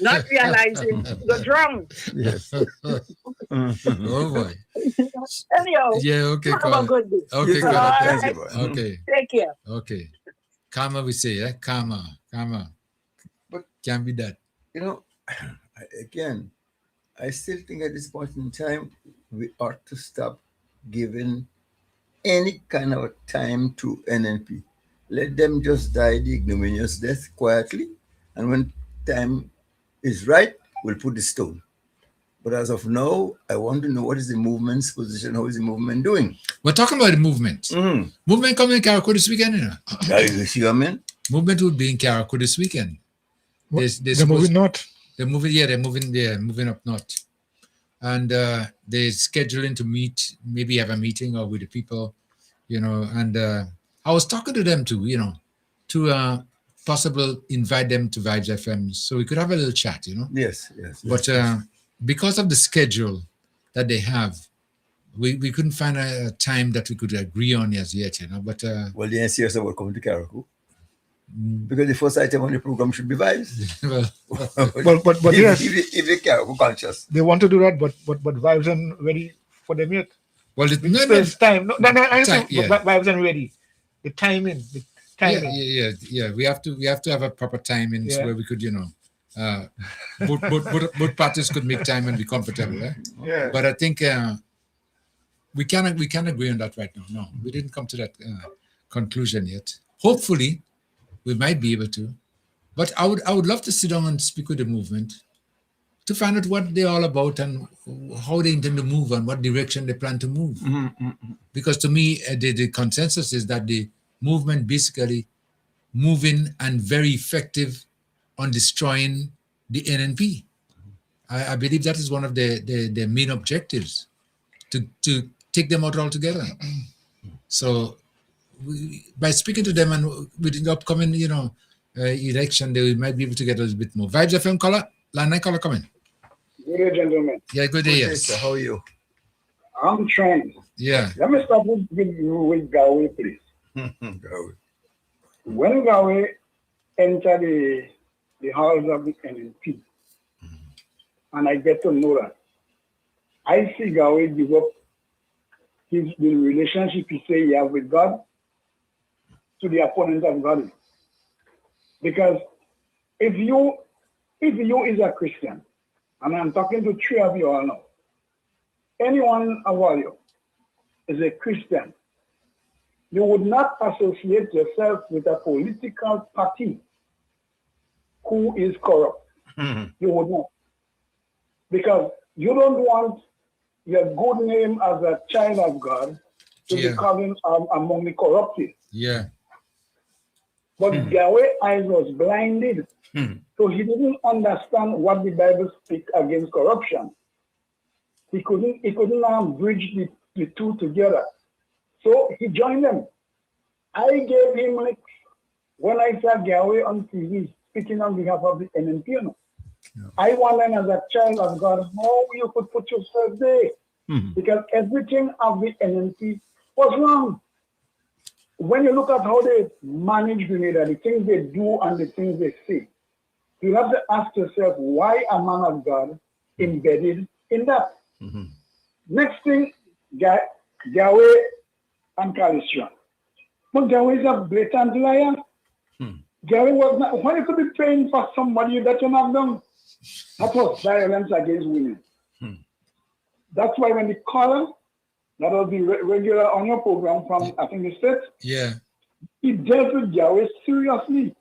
S3: not realizing the drown.
S8: Yes.
S5: Oh boy.
S3: Anyhow,
S5: Yeah, okay,
S3: have a good day.
S5: Okay, good.
S3: Right.
S5: Okay.
S3: Take care.
S5: Okay. Karma, we say, karma.
S8: But
S5: can be that.
S8: Again, I still think at this point in time, we ought to stop giving any kind of time to NNP. Let them just die the ignominious death quietly, and when time is right, we'll put the stone. But as of now, I want to know what is the movement's position, how is the movement doing?
S5: We're talking about the movement. Movement coming in Carriacou this weekend,
S8: You see what I mean?
S5: Movement will be in Carriacou this weekend.
S7: They're moving north.
S5: They're moving up north. And they're scheduling to meet, maybe have a meeting or with the people, and I was talking to them too, to possible invite them to Vibes FM so we could have a little chat,
S8: Yes.
S5: But because of the schedule that they have, we couldn't find a time that we could agree on as yet, But
S8: well, the NCS are welcome to Carriacou. Because the first item on the program should be Vibes.
S7: but yes,
S8: if they Carriacou conscious,
S7: they want to do that, but Vibes aren't ready for them yet.
S5: Well,
S7: it's time. No, I
S5: time,
S7: think Vibes aren't ready. The timing.
S5: Yeah. We have to have a proper timing where we could, both parties could make time and be comfortable.
S7: Yeah.
S5: But I think we can agree on that right now. No, we didn't come to that conclusion yet. Hopefully, we might be able to. But I would love to sit down and speak with the movement to find out what they're all about and how they intend to move and what direction they plan to move. Because to me, the consensus is that the movement basically moving and very effective on destroying the NNP. I believe that is one of the main objectives, to take them out altogether. So by speaking to them and with the upcoming, election, they might be able to get a little bit more. Vibes FM caller, line 9 caller coming.
S1: Good day, gentlemen.
S5: Yeah, good day, yes.
S8: Sir, how are you?
S1: I'm trying.
S5: Yeah.
S1: Let me start with Galway, please.
S8: Galway.
S1: When Galway entered the halls of the NNP, and I get to know that, I see Galway give up the relationship he say he have with God to the opponent of God. Because if you is a Christian, and I'm talking to three of you all now, anyone of all you is a Christian, you would not associate yourself with a political party who is corrupt. You would not. Because you don't want your good name as a child of God to be coming among the corrupted.
S5: Yeah.
S1: But Yahweh's eyes was blinded, so he didn't understand what the Bible speaks against corruption. He couldn't bridge the two together. So he joined them. I gave him, when I saw Yahweh on TV speaking on behalf of the NNP, I wondered as a child of God how you could put yourself there. Because everything of the NNP was wrong. When you look at how they manage Grenada, the things they do and the things they say, you have to ask yourself, why a man of God embedded in that? Next thing, Yahweh and Calistran. But Yahweh is a blatant liar. Yahweh was not, when you could be praying for somebody that you have done, that was violence against women. That's why when they call him, that will be regular on your program from, I think you said, he dealt with Yahweh seriously.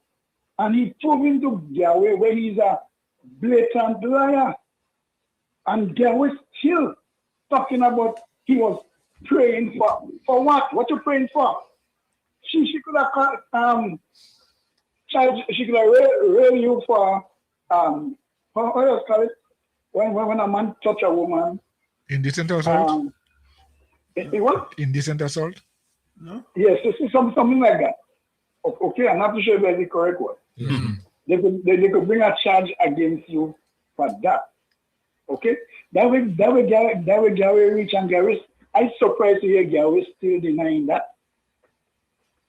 S1: And he proved to Yahweh where he's a blatant liar. And Yahweh still talking about he was praying for what? What you praying for? She could have she could have railed you for how else call it? When a man touch a woman.
S7: Indecent assault?
S1: What?
S7: Indecent assault?
S1: No? Yes, something like that. Okay, I'm not too sure if that's the correct word. They could bring a charge against you for that. Okay? That way Gary reach and Gary. I'm surprised to hear Gary still denying that.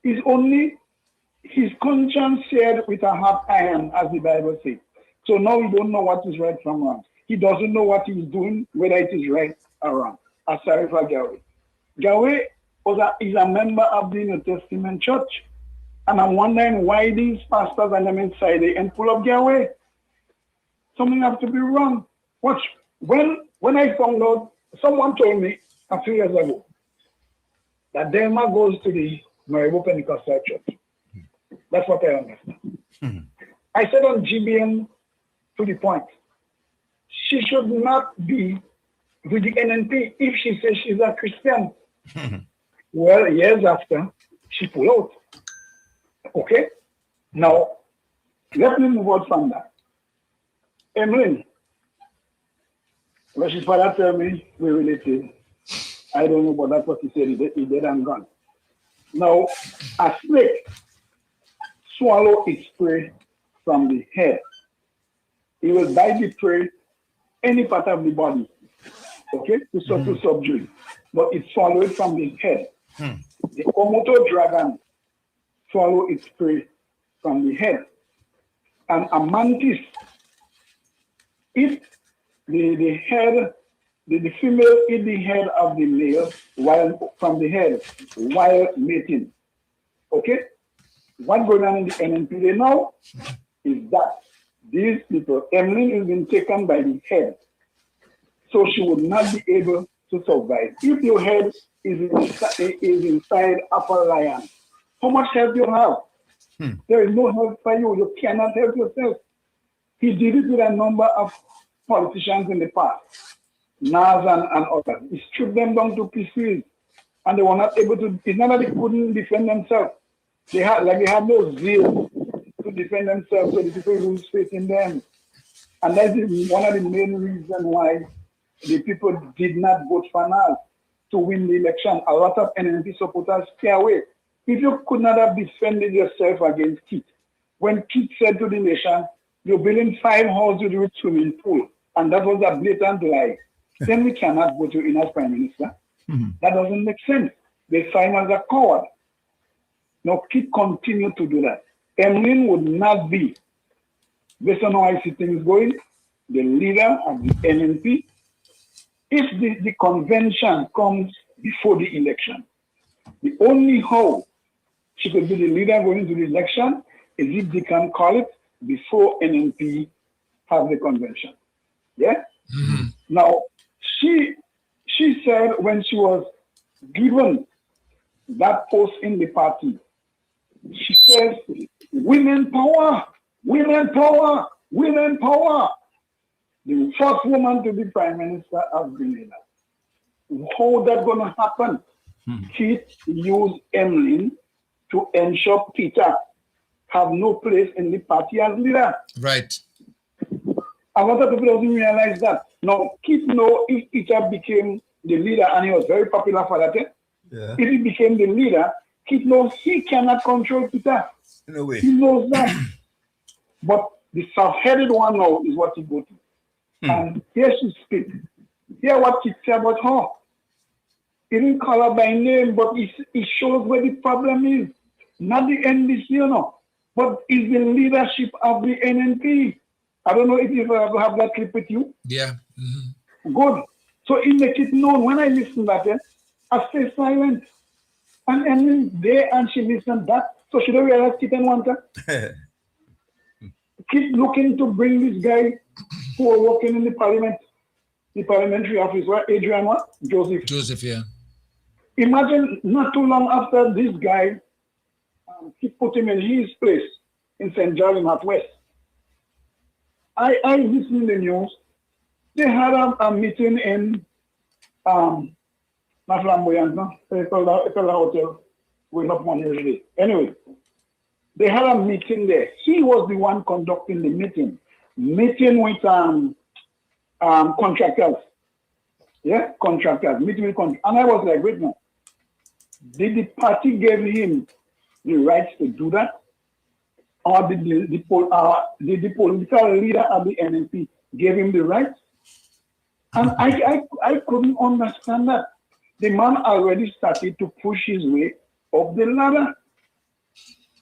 S1: It's only his conscience shared with a hot iron, as the Bible says. So now he don't know what is right from wrong. He doesn't know what he's doing, whether it is right or wrong. I'm sorry for Gary. Gary is a member of the New Testament church. And I'm wondering why these pastors and them inside they and pull up Gary. Something has to be wrong. Watch. When I found out, someone told me a few years ago that Delma goes to the Maribo Pentecostal Church. That's what I understand. I said on GBN to the point, she should not be with the NNP if she says she's a Christian. Well, years after, she pulled out. Okay? Now, let me move on from that. Emlyn, when his father told me we're related, I don't know, but that's what he said. He dead and gone. Now, a snake swallow its prey from the head. It will bite the prey any part of the body, okay, to subdue it. But it swallows it from the head. The Komodo dragon swallow its prey from the head. And a mantis, if the head, the female eat the head of the male from the head while mating. Okay? What's going on in the NNP now is that these people, Emlyn is being taken by the head. So she would not be able to survive. If your head is inside upper lion, how much help you have? There is no help for you. You cannot help yourself. He did it with a number of politicians in the past, Nas and others. He stripped them down to pieces, and they were not able to. It's not that they couldn't defend themselves. They had no zeal to defend themselves, so the people lose faith in them. And that is one of the main reasons why the people did not vote for Nas to win the election. A lot of NNP supporters stay away. If you could not have defended yourself against Keith, when Keith said to the nation, you're building 5 houses with swimming pool, and that was a blatant lie, then we cannot vote you in as Prime Minister. That doesn't make sense. They saw him as a coward. Now, Keith continued to do that. Emlyn would not be, based on how I see things going, the leader of the NNP if the convention comes before the election. The only how she could be the leader going into the election is if they can call it before NNP have the convention. Yeah? Now, she said when she was given that post in the party, she says, women power, women power, women power. The first woman to be Prime Minister of Grenada. How that going to happen? Keith used Emlyn to ensure Peter have no place in the party as leader.
S5: Right.
S1: A lot of people don't realize that. Now, Keith know if Peter became the leader, and he was very popular for that, if he became the leader, Keith knows he cannot control Peter.
S5: In a way.
S1: He knows that. But The soft-headed one now is what he go to. And here she speaks. Hear what she said about her. He didn't call her by name, but it shows where the problem is. Not the NDC, you know, but it's the leadership of the NNP. I don't know if you ever have that clip with you.
S5: Yeah.
S1: Good. So it makes it known. When I listen back then, I stay silent. And there and she listened that. So she don't realize Kit and want her. Keep looking to bring this guy who are working in the parliament, the parliamentary office, right? Adrian what? Joseph.
S5: Joseph, yeah.
S1: Imagine not too long after this guy, he put him in his place in St. George in Northwest. I listened to the news. They had a meeting in not Flamboyant, no? Electoral Hotel with enough money usually. Anyway, they had a meeting there. He was the one conducting the meeting with contractors. Yeah, contractors, meeting with contractors. And I was like, wait now, did the party give him the rights to do that? Or did the political leader of the NNP give him the rights? And I couldn't understand that. The man already started to push his way up the ladder.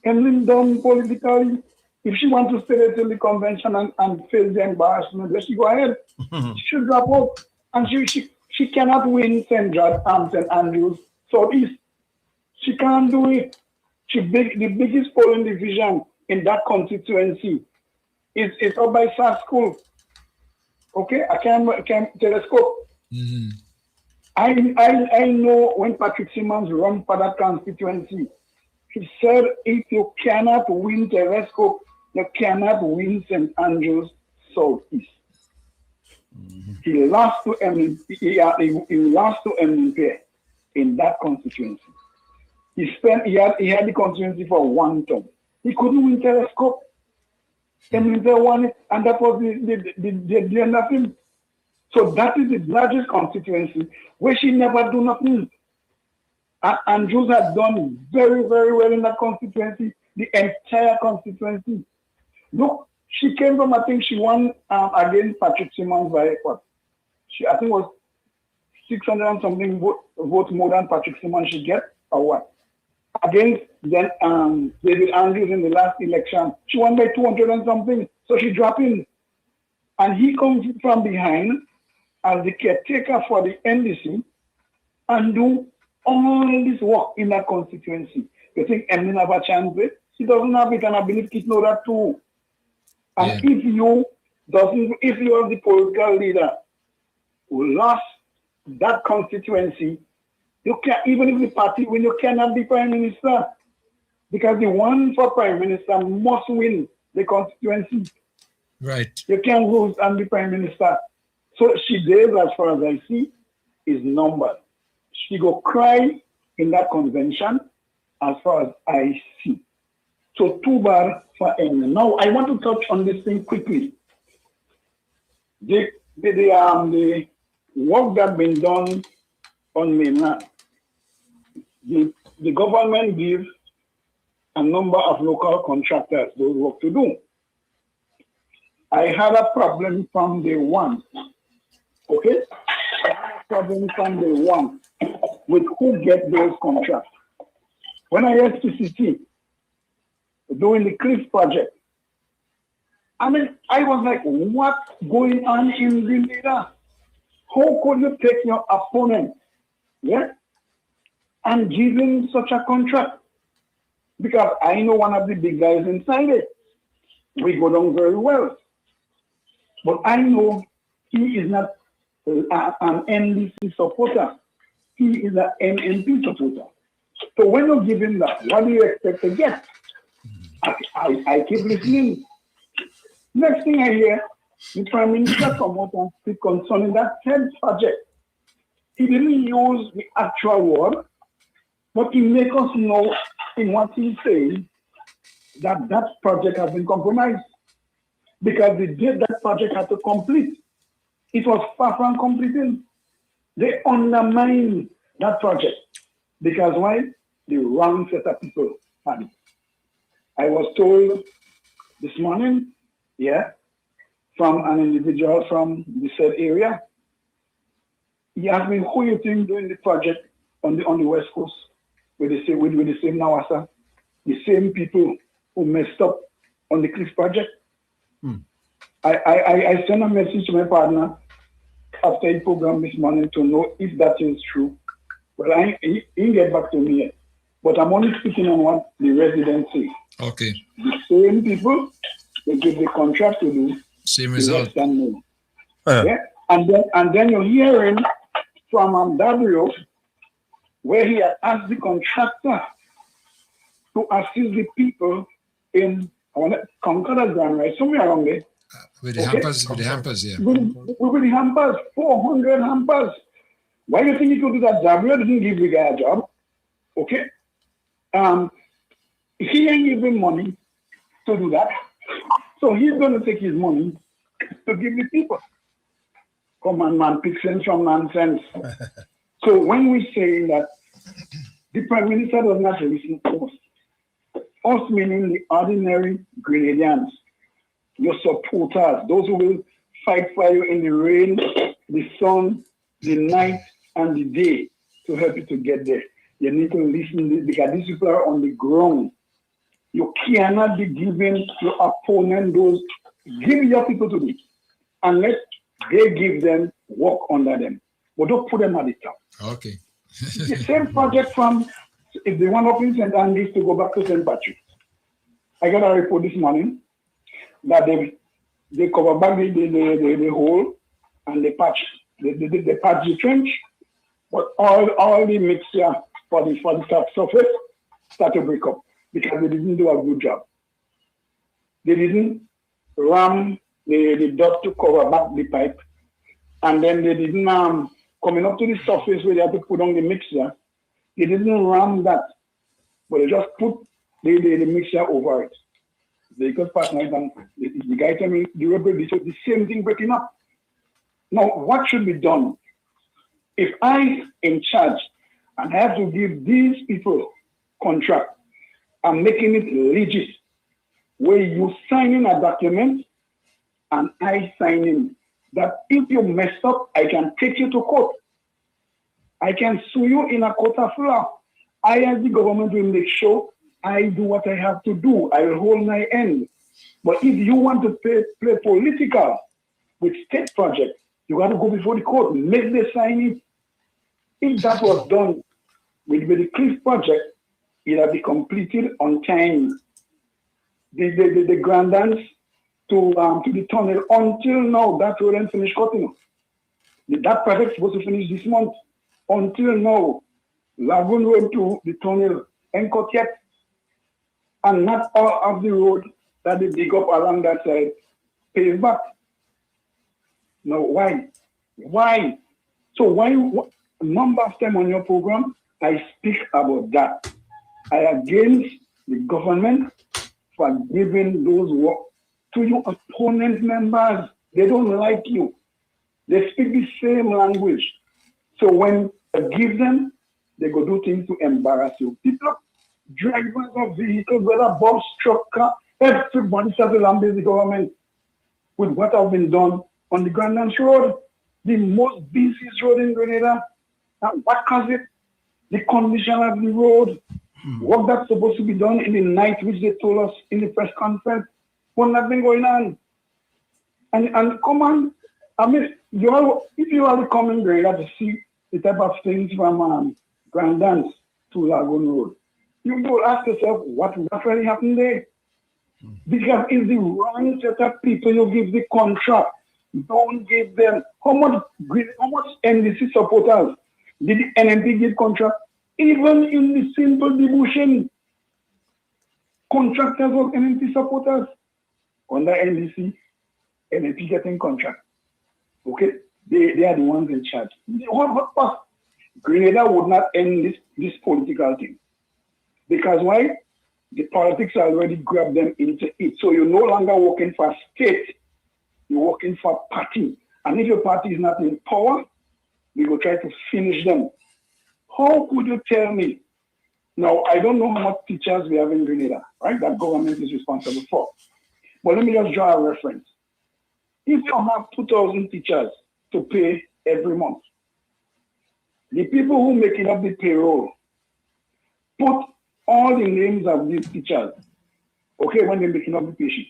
S1: And then done politically. If she wants to stay there till the convention and face the embarrassment, let she go ahead. She should drop out. And she cannot win St. George and St. Andrews Southeast. She can't do it. The biggest polling division in that constituency is up by SAS School. Okay, I can telescope. I know when Patrick Simmons ran for that constituency, he said if you cannot win telescope, you cannot win St. Andrews Southeast. He lost to MNP. He lost to MNP in that constituency. He had the constituency for 1 term. He couldn't win telescope. MNP won it, and that was the end of him. So that is the largest constituency where she never do nothing. And Andrews had done very, very well in that constituency, the entire constituency. Look, she came from, I think she won against Patrick Simmons by what? I think it was 600 and something votes more than Patrick Simmons should get, or what? Against then David Andrews in the last election, she won by 200 and something, so she dropped in. And he comes from behind as the caretaker for the NDC and do all this work in that constituency. You think Emily have a chance with? He doesn't have it, and I believe Kit know that too. And if you are the political leader who lost that constituency, you can, even if the party win, you cannot be prime minister, because the one for prime minister must win the constituency.
S5: Right.
S1: You can't lose and be prime minister. So she did, as far as I see, is numbered. She go cry in that convention, as far as I see. So too bad for Emily. Now I want to touch on this thing quickly. The work that been done on mainland. The government gives a number of local contractors those work to do. I had a problem from day one. Okay? I had a problem from day one with who get those contracts. When I used to CC doing the Cliff project, I mean, I was like, what's going on in the leader? How could you take your opponent, yeah, and give him such a contract? Because I know one of the big guys inside it. We go down very well. But I know he is not an NDC supporter. He is an NNP supporter. So when you give him that, what do you expect to get? I keep listening. Next thing I hear, the Prime Minister come out and speak concerning that third project. He didn't use the actual word, but he make us know in what he's saying that that project has been compromised. Because the date that project had to complete, it was far from completing. They undermined that project. Because why? The wrong set of people had it. I was told this morning, yeah, from an individual from the said area. He asked me, who you think doing the project on the West Coast with the same Nawasa, the same people who messed up on the Cliff project. I sent a message to my partner after the program this morning to know if that is true. Well, he didn't get back to me yet. But I'm only speaking on what the residents say.
S5: Okay.
S1: The same people, they give the contract to do.
S5: Same result.
S1: Yeah. And then you're hearing from W, where he had asked the contractor to assist the people in Concordat Grand, right? Somewhere around there.
S5: With the hampers, yeah.
S1: With the hampers, 400 hampers. Why do you think he could do that job? W didn't give the guy a job. Okay? He ain't giving money to do that. So he's going to take his money to give the people. Come on, man, pick sense from nonsense. So when we say that the Prime Minister does not listen to us meaning the ordinary Grenadians, your supporters, those who will fight for you in the rain, the sun, the night, and the day to help you to get there. You need to listen because these people are on the ground. You cannot be giving your opponent those, give your people to me, unless they give them work under them. But don't put them at the top.
S5: Okay.
S1: The same project from, if they want up in St. Andrews to go back to St. Patrick. I got a report this morning that they cover back the hole and they patch the trench, but all the mixture for the top surface start to break up because they didn't do a good job. They didn't ram the dot to cover back the pipe, and then they didn't coming up to the surface where they had to put on the mixture. They didn't ram that, but they just put the mixture over it. Because partners and the guy told me the same thing breaking up. Now, what should be done? If I'm in charge and have to give these people contract, I'm making it legit, where you sign in a document and I sign in that if you mess up, I can take you to court. I can sue you in a court of law. I, as the government, will make sure I do what I have to do. I will hold my end. But if you want to play political with state projects, you got to go before the court, make them sign it. If that was done with the Cliff project, it had been completed on time. The grand dance to the tunnel until now, that road ain't finished cutting. That project is supposed to finish this month. Until now, Lagoon Road to the tunnel ain't cut yet. And not all of the road that they dig up along that side paved back. Now, why? Why? So why, number of times on your program, I speak about that. I against the government for giving those work to your opponent members. They don't like you. They speak the same language. So when you give them, they go do things to embarrass you. People, drivers of vehicles, whether bus, truck, car, everybody started to lambaste the government with what has been done on the Grand Dance Road, the most busiest road in Grenada. And what caused it? The condition of the road. What that's supposed to be done in the night, which they told us in the press conference, what has been going on. And come on, I mean, if you are coming Grenada to see the type of things from Grand Dance to Lagoon Road, you will ask yourself, what really happened there? Because it's the wrong set of people you give the contract. Don't give them. How much NDC supporters did the NMP give contract? Even in the simple devotion, contractors of NMP supporters under NDC, NMP getting contract. Okay? They are the ones in charge. Grenada would not end this political thing. Because why? The politics already grabbed them into it. So you're no longer working for state, you're working for party. And if your party is not in power, we will try to finish them. How could you tell me? Now, I don't know how much teachers we have in Grenada, right? That government is responsible for. But let me just draw a reference. If you have 2,000 teachers to pay every month, the people who making up the payroll put all the names of these teachers, okay, when they're making up the patient.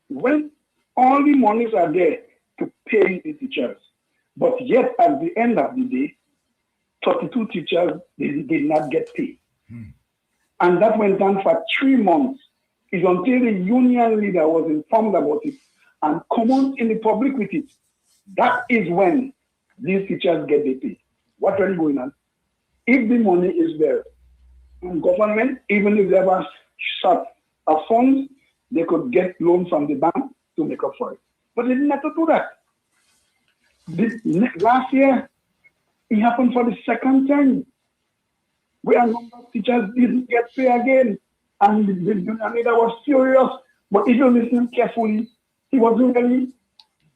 S1: When all the monies are there to pay the teachers, but yet at the end of the day, 32 teachers, they did not get paid. And that went on for 3 months. It's until the union leader was informed about it and come out in the public with it. That is when these teachers get their pay. What's really going on? If the money is there, and government, even if they have a short of funds, they could get loans from the bank to make up for it. But they didn't have to do that. Last year, it happened for the second time, where a number of teachers didn't get paid again. And the union leader was furious. But if you listen carefully, he wasn't really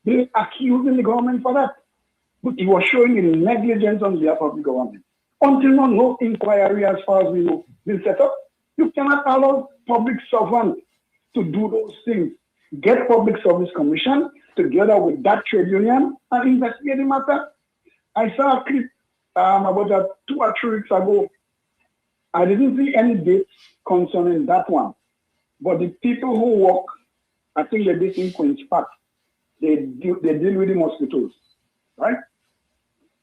S1: being accusing the government for that. But he was showing the negligence on behalf of the government. Until now, no inquiry, as far as we know, been set up. You cannot allow public servants to do those things. Get Public Service Commission together with that trade union and investigate the matter. I saw a clip about 2 or 3 weeks ago. I didn't see any dates concerning that one. But the people who work, I think they're based in Queen's Park, they deal with the mosquitoes, right?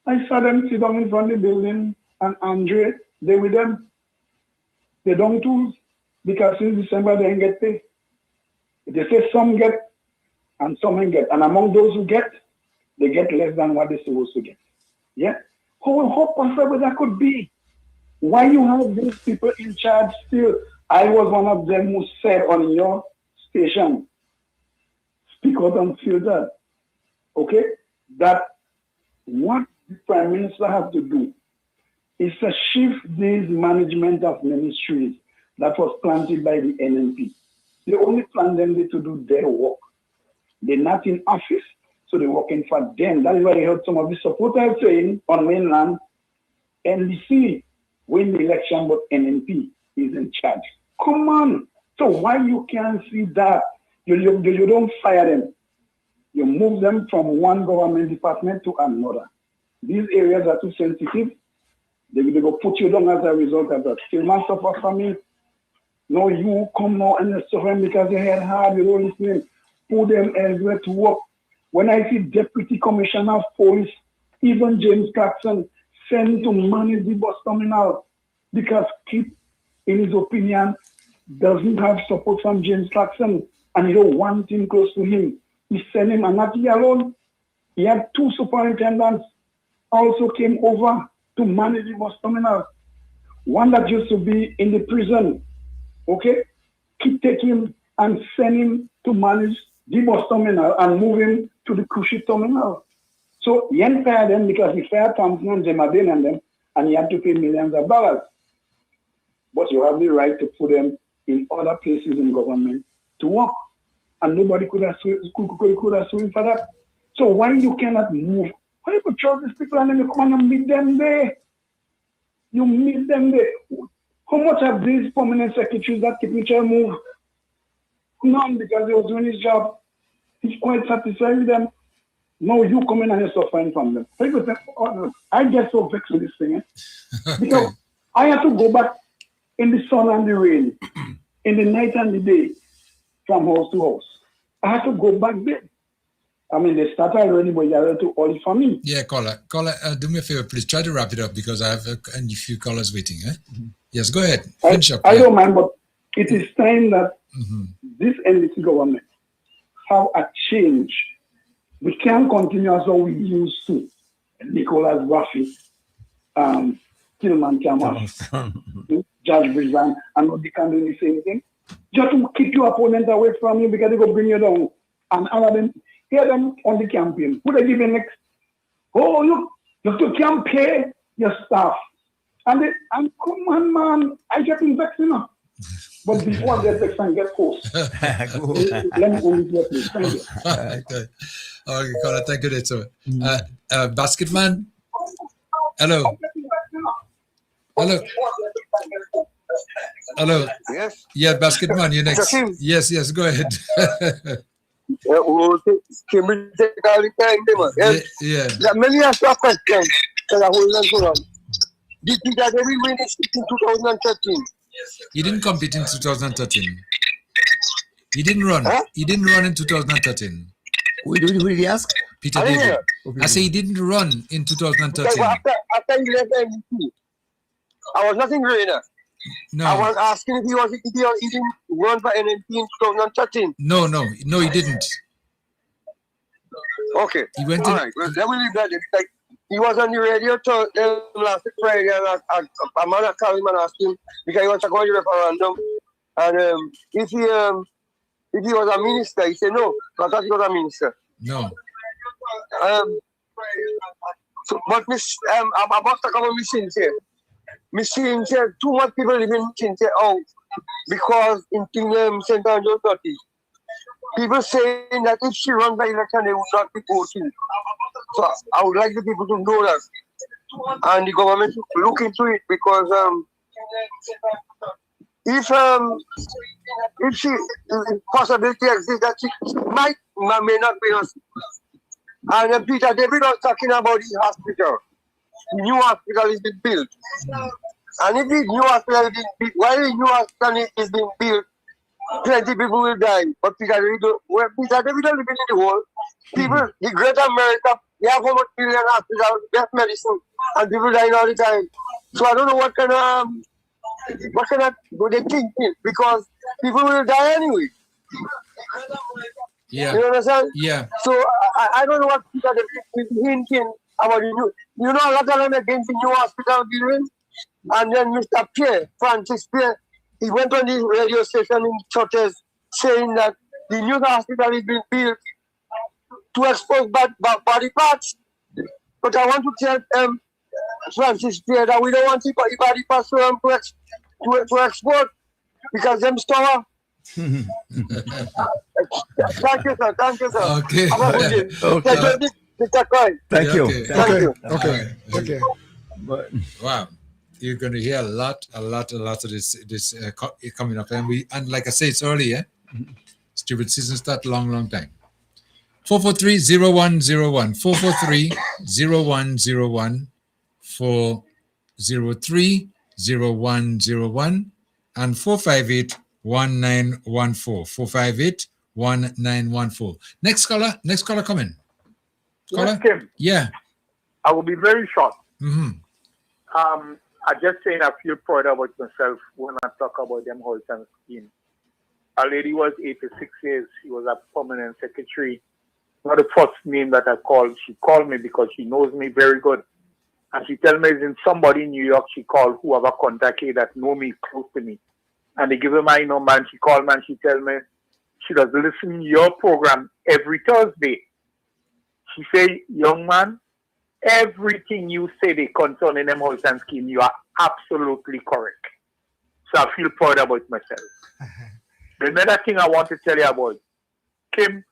S1: I saw them sit down in front of the building, and Andre, they with them. They don't tools because since December they didn't get paid. They say some get and some ain't get. And among those who get, they get less than what they're supposed to get. Yeah? How possible that could be? Why you have these people in charge still? I was one of them who said on your station, Speak Out Unfiltered, okay, that what the Prime Minister has to do is to shift this management of ministries that was planted by the NNP. They only plan them to do their work. They're not in office, so they're working for them. That is why I heard some of the supporters saying on mainland, NDC win the election, but NNP is in charge. Come on. So why you can't see that? You don't fire them. You move them from one government department to another. These areas are too sensitive. They will put you down as a result of that. Still must suffer from me. No, you come now and you're suffering because you had hard, you don't listen. Put them elsewhere to work. When I see Deputy Commissioner of Police, even James Clarkson, sent to manage the bus terminal because Kip, in his opinion, doesn't have support from James Clarkson and he don't want him close to him. He sent him, and not he alone. He had 2 superintendents also came over to manage the bus terminal. One that used to be in the prison, okay? Keep taking him and send him to manage the bus terminal and move him to the cruise ship terminal. So he didn't fire them because he fired Thompson and Jemadine and them, and he had to pay millions of dollars. But you have the right to put them in other places in government to work. And nobody could have sued for that. So why you cannot move? Why you could charge these people and then you come and meet them there? You meet them there. How much have these permanent secretaries that Kipnicher move? None, because he was doing his job. He's quite satisfied with them. No, you come in and you're suffering from them. I get so vexed with this thing. Okay. Because I have to go back in the sun and the rain, in the night and the day, from house to house. I have to go back there. I mean, they started already, but you're to all for me.
S5: Yeah, caller, do me a favor, please. Try to wrap it up because I have a few callers waiting. Eh? Mm-hmm. Yes, go ahead. Finish up.
S1: I don't mind, but it is time that this NDC government have a change. We can't continue as we used to. Nicholas Rafi, Tillman Kamas, Judge Brisbane, and they can do the same thing. Just to keep your opponent away from you because they go bring you down. And all of them, hear them on the campaign. Who they give you next? Oh, you have to campaign your staff. And come on, man, I get vexed enough. But before I get vexed and get close, let me only get this. Thank you.
S5: Okay, caller, thank you, so. Basketman, hello. Hello. Hello.
S14: Yes.
S5: Yeah, Basketman, you next.
S14: Kim.
S5: Yes, go ahead.
S14: Cambridge technically time, man.
S5: Yeah.
S14: There are many aspects questions that are holding on to. Did Peter David win in 2013?
S5: He didn't compete in 2013. He didn't run.
S14: Huh?
S5: He didn't run in 2013.
S8: Who did he ask?
S5: Peter David. I say he didn't run in 2013.
S14: After he left MVP, I was nothing greater.
S5: No.
S14: I was asking if he didn't run for NNP in 2013.
S5: No, he didn't.
S14: Okay.
S5: He went
S14: all
S5: in.
S14: Right. Well, that will be better. Like, he was on the radio last Friday, and a man called him and asked him because he was going to referendum, and if he was a minister, he said no. I thought he was a minister.
S5: No.
S14: But I'm about to come on machines here. Machines here, too much people live in machines here out because in St. Andrew 30. People saying that if she runs by election, they would not be voting. So I would like the people to know that. And the government should look into it because if she possibility exists that she may not be us. And Peter David was talking about the hospital. The new hospital is being built. And if the new hospital is being built, while the new hospital is being built, plenty people will die. But Peter David don't live in the world. People, the great America, they have almost billion hospitals, best medicine, and people dying all the time. So I don't know what kind of what they thinking, because people will die anyway.
S5: Yeah.
S14: You understand?
S5: Yeah.
S14: So I don't know what Peter David is hinting about the new. You know, a lot of them against the new hospital building. And then Mr. Francis Pierre, he went on the radio station in churches saying that the new hospital is being built to expose body parts. But I want to tell Francis Pierre that we don't want body parts to export because them store. Thank you, sir. Thank you, sir.
S5: Okay.
S8: Thank you.
S7: Okay.
S5: Wow. You're going to hear a lot of this coming up, and like I said, it's early, yeah. Stupid season start long time. 443-0101, 443-0101, 403-0101, and 458-1914, 458-1914. Next caller coming.
S17: Yes, Kim.
S5: Yeah.
S17: I will be very short.
S5: Mm-hmm.
S17: I just saying I feel proud about myself when I talk about them whole time scheme. A lady was 86 years. She was a permanent secretary. Not the first name that I called. She called me because she knows me very good. And she tell me it's somebody in New York she called who have a contact here that know me close to me. And they give her my number and she called me and she tell me she does listen to your program every Thursday. She say, young man, everything you say they concerning them whole time scheme, you are absolutely correct. So I feel proud about myself. Another thing I want to tell you about, Kim,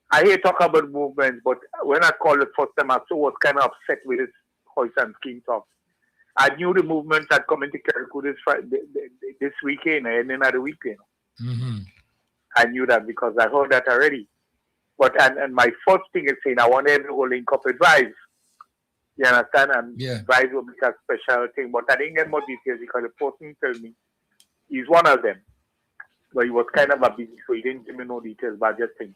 S17: I hear talk about movements, but when I called the first time, I was kind of upset with this whole time scheme talk. I knew the movements had come into Carriacou this weekend and then the weekend.
S5: Mm-hmm.
S17: I knew that because I heard that already. But and my first thing is saying I want every whole link up with Vibes. You understand? And Vibes will make a special thing. But I didn't get more details because the person told me he's one of them. But he was kind of a busy, so he didn't give me no details, but I just think.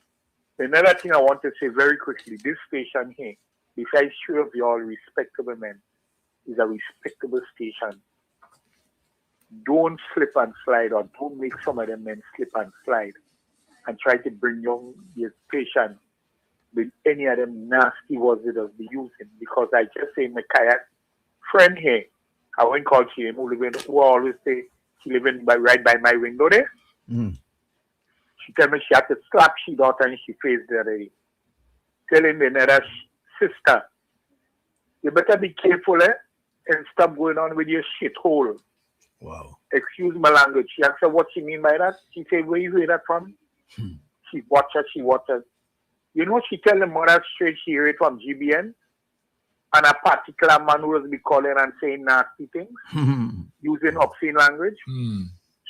S17: Another thing I want to say very quickly, this station here, besides three of y'all respectable men, is a respectable station. Don't slip and slide, or don't make some of them men slip and slide and try to bring your station with any of them nasty words that be using. Because I just say my kayak friend here, I won't call she who always say she living right by my window there.
S8: Mm.
S17: She tell me she had to slap she daughter and she faced the other day. Telling the another sister, you better be careful and stop going on with your shithole.
S8: Wow.
S17: Excuse my language. She asked her what she mean by that. She said, where you hear that from? She watches. You know, she tell the mother straight she hear it from GBN. And a particular man who was be calling and saying nasty things, using obscene language.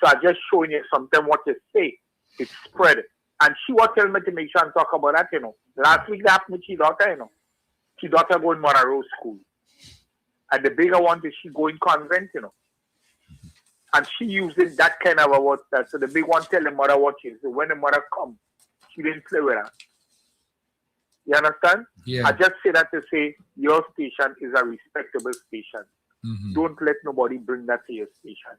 S17: So I'm just showing you sometimes what you say. It's spread. And she was telling me to make sure and talk about that, Last week that happened with her daughter, Her daughter go in Monroe School. And the bigger one is she go in convent, And she using that kind of a word. So the big one tell the mother what she is. So when the mother come, she didn't play with her. You understand?
S5: Yeah.
S17: I just say that to say your station is a respectable station. Don't let nobody bring that to your station.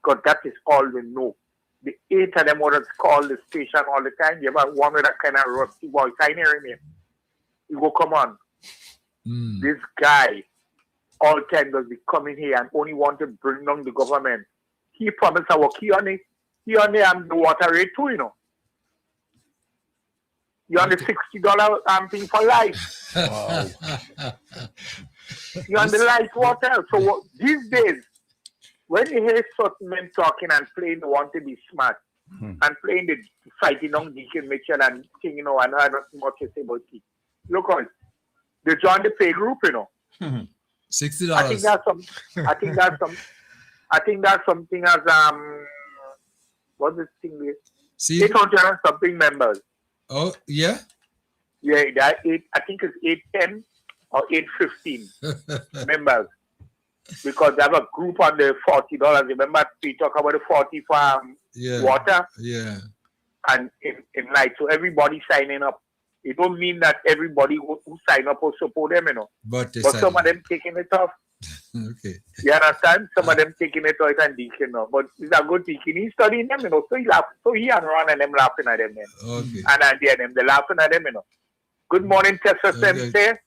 S17: Because that is all we know. The 8 of them others call the station all the time. You ever one with that kind of rusty voice? I hear him. You go, come on. This guy all the time does be coming here and only want to bring down the government. He promised I work. He on the water rate too, You're on the $60 thing for life.
S5: Wow.
S17: You're on the light water. So these days, when you hear certain men talking and playing the want to be smart and playing the fighting on Deacon Mitchell and thing, and I don't know what to say about it. Look on, they joined the pay group,
S5: $60.
S17: I think that's something as what's this thing? 800 and something members.
S5: Oh yeah.
S17: Yeah, that I think it's 810 or 815 members. Because they have a group on the $40. Remember we talk about the 40 for water?
S5: Yeah.
S17: And in light. So everybody signing up. It don't mean that everybody who sign up will support them,
S5: But
S17: some of them taking it off.
S5: Okay.
S17: You understand? Some of them taking it off and deacon off. But he's a good deacon. He's studying them, So he laugh. So he and Ron and them laughing at them,
S5: Okay.
S17: And Andy and them, they're laughing at them, Good morning, Tessa Sensei.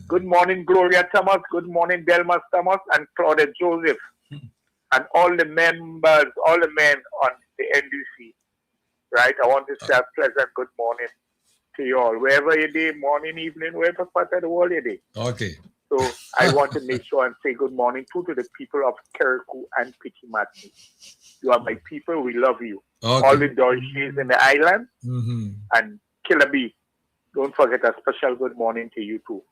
S17: Good morning, Gloria Thomas. Good morning, Delmas Thomas and Claudia Joseph. And all the members, all the men on the NDC. Right? I want to say a pleasant good morning to you all. Wherever you day, morning, evening, wherever part of the world you day.
S5: Okay.
S17: So I want to make sure and say good morning to the people of Keriku and Pitimati. You are my people. We love you.
S5: Okay.
S17: All the Dorshis in the island and Killaby. Don't forget a special good morning to you too.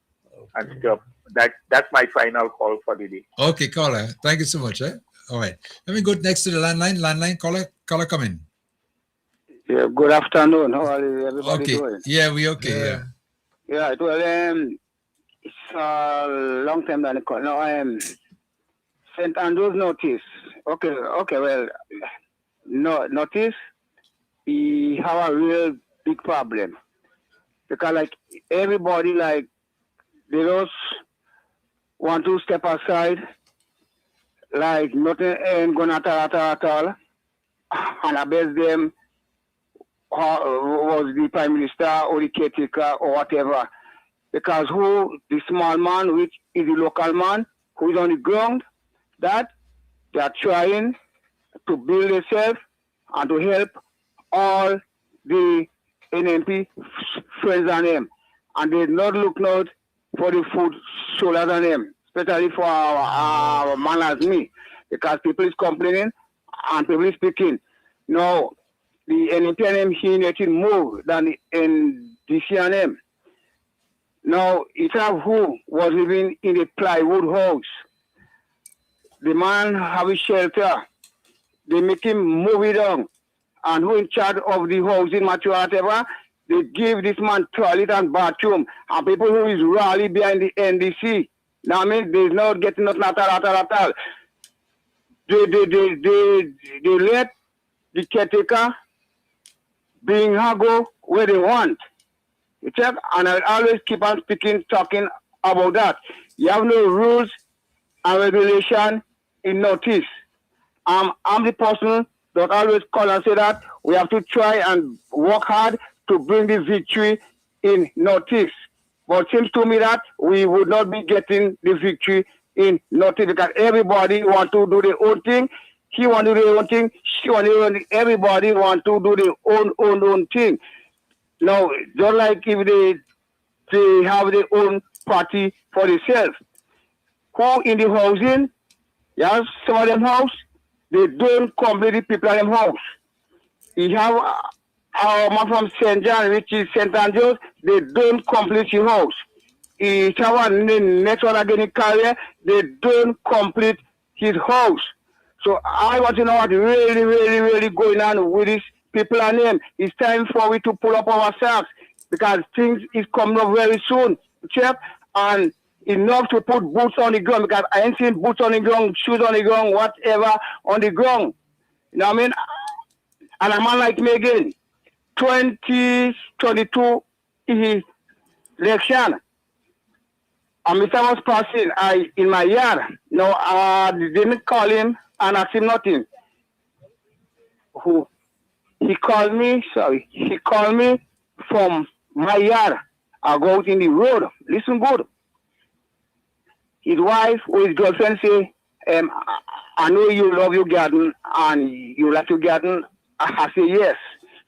S17: And stuff. That's my final call for the day.
S5: Okay, caller. Thank you so much. All right. Let me go next to the landline. Landline caller come in.
S6: Yeah, good afternoon. How are everybody doing?
S5: Yeah, we okay.
S6: Yeah, well, it's a long time that I call. No, I am St. Andrews notice. Okay, well, no, notice we have a real big problem. Because like everybody like they just want to step aside, like nothing ain't gonna at all. And I bet them was the Prime Minister or the caretaker or whatever. Because who the small man, which is the local man, who is on the ground, that they are trying to build themselves and to help all the NMP friends on them. And they not look out for the food shoulders on them, especially for our man as me. Because people is complaining and people is speaking. No, the NMP and them he more than the NDC and them. Now, it's who was living in a plywood house. The man have a shelter. They make him move it down. And who in charge of the housing material, whatever, they give this man toilet and bathroom. And people who is rally behind the NDC. Now, I mean, they're not getting nothing at all. They let the caretaker bring her go where they want. You check, and I always keep on talking about that. You have no rules and regulation in notice. I'm the person that always call and say that we have to try and work hard to bring the victory in notice. But it seems to me that we would not be getting the victory in notice because everybody want to do their own thing. He want to do their own thing. She want to do their own thing. Everybody want to do their own thing. Now, just like if they have their own party for themselves. Who in the housing, yes, some of them house, they don't complete the people in them house. You have our man from St. John, which is St. Andrews, they don't complete the house. You have the next one again in Carrier, they don't complete his house. So I want to know what really going on with these people and them. It's time for we to pull up ourselves because things is coming up very soon, chap, and enough to put boots on the ground because I ain't seen boots on the ground, shoes on the ground, whatever on the ground. You know what I mean? And a man like me again, 2022 election. And Mr. was passing in my yard. No, I didn't call him and ask him nothing. He called me from my yard. I go out in the road. Listen good. His wife or his girlfriend say, I know you love your garden and you like your garden. I say yes.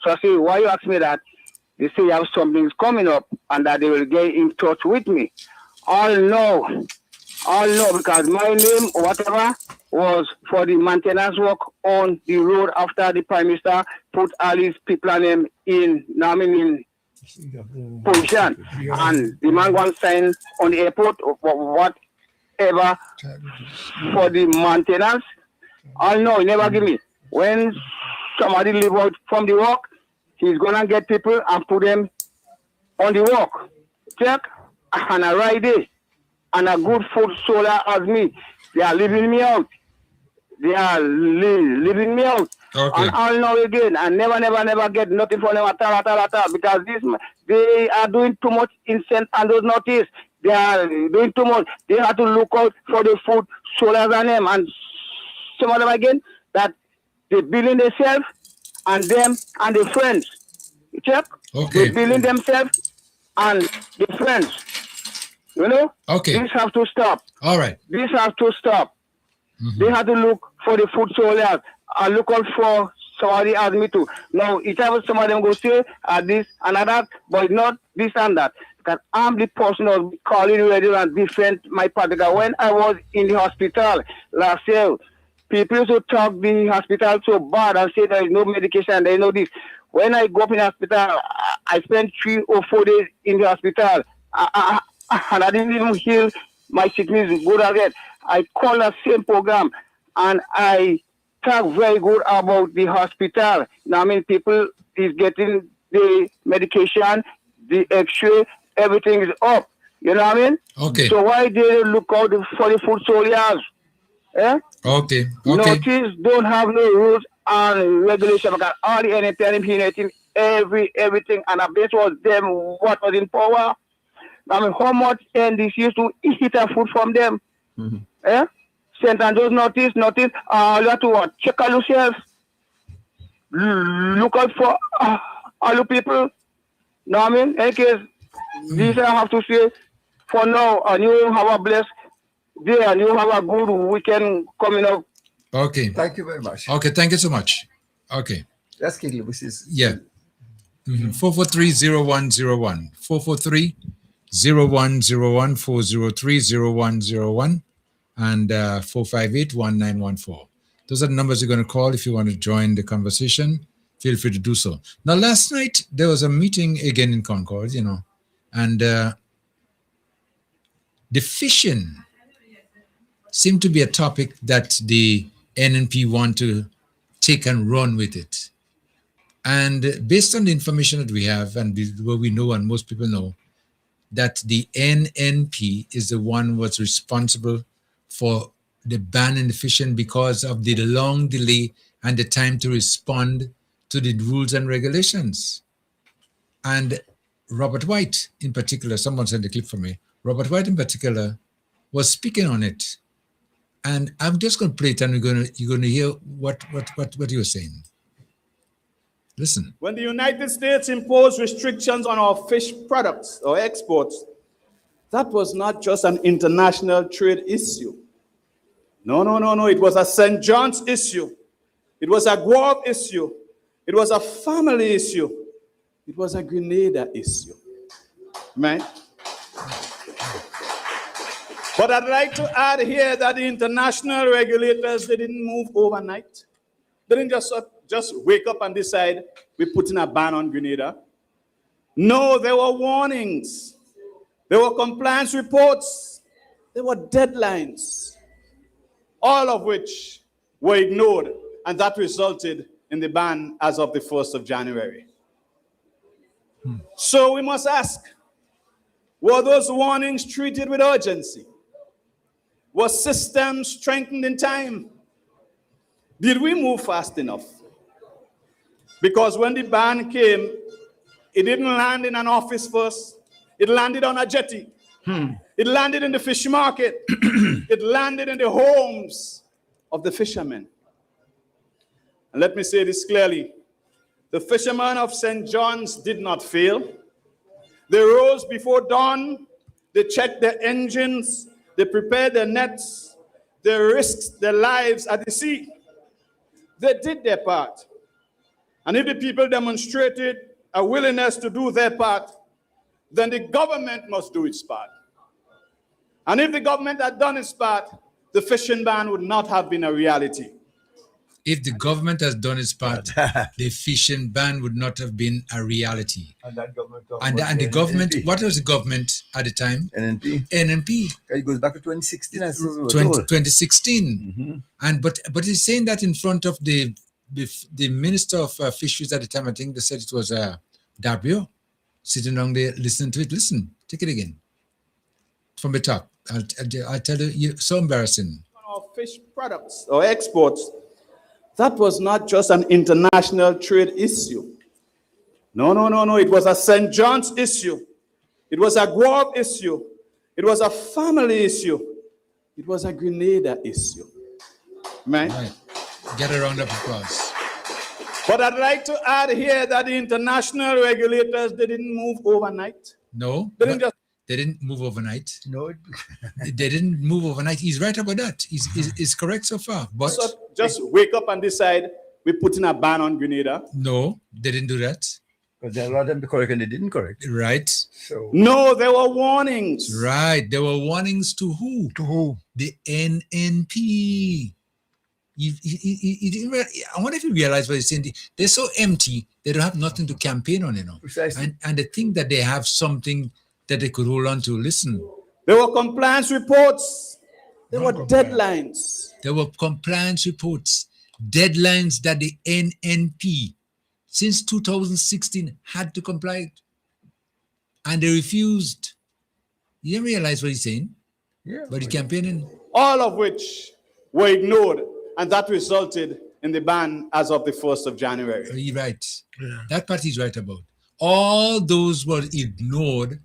S6: So I say, why you ask me that? They say you have something coming up and that they will get in touch with me. All know because my name or whatever was for the maintenance work on the road after the Prime Minister put all his people name in position. And the man wants sign on the airport or whatever for the maintenance. All know, he never give me. When somebody leave out from the work, he's gonna get people and put them on the work. Check and a ride day. And a good food solar as me. They are leaving me out. They are leaving me out.
S5: Okay.
S6: And I'll know again. And never get nothing from them at all. Because they are doing too much incent and those notice. They are doing too much. They have to look out for the food solars and them. And some of them again, that they billing themselves and them and their friends. You check?
S5: Okay.
S6: They billing themselves and their friends. You know?
S5: Okay.
S6: This have to stop.
S5: All right.
S6: This has to stop.
S5: Mm-hmm.
S6: They have to look for the food soldiers and look out for somebody as me too. Now, each time some of them go say this and that, but not this and that. Because I'm the person who was calling radio and defend my party. Because when I was in the hospital last year, people used to talk the hospital so bad and say there is no medication, there is no this. When I go up in the hospital, I spent 3 or 4 days in the hospital. And I didn't even heal my sickness good again. I call the same program and I talk very good about the hospital. Now, I mean, people is getting the medication, the X-ray, everything is up. You know what I mean?
S5: Okay.
S6: So why they look out for the food soldiers? Eh?
S5: Okay.
S6: Notice don't have no rules and regulation because all the NPN everything and the base was them what was in power. I mean, how much NDC used to eat a food from them?
S8: Mm-hmm.
S6: Eh? Send and those notice, you have to what? Check all yourself. Look out for all the people. No, I mean, in case this I have to say for now, and you have a blessed day and you have a good weekend coming up.
S5: Okay.
S8: Thank you very much.
S5: Okay, thank you so much. Okay.
S8: Let's kick Lewis's.
S5: Yeah. 443-0101. 443-0101, 403-0101, and 458-1914. Those are the numbers you're going to call if you want to join the conversation. Feel free to do so. Now, last night, there was a meeting again in Concord, and the fishing seemed to be a topic that the NNP want to take and run with it. And based on the information that we have and what we know and most people know, that the NNP is the one was responsible for the ban in the fishing because of the long delay and the time to respond to the rules and regulations. And Robert White in particular, someone sent a clip for me, Robert White in particular was speaking on it. And I'm just going to play it and you're going to hear what he was saying. Listen.
S10: When the United States imposed restrictions on our fish products or exports, that was not just an international trade issue. No. It was a St. John's issue. It was a Guam issue. It was a family issue. It was a Grenada issue. Right? But I'd like to add here that the international regulators, they didn't move overnight. They didn't just wake up and decide we're putting a ban on Grenada. No, there were warnings. There were compliance reports. There were deadlines. All of which were ignored, and that resulted in the ban as of the 1st of January. So we must ask, were those warnings treated with urgency? Was systems strengthened in time? Did we move fast enough? Because when the ban came, it didn't land in an office first. It landed on a jetty. It landed in the fish market. It landed in the homes of the fishermen. And let me say this clearly. The fishermen of St. John's did not fail. They rose before dawn. They checked their engines. They prepared their nets. They risked their lives at the sea. They did their part. And if the people demonstrated a willingness to do their part, then the government must do its part. And if the government had done its part, the fishing ban would not have been a reality.
S5: If the government has done its part, the fishing ban would not have been a reality.
S8: And that government.
S5: And the government, what was the government at the time?
S8: NNP.
S5: NNP.
S8: It goes back to 2016.
S5: 2016. And but he's saying that in front of the Minister of Fisheries at the time. I think they said it was Dabrio, sitting down there listening to it. Listen, take it again from the top. I'll tell you, so embarrassing.
S10: Of fish products or exports, that was not just an international trade issue. No. It was a St. John's issue. It was a Guam issue. It was a family issue. It was a Grenada issue. Right?
S5: Get a round of applause.
S10: But I'd like to add here that the international regulators, they didn't move overnight.
S5: No. They didn't move overnight.
S8: No.
S5: They didn't move overnight. He's right about that. He's correct so far. But
S10: so just wake up and decide we're putting a ban on Grenada.
S5: No, they didn't do that.
S8: Because there are a lot of them to correct and they didn't correct.
S5: Right.
S8: So
S10: no, there were warnings.
S5: Right. There were warnings to who?
S7: To who?
S5: The NNP. I wonder if you realize what he's saying. They're so empty, they don't have nothing to campaign on,
S8: Precisely.
S5: And they think that they have something that they could hold on to. Listen.
S10: There were compliance reports. There were deadlines.
S5: There were compliance reports, deadlines that the NNP, since 2016, had to comply. And they refused. You realize what he's saying?
S8: Yeah.
S5: But he's campaigning.
S10: All of which were ignored. And that resulted in the ban as of the 1st of January.
S5: You're right. Yeah. That part he's right about. All those were ignored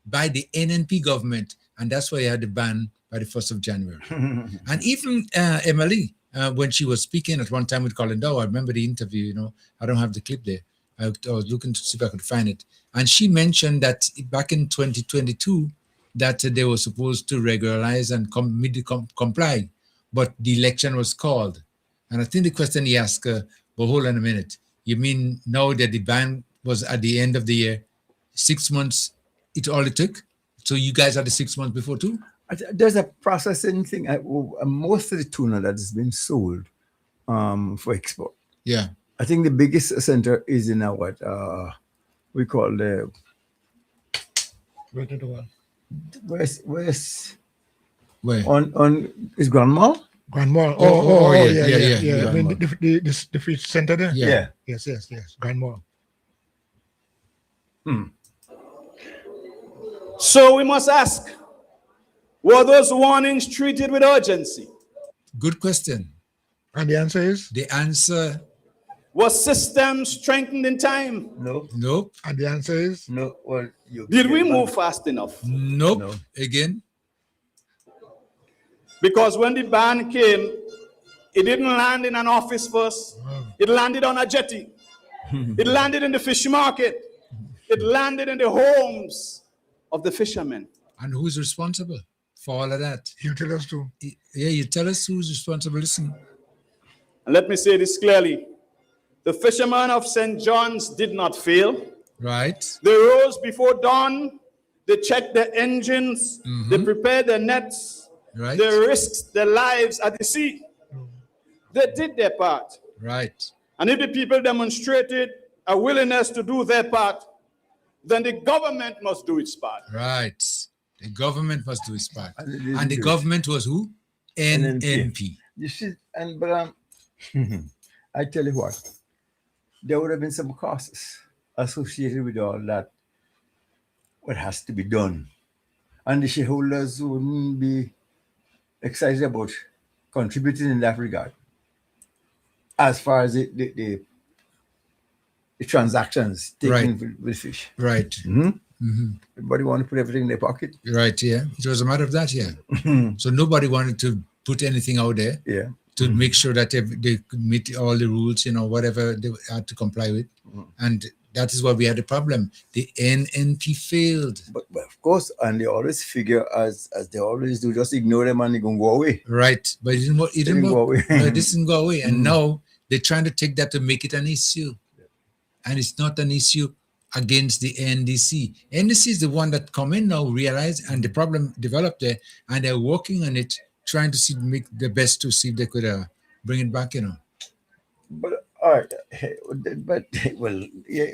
S5: by the NNP government, and that's why he had the ban by the 1st of January. And even Emily, when she was speaking at one time with Colin Dow, I remember the interview, I don't have the clip there. I was looking to see if I could find it. And she mentioned that back in 2022, that they were supposed to regularize and comply. But the election was called. And I think the question he asked, but hold on a minute. You mean now that the ban was at the end of the year, 6 months, all it took? So you guys had the 6 months before too?
S8: There's a processing thing. Most of the tuna that has been sold for export.
S5: Yeah.
S8: I think the biggest center is in what we call the... Where's
S5: where?
S8: On is Grand Mall?
S7: Grand Mall. Yeah. I mean, the fish center there?
S8: Yeah.
S7: Yes. Grand Mall.
S10: So we must ask, were those warnings treated with urgency?
S5: Good question.
S7: And the answer is?
S5: The answer...
S10: Was systems strengthened in time?
S8: No.
S5: Nope.
S7: And the answer is?
S8: No. Well,
S10: did we move fast enough?
S5: Nope. No. Again?
S10: Because when the ban came, it didn't land in an office first. It landed on a jetty. It landed in the fish market. It landed in the homes of the fishermen.
S5: And who's responsible for all of that?
S7: You tell us too.
S5: Yeah, you tell us who's responsible. Listen.
S10: And let me say this clearly. The fishermen of St. John's did not fail.
S5: Right.
S10: They rose before dawn. They checked their engines. They prepared their nets.
S5: Right.
S10: They risked their lives at the sea. They did their part.
S5: Right.
S10: And if the people demonstrated a willingness to do their part, then the government must do its part.
S5: Right. The government must do its part. And the government was who? NNP.
S8: You see, but I tell you what, there would have been some costs associated with all that. What has to be done, and the shareholders wouldn't be excited about contributing in that regard. As far as the transactions taken with fish,
S5: right?
S8: Everybody want to put everything in their pocket,
S5: right? Yeah, it was a matter of that. Yeah, so nobody wanted to put anything out there.
S8: Yeah.
S5: To make sure that they could meet all the rules, whatever they had to comply with, and that is why we had a problem. The NNP failed.
S8: But of course, and they always figure as they always do, just ignore them and they're gonna go away.
S5: Right, but it didn't go away. No, it didn't go away, and now they're trying to take that to make it an issue, and it's not an issue against the NDC. NDC is the one that come in now, realize, and the problem developed there, and they're working on it, trying to make the best to see if they could bring it back,
S8: But all right, but well, yeah,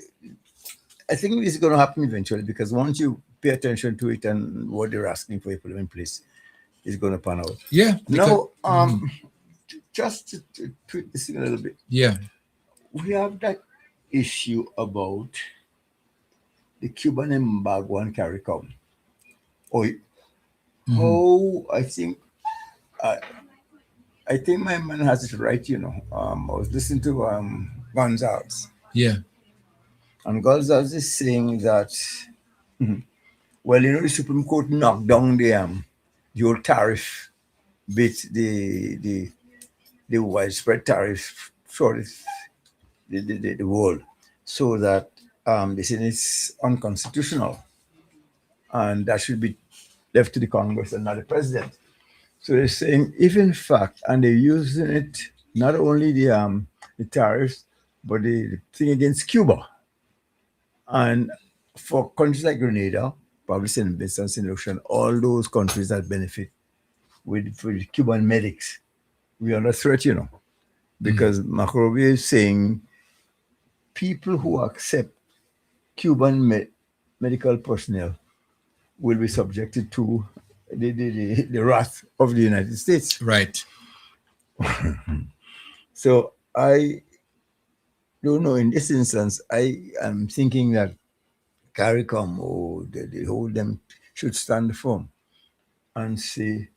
S8: I think this is going to happen eventually because once you pay attention to it and what they're asking for you put them in place, it's going to pan out.
S5: Yeah.
S8: Now, just to tweak this thing a little bit.
S5: Yeah.
S8: We have that issue about the Cuban embargo on CARICOM. How I think my man has it right, I was listening to Gonzalez.
S5: Yeah.
S8: And Gonzalez is saying that, well, the Supreme Court knocked down the old tariff bit, the widespread tariff for the world, so that they say it's unconstitutional. And that should be left to the Congress and not the president. So they're saying, if in fact, and they're using it, not only the tariffs, but the thing against Cuba. And for countries like Grenada, probably St. Vincent, St. Lucia, all those countries that benefit with Cuban medics, we're under threat, because Marco Rubio is saying people who accept Cuban medical personnel will be subjected to the wrath of the United States.
S5: Right.
S8: So I don't know, in this instance, I am thinking that CARICOM or the whole them should stand firm and say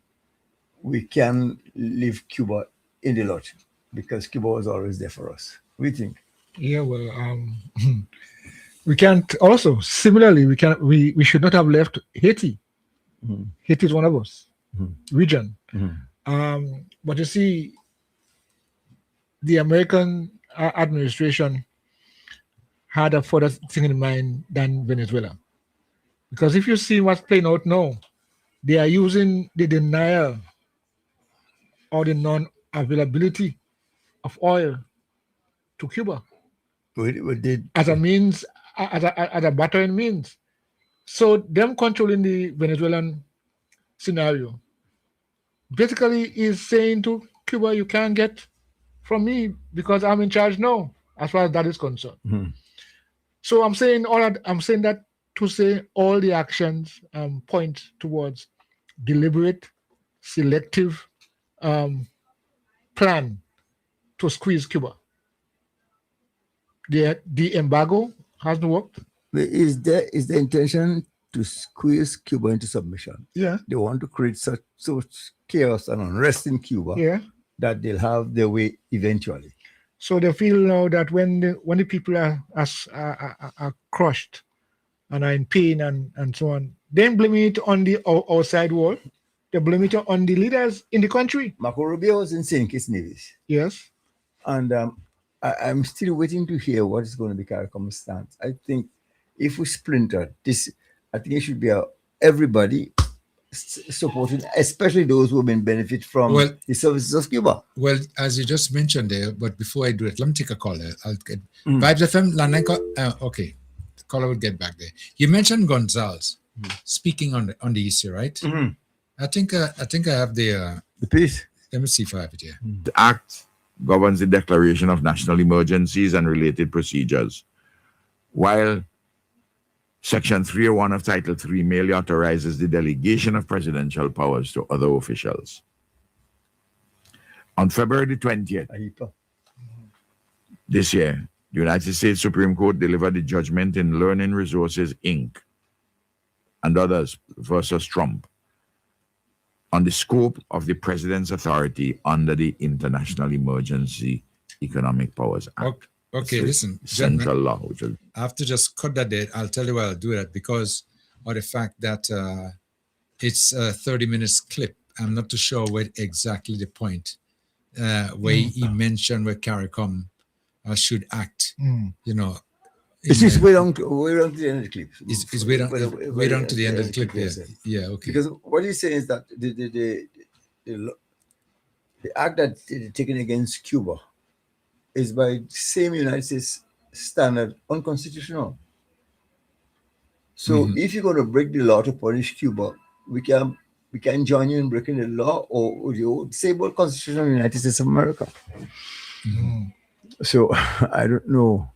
S8: we can leave Cuba in the lot because Cuba was always there for us. What do you think?
S7: Yeah, well, we can't also, similarly, we should not have left Haiti. Haiti is one of us, region. But you see, the American administration had a further thing in mind than Venezuela. Because if you see what's playing out now, they are using the denial or the non-availability of oil to Cuba as a means, as a battering means. So them controlling the Venezuelan scenario basically is saying to Cuba, you can't get from me because I'm in charge now, as far as that is concerned. So I'm saying that to say all the actions point towards deliberate, selective plan to squeeze Cuba. The embargo hasn't worked.
S8: Is the intention to squeeze Cuba into submission?
S7: Yeah.
S8: They want to create such chaos and unrest in Cuba that they'll have their way eventually.
S7: So they feel now that when the people are crushed and are in pain and so on, they blame it on the outside world. They blame it on the leaders in the country.
S8: Marco Rubio was in St. Kitts Nevis.
S7: Yes.
S8: And I'm still waiting to hear what is going to be CARICOM's stance. I think if we splinter this, I think it should be everybody supporting, especially those who have been benefit from the services of Cuba.
S5: Well, as you just mentioned there, but before I do it, let me take a call there. I'll get Vibes FM. Okay, the caller will get back there. You mentioned Gonzalez speaking on the issue, right? I think I have the
S8: piece.
S5: Let me see if I have it here.
S11: The Act governs the declaration of national emergencies and related procedures, while Section 301 of Title 3 merely authorizes the delegation of presidential powers to other officials. On February the 20th this year, the United States Supreme Court delivered the judgment in Learning Resources, Inc. and others versus Trump on the scope of the president's authority under the International Emergency Economic Powers Act.
S5: Okay, listen.
S11: Central law. Which is,
S5: I have to just cut that there. I'll tell you why I'll do that, because of the fact that it's a 30 minutes clip. I'm not too sure where exactly the point where he mentioned where CARICOM should act. You know,
S8: it's just way down to the end of the clip.
S5: It's way down to the end of the clip. Yeah, okay.
S8: Because what he's saying is that the act that they're taken against Cuba is by the same United States standard unconstitutional. So if you're going to break the law to punish Cuba, we can join you in breaking the law, or you say about Constitution of the United States of America. So I don't know.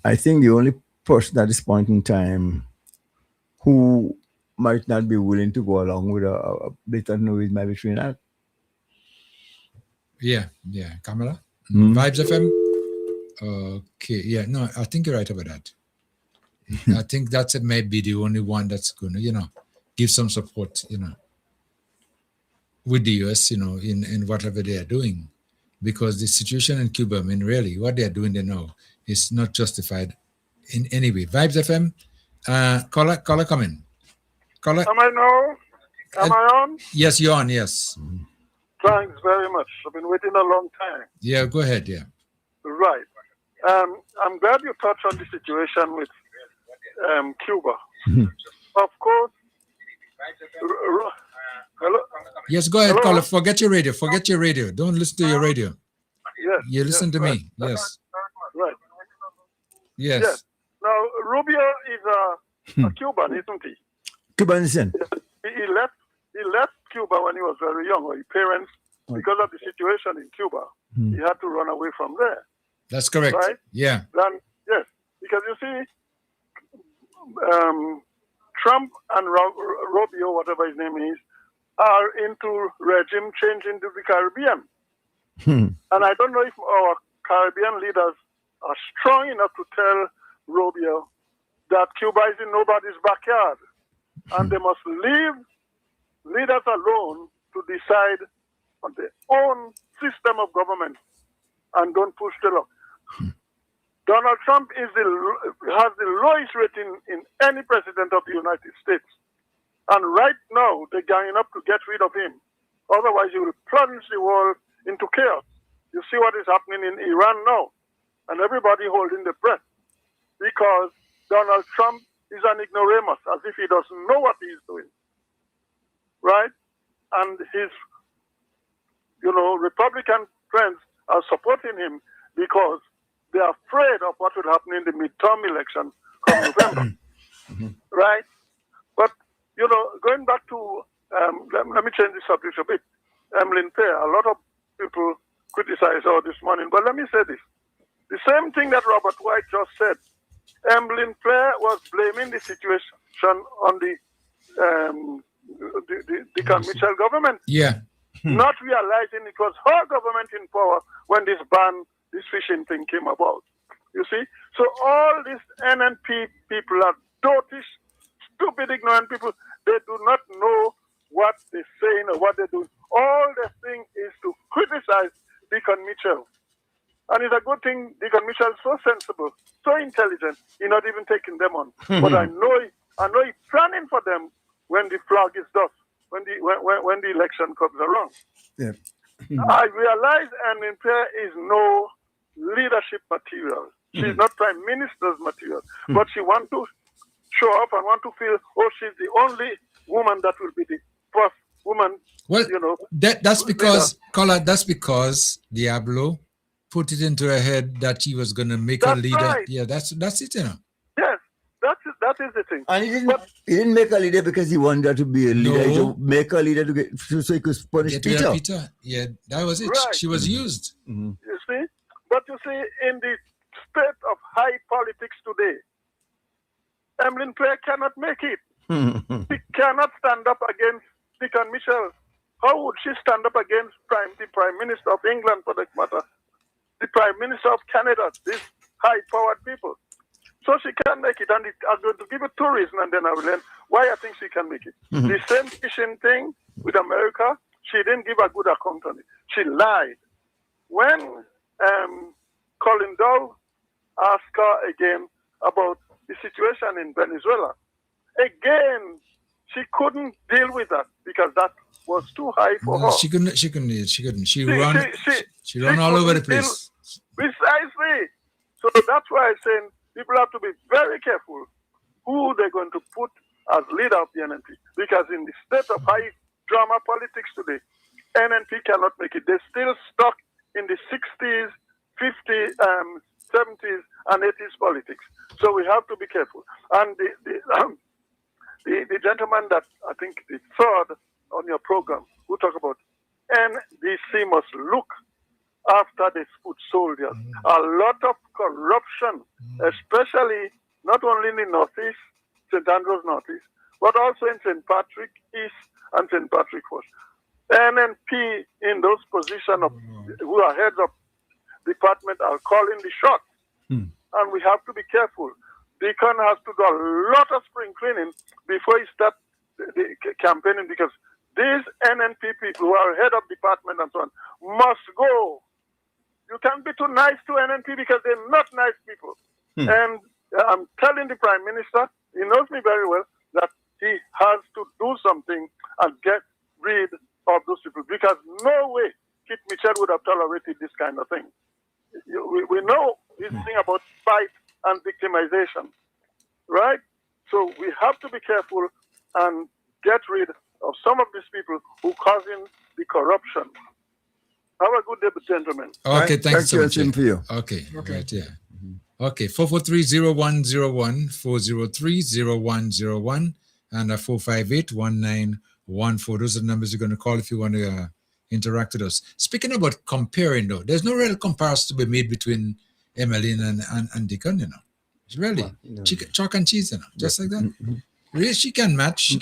S8: I think the only person at this point in time who might not be willing to go along with a blatant no might be Trinidad.
S5: Yeah. Kamala? Vibes FM? Okay, yeah, no, I think you're right about that. I think that's maybe the only one that's going to, give some support, with the US, in whatever they are doing. Because the situation in Cuba, I mean, really, what they are doing there now is not justified in any way. Vibes FM, caller, come in. Caller.
S12: Am I now? Am I on?
S5: Yes, you're on, yes.
S12: Thanks very much. I've been waiting a long time.
S5: Yeah, go ahead, yeah.
S12: Right. I'm glad you touched on the situation with Cuba. Of course. Hello?
S5: Yes, go ahead,
S12: Hello?
S5: caller. Forget your radio. Don't listen to your radio.
S12: Yes.
S5: You listen to me. Yes.
S12: Right.
S5: Yes.
S12: Now, Rubio is a Cuban, isn't he?
S8: Cuban descent.
S12: He left Cuba when he was very young, or his parents, because of the situation in Cuba, he had to run away from there.
S5: That's correct.
S12: Right?
S5: Yeah.
S12: Then, yes, because you see, Trump and Rubio, whatever his name is, are into regime change into the Caribbean. And I don't know if our Caribbean leaders are strong enough to tell Rubio that Cuba is in nobody's backyard. And they must leave leaders alone to decide on their own system of government and don't push the law. Donald Trump has the lowest rating in any president of the United States. And right now, they're ganging up to get rid of him. Otherwise, he will plunge the world into chaos. You see what is happening in Iran now. And everybody holding their breath. Because Donald Trump is an ignoramus, as if he doesn't know what he's doing. Right? And his, Republican friends are supporting him because they are afraid of what will happen in the midterm election come November. Right? But, going back to, let me change the subject a bit. Emlyn Fair, a lot of people criticize her this morning, but let me say this. The same thing that Robert White just said. Emlyn Fair was blaming the situation on the Deacon Mitchell government.
S5: Yeah.
S12: Not realizing it was her government in power when this fishing thing came about. You see? So all these NNP people are dotish, stupid, ignorant people. They do not know what they're saying or what they're doing. All the thing is to criticize Deacon Mitchell. And it's a good thing Deacon Mitchell is so sensible, so intelligent, he's not even taking them on. But I know he's planning for them when the flag is dust, when the election comes around.
S8: Yeah.
S12: I realize Emlyn Fair is no leadership material. She's not prime minister's material. But she wants to show off and want to feel, she's the only woman that will be the first woman.
S5: Well, that's because, Caller, that's because Diablo put it into her head that he was going to make her leader.
S12: Right.
S5: Yeah, that's it,
S12: Yes, that is the thing.
S8: And he didn't make a leader because he wanted her to be a leader. He to make a leader so he could punish Peter.
S5: Yeah, that was it.
S12: Right.
S5: She was used.
S12: You see? But you see, in the state of high politics today, Emlyn Fair cannot make it. He cannot stand up against Deacon Mitchell How would she stand up against the Prime Minister of England, for that matter, the Prime Minister of Canada, these high-powered people? So she can make it, and I'm going to give it 2 reasons, and then I will end why I think she can make it.
S11: Mm-hmm.
S12: The same fishing thing with America, she didn't give a good account on it. She lied. When Colin Dow asked her again about the situation in Venezuela, again, she couldn't deal with that because that was too high for her.
S5: She couldn't. She ran all over the place.
S12: Precisely. So that's why I'm saying people have to be very careful who they're going to put as leader of the NNP. Because in the state of high drama politics today, NNP cannot make it. They're still stuck in the 60s, 50s, 70s, and 80s politics. So we have to be careful. And the gentleman that I think the third on your program who talk about NDC must look after the foot soldiers. A lot of corruption, especially not only in the Northeast, St. Andrews Northeast, but also in St. Patrick East and St. Patrick West. NNP in those positions who are heads of department are calling the shots. And we have to be careful. Deacon has to do a lot of spring cleaning before he starts the campaigning, because these NNP people who are head of department and so on must go. You can't be too nice to NNP because they're not nice people. And I'm telling the Prime Minister, he knows me very well, that he has to do something and get rid of those people, because no way Kit Mitchell would have tolerated this kind of thing. We know this thing about spite and victimization, right? So we have to be careful and get rid of some of these people who causing the corruption. Have a good day, gentlemen.
S5: Okay, thanks so much.
S8: For you.
S5: Okay, right, yeah. Okay, 443-0101, 403-0101, and 458-1914. Those are the numbers you're going to call if you want to interact with us. Speaking about comparing, though, there's no real comparison to be made between Emmeline and Deacon, you know. It's really chalk and cheese, you know, just like that. Really, she can match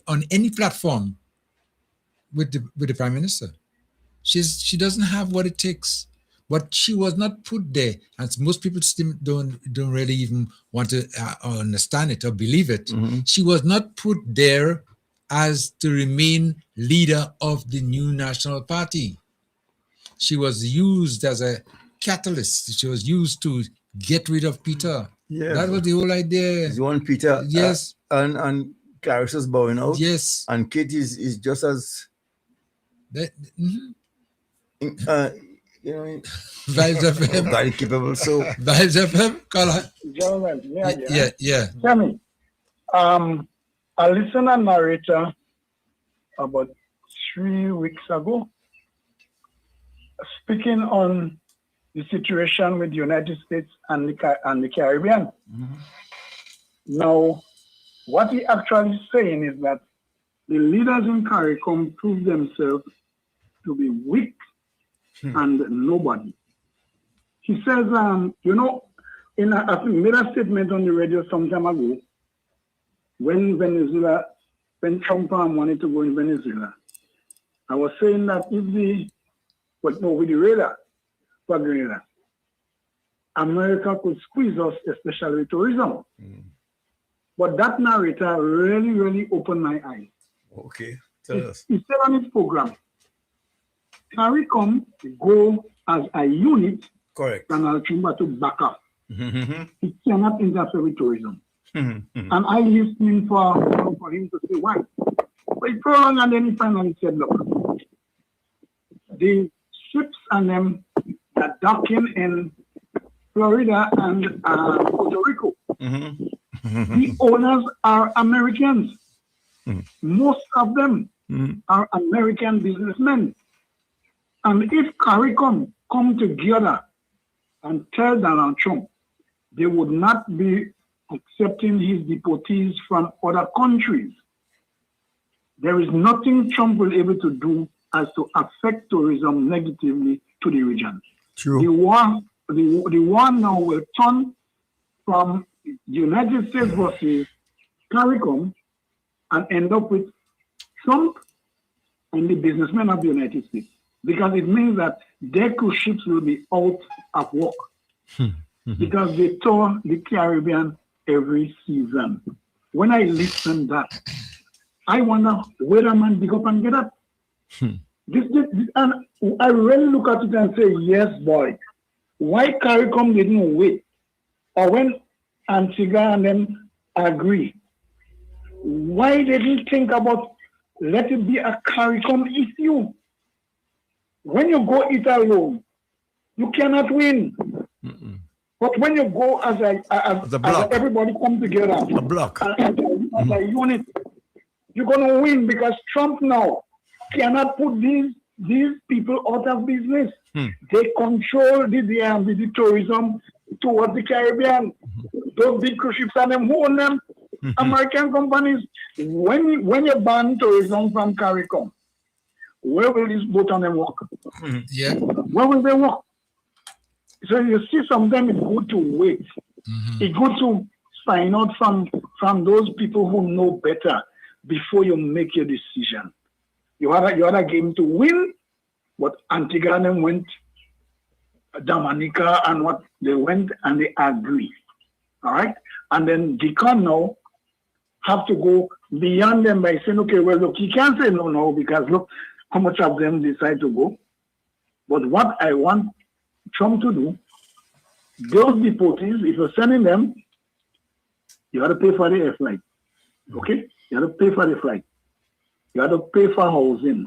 S5: on any platform with the Prime Minister. She doesn't have what it takes, but she was not put there, and most people still don't really even want to understand it or believe it. She was not put there as to remain leader of the new National Party. She was used as a catalyst. She was used to get rid of Peter.
S8: Yeah,
S5: that was the whole idea.
S8: You want Peter?
S5: Yes,
S8: and Clarissa's bowing out.
S5: Yes,
S8: and Kate is just as. You know,
S5: Vibes FM.
S8: Very capable. So
S5: Vibes FM, Colin.
S1: Gentlemen,
S5: yeah.
S1: Tell me, a listener narrator about 3 weeks ago, speaking on the situation with the United States and the Caribbean. Now, what he actually saying is that the leaders in CARICOM proved themselves to be weak and nobody. He says, I think made a statement on the radio some time ago when Trump wanted to go in Venezuela. I was saying that with the radar for Grenada, America could squeeze us, especially with tourism. But that narrator really, really opened my eyes.
S8: Okay, tell us.
S1: He said on his program, CARICOM go as a unit,
S8: correct,
S1: and Al-Chumba to back up. It cannot interfere with tourism. And I listening for him to say why. But he prolonged, and then he finally said, look, the ships and them are docking in Florida and Puerto Rico. The owners are Americans. Most of them are American businessmen. And if CARICOM come together and tell Donald Trump they would not be accepting his deportees from other countries, there is nothing Trump will be able to do as to affect tourism negatively to the region.
S8: True.
S1: The war now will turn from the United States versus CARICOM and end up with Trump in the businessmen of the United States, because it means that their cruise ships will be out of work because they tour the Caribbean every season. When I listen to that, I wonder whether man pick up and get up. This, and I really look at it and say, yes, boy. Why CARICOM didn't wait? Or when Antigua and them agree, why they didn't think about let it be a CARICOM issue? When you go it alone, you cannot win. But when you go as everybody come together,
S8: a block,
S1: as a unit, you're gonna win, because Trump now cannot put these people out of business. They control the tourism towards the Caribbean. Those big cruise ships and them who own them, American companies. When you ban tourism from CARICOM, where will this boat on them walk?
S5: Yeah.
S1: Where will they walk? So you see, sometimes it's good to wait. It's good to find out from those people who know better before you make your decision. You had a game to win, but Antigua went, Dominica and what they went and they agree. All right? And then Deacon now have to go beyond them by saying, okay, well, look, he can't say no, because look how much of them decide to go. But what I want Trump to do, those deportees, if you're sending them, you got to pay for the flight. Okay? You got to pay for the flight. You got to pay for housing.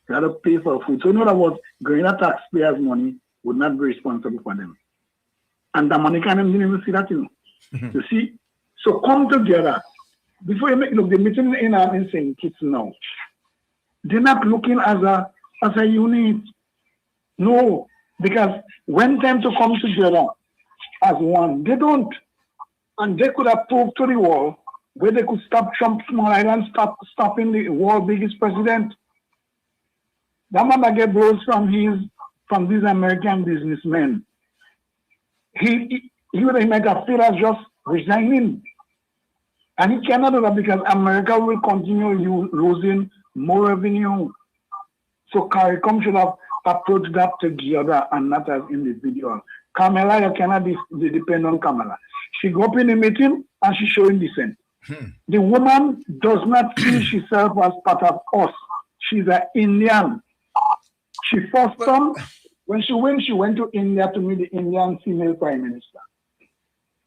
S1: You got to pay for food. So in other words, Grenada taxpayers' money would not be responsible for them. And the money can didn't even see that, you know. You see? So come together. Before you make, look, the meeting in St. Kitts now, they're not looking as a unit. No, because when time to come together as one, they don't. And they could have proved to the world where they could stop Trump small island, stopping the world's biggest president. That man that get blows from these American businessmen. He might have feel as just resigning. And he cannot do that because America will continue losing more revenue. So CARICOM should have approached that together and not as individual. Kamala, you cannot depend on Kamala. She go up in the meeting and she's showing dissent. The woman does not see herself as part of us. She's an Indian. She first time, when she went to India to meet the Indian female prime minister.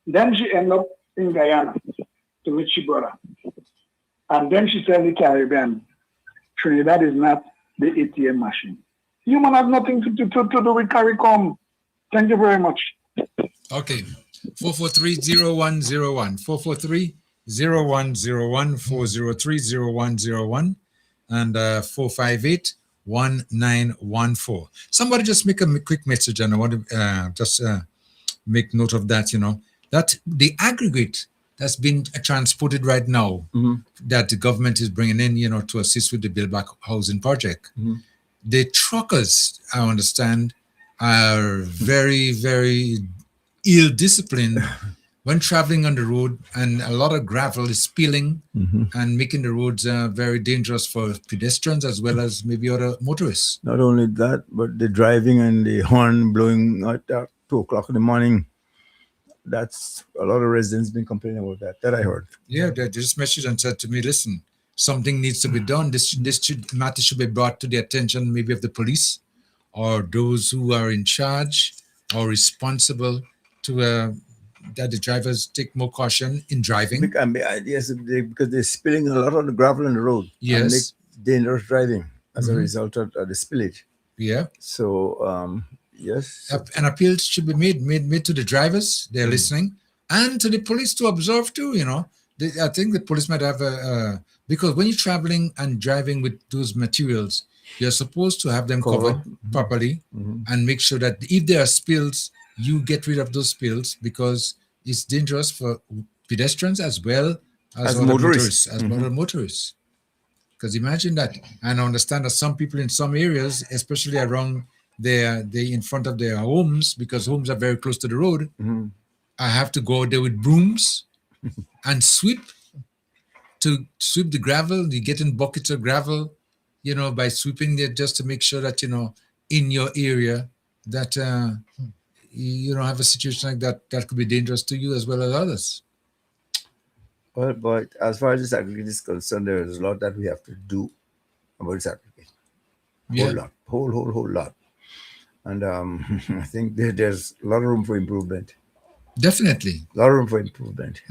S1: Then she ended up in Guyana to meet her brother. And then she said the Caribbean, Trinidad is not the ATM machine. Human has nothing to do with CARICOM. Thank you very much.
S5: Okay. 443-0101. 443-0101. 403-0101. And 458-1914. Somebody just make a quick message, and I want to just make note of that, you know, that the aggregate that's been transported right now that the government is bringing in, you know, to assist with the Build Back Housing project. The truckers, I understand, are very, very ill-disciplined when traveling on the road, and a lot of gravel is spilling and making the roads very dangerous for pedestrians as well as maybe other motorists.
S8: Not only that, but the driving and the horn blowing at 2 o'clock in the morning. That's a lot of residents been complaining about that I heard.
S5: Yeah, they just messaged and said to me, listen, something needs to be done. This matter should be brought to the attention maybe of the police or those who are in charge or responsible to that the drivers take more caution in driving.
S8: Yes, because they're spilling a lot of the gravel on the road.
S5: Yes.
S8: And make dangerous driving as a result of the spillage.
S5: Yeah.
S8: So, yes.
S5: An appeal should be made to the drivers. They're listening. And to the police to observe too, you know. I think the police might have because when you're traveling and driving with those materials, you're supposed to have them covered properly and make sure that if there are spills, you get rid of those spills, because it's dangerous for pedestrians as well as motorists. Motorists. Because imagine that. And I understand that some people in some areas, especially around they in front of their homes, because homes are very close to the road, I have to go there with brooms and sweep the gravel. You get in buckets of gravel, by sweeping it just to make sure that, in your area that you don't have a situation like that could be dangerous to you as well as others.
S8: Well, but as far as this aggregate is concerned, there is a lot that we have to do about this aggregate. Whole lot. Whole lot. And I think there's a lot of room for improvement.
S5: Definitely.
S8: A lot of room for improvement.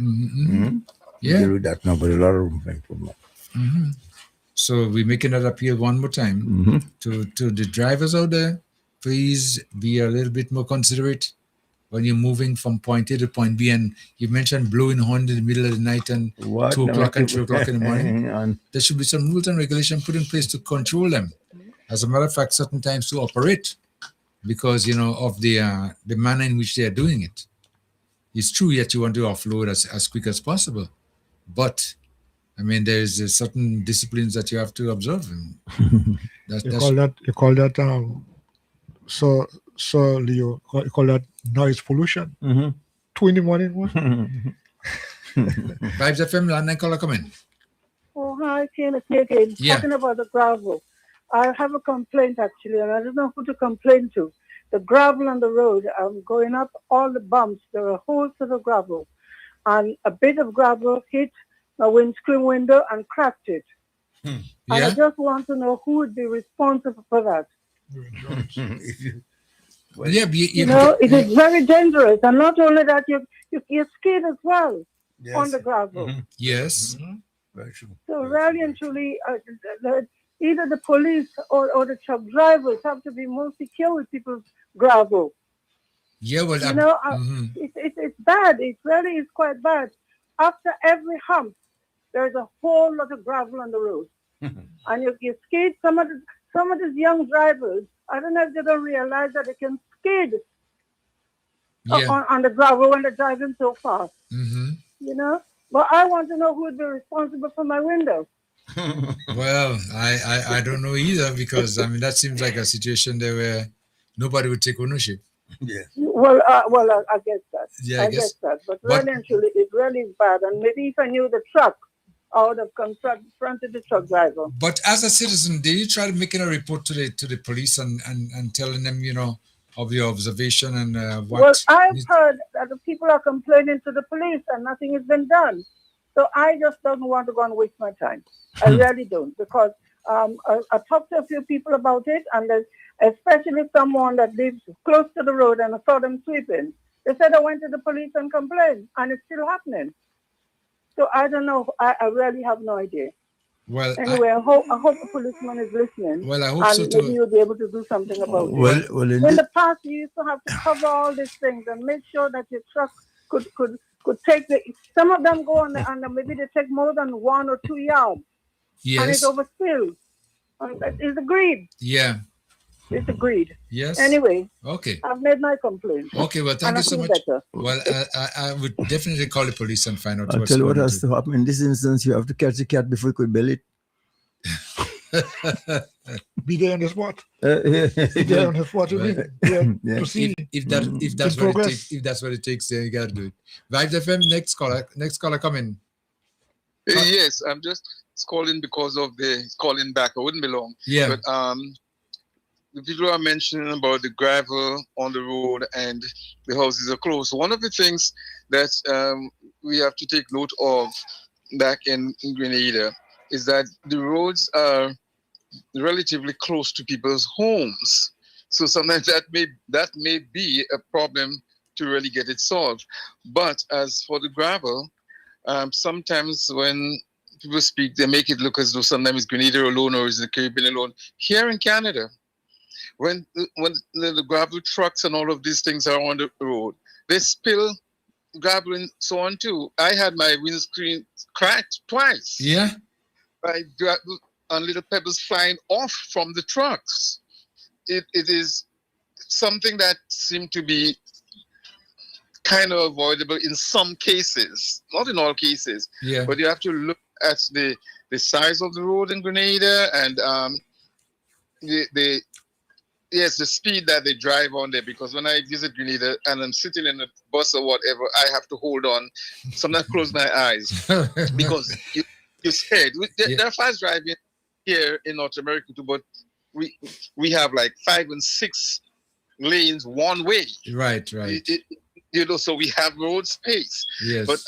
S5: Yeah.
S8: You read that now, but a lot of room for improvement.
S5: So we're making that appeal one more time to the drivers out there. Please be a little bit more considerate when you're moving from point A to point B. And you mentioned blowing horn in the middle of the night and 2 o'clock and 3 o'clock in the morning. There should be some rules and regulation put in place to control them. As a matter of fact, certain times to operate because, of the manner in which they are doing it. It's true that you want to offload as quick as possible. But, there's certain disciplines that you have to observe.
S7: You call that so Leo, you call that noise pollution. 2 in the morning.
S5: Vibes FM, landline caller, come in.
S9: Oh, hi, Kenneth again.
S5: Yeah.
S9: Talking about the gravel. I have a complaint actually, and I don't know who to complain to. The gravel on the road, I'm going up all the bumps. There are holes to the gravel, and a bit of gravel hit my windscreen window and cracked it. And I just want to know who would be responsible for that. It is very dangerous, and not only that, you skid as well on the gravel.
S5: Yes.
S8: Very true.
S9: So really and truly, either the police or the truck drivers have to be more secure with people's gravel.
S5: Yeah, well,
S9: it's bad. It really is quite bad. After every hump, there's a whole lot of gravel on the road, and you skid. Some of these young drivers, I don't know if they don't realize that they can skid on the gravel when they're driving so fast. But I want to know who would be responsible for my window.
S5: Well, I don't know either because that seems like a situation there where nobody would take ownership.
S8: Yeah.
S9: Well, I guess that.
S5: Yeah,
S9: I guess that. But really and truly, it really is bad. And maybe if I knew the truck, I would have confronted the truck driver.
S5: But as a citizen, did you try to make a report to the police and telling them, of your observation and what?
S9: Well, I've heard that the people are complaining to the police and nothing has been done. So I just don't want to go and waste my time. I really don't, because I talked to a few people about it, and especially someone that lives close to the road, and I saw them sweeping. They said I went to the police and complained, and it's still happening. So I don't know. I really have no idea.
S5: Well,
S9: anyway, I hope the policeman is listening.
S5: Well, I hope
S9: and
S5: so
S9: maybe
S5: too.
S9: you'll be able to do something about it.
S8: Well,
S9: in the past, you used to have to cover all these things and make sure that your truck could take some of them go on the maybe they take more than 1 or 2 yards.
S5: Yes.
S9: And it overspills. It's agreed.
S5: Yeah.
S9: It's agreed.
S5: Yes.
S9: Anyway.
S5: Okay.
S9: I've made my complaint.
S5: Okay, well, thank you so much.
S9: Better.
S5: Well, I would definitely call the police and find out
S8: I'll
S5: what's
S8: tell you what
S5: going
S8: has to happen. In this instance, you have to catch the cat before you could bail it.
S7: Be there on the spot.
S8: Yeah.
S7: Be there on the spot to see.
S5: If that's what it takes, then you gotta do it. Vibes FM, next caller, come in.
S18: Yes, I'm just calling because of the calling back. I wouldn't be long.
S5: Yeah.
S18: But the people are mentioning about the gravel on the road and the houses are closed. One of the things that we have to take note of back in Grenada is that the roads are relatively close to people's homes. So sometimes that may be a problem to really get it solved. But as for the gravel, sometimes when people speak, they make it look as though sometimes Grenada alone or is the Caribbean alone. Here in Canada, when the gravel trucks and all of these things are on the road, they spill gravel and so on too. I had my windscreen cracked twice.
S5: Yeah.
S18: By gravel and little pebbles flying off from the trucks. It is something that seemed to be kind of avoidable in some cases, not in all cases.
S5: Yeah.
S18: But you have to look at the size of the road in Grenada and the speed that they drive on there. Because when I visit Grenada and I'm sitting in a bus or whatever, I have to hold on. Sometimes close my eyes because you're scared. They're fast driving. here in North America too, but we have like 5 and 6 lanes one way.
S5: Right.
S18: So we have road space.
S5: Yes.
S18: But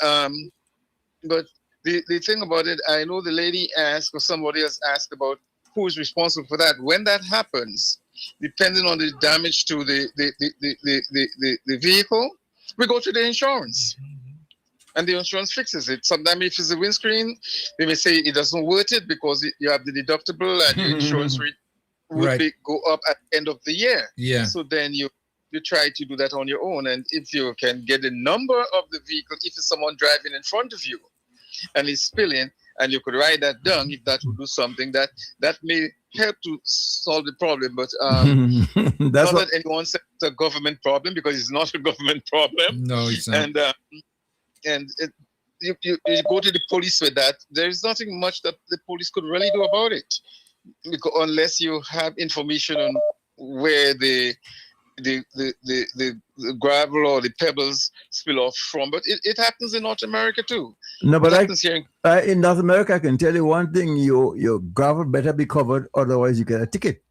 S18: the thing about it, I know the lady asked, or somebody else asked about who is responsible for that. When that happens, depending on the damage to the vehicle, we go to the insurance. And the insurance fixes it. Sometimes if it's a windscreen, they may say it doesn't worth it because you have the deductible and your insurance rate would go up at the end of the year.
S5: Yeah.
S18: So then you try to do that on your own. And if you can get the number of the vehicle, if it's someone driving in front of you and it's spilling, and you could write that down, if that would do something that may help to solve the problem. But not that anyone says it's a government problem, because it's not a government problem.
S5: No, it's not.
S18: And you go to the police with that. There's nothing much that the police could really do about it, because unless you have information on where the gravel or the pebbles spill off from. But it happens in North America too.
S8: No, but in North America, I can tell you one thing: your gravel better be covered, otherwise you get a ticket.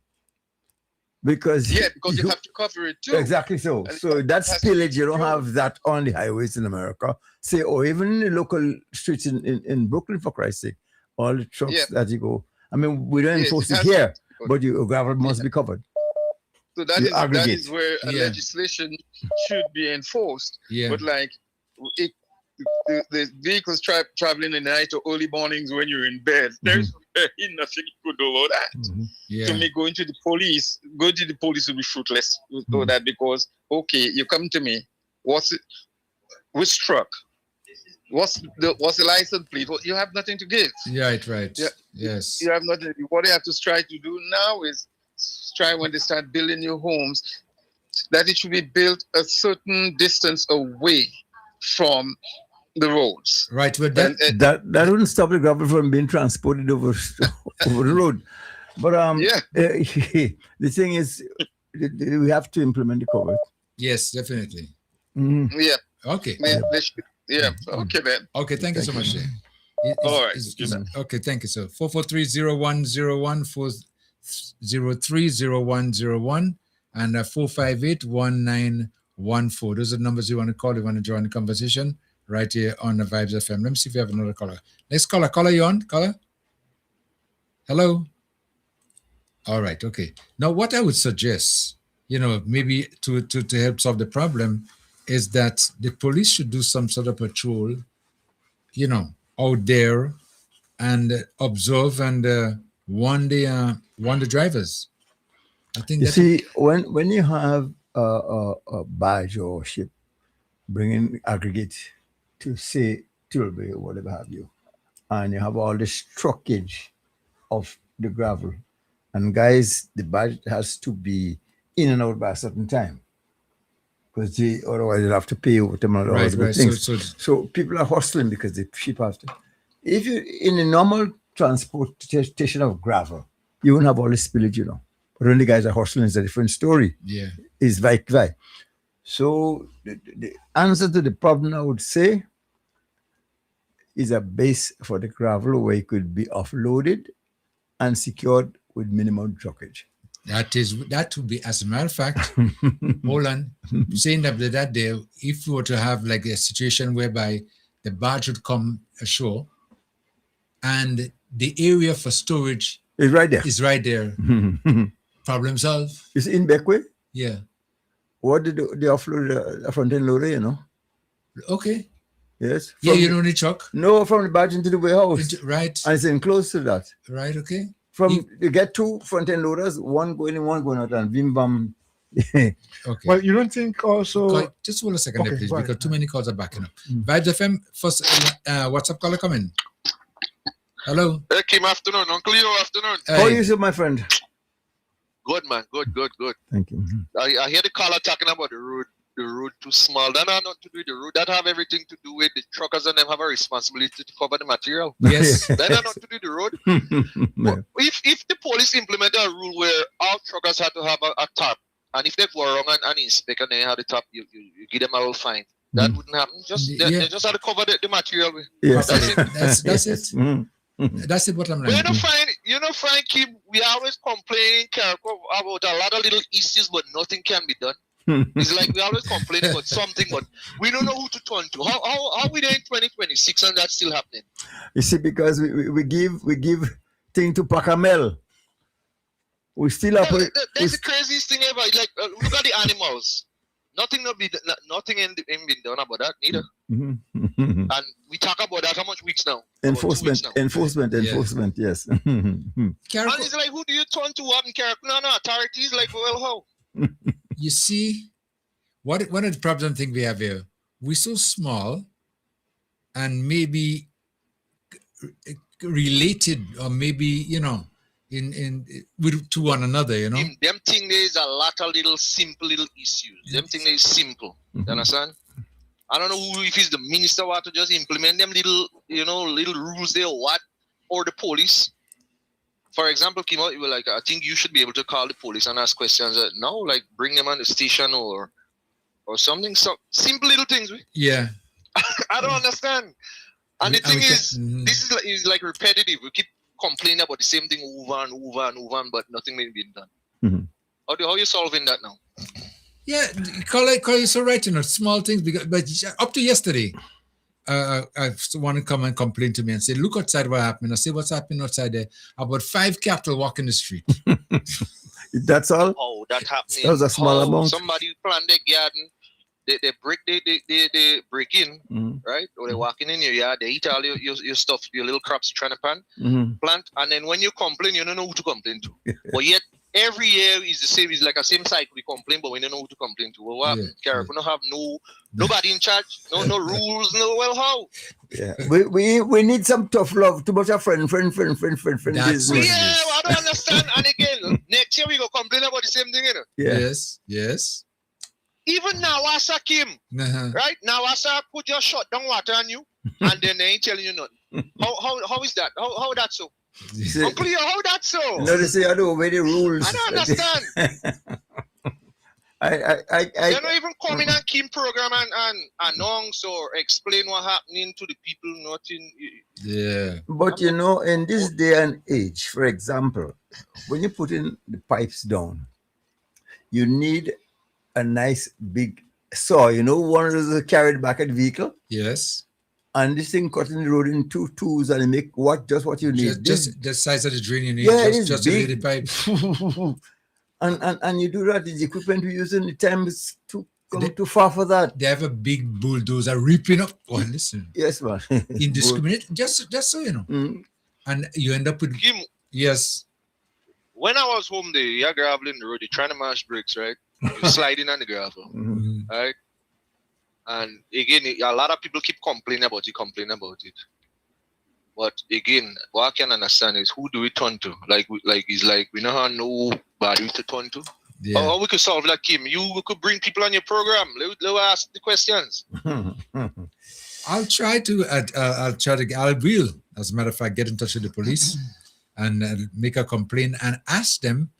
S8: Because
S18: you have to cover it too.
S8: Exactly so. So that spillage, you don't have that on the highways in America. Say, or even in the local streets in Brooklyn, for Christ's sake. All the trucks that you go. I mean, we don't enforce it here, but your gravel must be covered.
S18: So that is where legislation should be enforced.
S5: Yeah.
S18: But like the vehicles traveling in the night or early mornings when you're in bed, there's really nothing you could do about that. To me, going to the police will be fruitless with that, because you come to me, which truck? What's the license plate? You have nothing to give.
S5: Right. Yes.
S18: You have nothing. What they have to try to do now is try, when they start building new homes, that it should be built a certain distance away from the roads.
S5: Right. But
S8: that wouldn't stop the gravel from being transported over the road. But the thing is, we have to implement the cover.
S5: Yes, definitely.
S18: Yeah.
S5: Okay.
S18: Okay then.
S5: Okay, thank you so much.
S18: All right.
S5: Okay, thank you, sir. 443-0101, 403-0101, and 458-1914. Those are the numbers you want to call. You want to join the conversation right here on the Vibes FM. Let me see if we have another caller. Next caller. Caller, you on? Caller? Hello? All right, okay. Now, what I would suggest, maybe to help solve the problem, is that the police should do some sort of patrol, out there and observe and warn the drivers. I think
S8: when you have a barge or ship bringing aggregate to say Tilbury or whatever have you, and you have all this truckage of the gravel, and guys, the barge has to be in and out by a certain time, because otherwise they'll have to pay over them and all those things. So people are hustling because the ship have to. If you in a normal transportation of gravel, you won't have all this spillage, But when the guys are hustling, it's a different story.
S5: Yeah.
S8: It's right. So the answer to the problem, I would say, is a base for the gravel where it could be offloaded and secured with minimum truckage.
S5: That would be, as a matter of fact, hold on, saying that day, if we were to have like a situation whereby the barge would come ashore and the area for storage
S8: is right there.
S5: Problem solved.
S8: It's in Beckway?
S5: Yeah.
S8: What did they offload a front end loader,
S5: Okay.
S8: Yes.
S5: You don't need truck?
S8: No, from the barge into the warehouse.
S5: Right.
S8: And it's enclosed to that.
S5: Right, okay.
S8: You get two front end loaders, one going in, one going out, and bim bam.
S5: Okay.
S7: Well, you don't think also.
S5: Just hold a second there, please, because too many calls are backing up. Vibes FM, first WhatsApp caller coming. Hello.
S15: Hey, Kim, afternoon. Uncle Leo, afternoon.
S8: How are you, my friend?
S15: Good, man. Good.
S8: Thank you.
S15: I hear the caller talking about the road too small. That have not to do with the road. That have everything to do with the truckers, and them have a responsibility to cover the material.
S5: Yes.
S15: That have not to do with the road.
S8: No.
S15: If the police implement a rule where all truckers have to have a top, and if they go wrong and inspect and they have the top, you give them a little fine. That wouldn't happen. They just have to cover the material.
S8: Yes.
S5: That's it. That's the bottom line.
S15: You know, Frankie, we always complain about a lot of little issues, but nothing can be done. It's like we always complain about something, but we don't know who to turn to. How are we there in 2026 and that's still happening?
S8: You see, because we give thing to Pacamel. We still have.
S15: That's the craziest thing ever. Like look at the animals. Nothing ain't been done about that neither. And we talk about that how much weeks now?
S8: Enforcement, yes.
S15: And it's like, who do you turn to? What in Caracuna? No, authorities, like, well, how?
S5: You see, one of the problem thing we have here, we're so small and maybe related, or maybe, you know, to one another, you know.
S15: Them thing there is a lot of simple little issues. Them thing there is simple. You understand? I don't know if it's the minister or to just implement them little rules there or what, or the police. For example, Kim, you were like, I think you should be able to call the police and ask questions. No, like bring them on the station or something. So simple little things.
S5: Yeah.
S15: I don't understand. And the thing is, this is like repetitive. We keep complaining about the same thing over and over and over, but nothing is being done. How are you solving that now?
S5: Yeah, call you so right, you know, small things. But up to yesterday, someone would come and complain to me and say, "Look outside, what happened?" I say, "What's happening outside there?" About 5 cattle walking the street.
S8: That's all.
S15: Oh, that happening.
S8: That was a small amount.
S15: Somebody plant their garden. They break in, right? Or they're walking in your yard. They eat all your stuff, your little crops you're trying to plant. And then when you complain, you don't know who to complain to. But yet every year is the same. It's like a same cycle. We complain, but we don't know who to complain to. Well, what? We don't have nobody in charge. No rules. No. Well, how?
S8: Yeah, we need some tough love. Too much of friend.
S15: Yeah, I don't understand. And again, next year we go complain about the same thing, you know?
S8: Yeah.
S5: Yes.
S15: Even now, Asa Kim, right? Now, Asa could just shut down water on you, and then they ain't telling you nothing. How is that? How that so? Unclear, how that so?
S8: No, they say I don't obey the rules.
S15: I don't understand. They don't even come in and Kim program and announce or explain what happening to the people. Nothing.
S5: Yeah.
S8: But you know, in this day and age, for example, when you put in the pipes down, you need a nice big saw, you know, one of those carried back at the vehicle.
S5: Yes.
S8: And this thing cutting the road in 2 tools and make just what you need.
S5: Just the size of the drain you need.
S8: Yeah,
S5: just to lay the pipe.
S8: and you do that. The equipment we use in the time is too far for that.
S5: They have a big bulldozer ripping up. Oh, listen.
S8: Yes, man.
S5: Indiscriminate. just so you know. And you end up with
S15: Kim.
S5: Yes.
S15: When I was home there, you're graveling the road, you're trying to mash bricks, right? You're sliding on the gravel, right? And again, a lot of people keep complaining about it. But again, what I can understand is who do we turn to? It's like we don't have nobody to turn to. Yeah. How we could solve that, Kim? You could bring people on your program. Let ask the questions.
S5: I'll try to. I will, as a matter of fact, get in touch with the police and make a complaint and ask them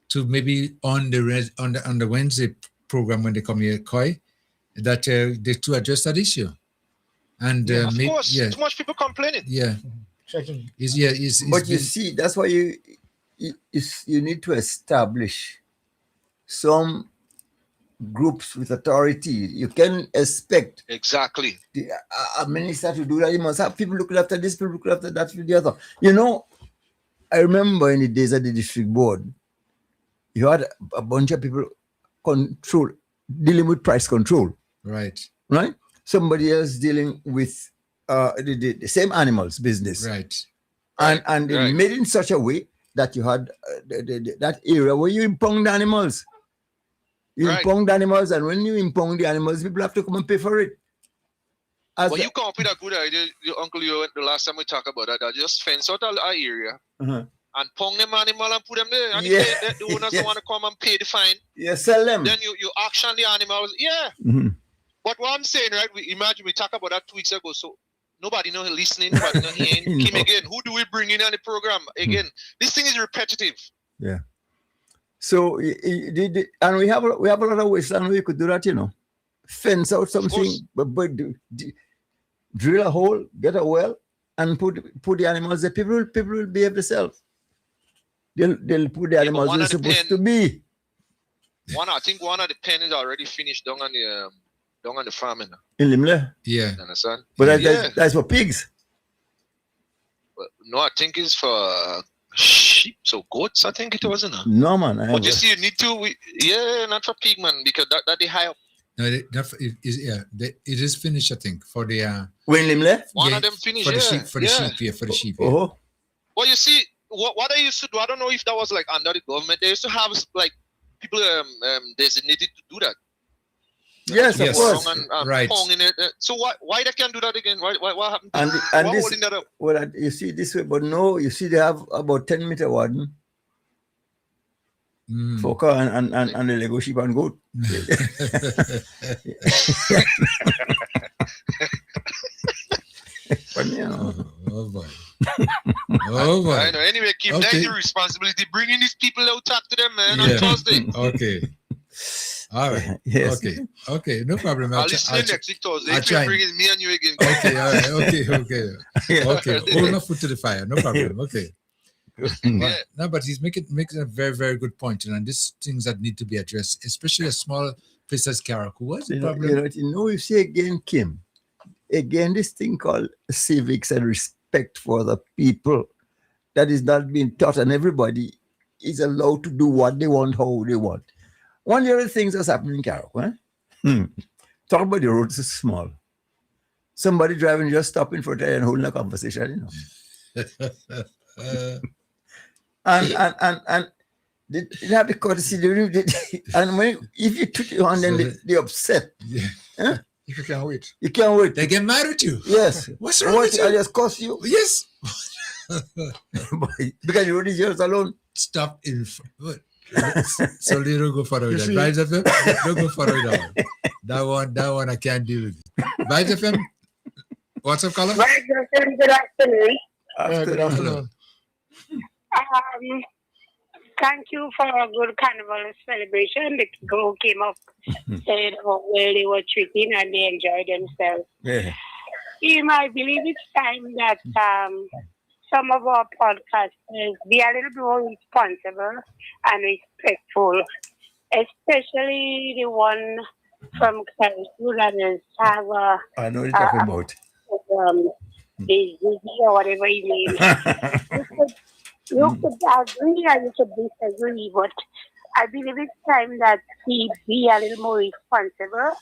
S5: to maybe on the Wednesday program when they come here, Koi, that they to address that issue. And
S15: of course, too much people complaining.
S5: Yeah.
S8: But you see, that's why you need to establish some groups with authority. You can expect
S15: exactly
S8: a minister to do that. You must have people looking after this, people looking after that, the other. You know, I remember in the days at the district board, you had a bunch of people dealing with price control.
S5: Right.
S8: Somebody else dealing with the same animals business.
S5: Right.
S8: And they made it in such a way that you had that area where you impound the animals. Impound the animals, and when you impound the animals, people have to come and pay for it.
S15: Well, you come up with a good idea, Uncle. The last time we talked about that, just fence out our area and pound them animal and put them there. And if the owners don't want to come and pay the fine,
S8: sell them.
S15: Then you auction the animals. Yeah. But what I'm saying, right? Imagine we talked about that 2 weeks ago. So nobody know listening, nobody know hearing. Kim again, who do we bring in on the program? Again, this thing is repetitive.
S8: Yeah. So and we have a lot of ways and we could do that, you know. Fence out something, but drill a hole, get a well, and put the animals there, people will behave themselves. They'll put the animals where they're supposed to be.
S15: I think one of the pen is already finished down on the farm.
S8: In Limle?
S5: Yeah.
S15: You understand?
S8: But that's for pigs.
S15: But no, I think it's for sheep, so goats, I think it was, no?
S8: No, man.
S15: But you see, you need to, not for pig, man, because that they high up.
S5: No, it is finished, I think, for the...
S8: When Limle?
S15: One of them finished,
S5: for the sheep.
S8: Oh.
S15: Well, you see, what they used to do, I don't know if that was like under the government, they used to have like people designated to do that.
S8: Yes, of course.
S15: Right. So why they can't do that again? What happened? Why holding that up?
S8: Well, you see this way, but no, you see they have about 10-meter warden for car and the Lego sheep and goat.
S5: Oh boy. Oh boy.
S15: I know. Anyway, keep that your responsibility. Bringing these people out, talk to them, man, on Thursday.
S5: Okay. All right.
S8: Yes.
S5: Okay. No problem.
S15: I'll listen next week Thursday. If you're bringing me and you again.
S5: Okay. All right. Okay. Hold my foot to the fire. No problem. Okay. No, but he's making a very, very good point, and these things that need to be addressed, especially a small place as Carrick. What's the problem?
S8: You see again, Kim. Again, this thing called civics and respect for the people that is not being taught, and everybody is allowed to do what they want, how they want. One of the other things that's happening in Carrick, talk about the roads is small. Somebody driving just stop in front of you and holding a conversation, and they have the courtesy. And if you took your hand, then they upset.
S5: Yeah.
S8: If you can't wait. You can't wait.
S5: They get mad at you.
S8: Yes.
S5: What's wrong with you?
S8: I just cost you.
S5: Yes.
S8: Because you already yours alone.
S5: Stop in front. So they don't go further with that. Vibes FM, don't go further with that one. That one I can't deal with. Vibes FM, what's up, caller?
S16: Vibes FM, good afternoon.
S8: Good afternoon.
S16: Thank you for a good carnival celebration. The people who came up said how well they were treating and they enjoyed themselves.
S8: Yeah.
S16: I believe it's time that some of our podcasters be a little bit more responsible and respectful, especially the one from Carrick that is have a...
S8: I know what you're talking about.
S16: Or whatever you mean. You could agree and you could disagree, but I believe it's time that he be a little more responsible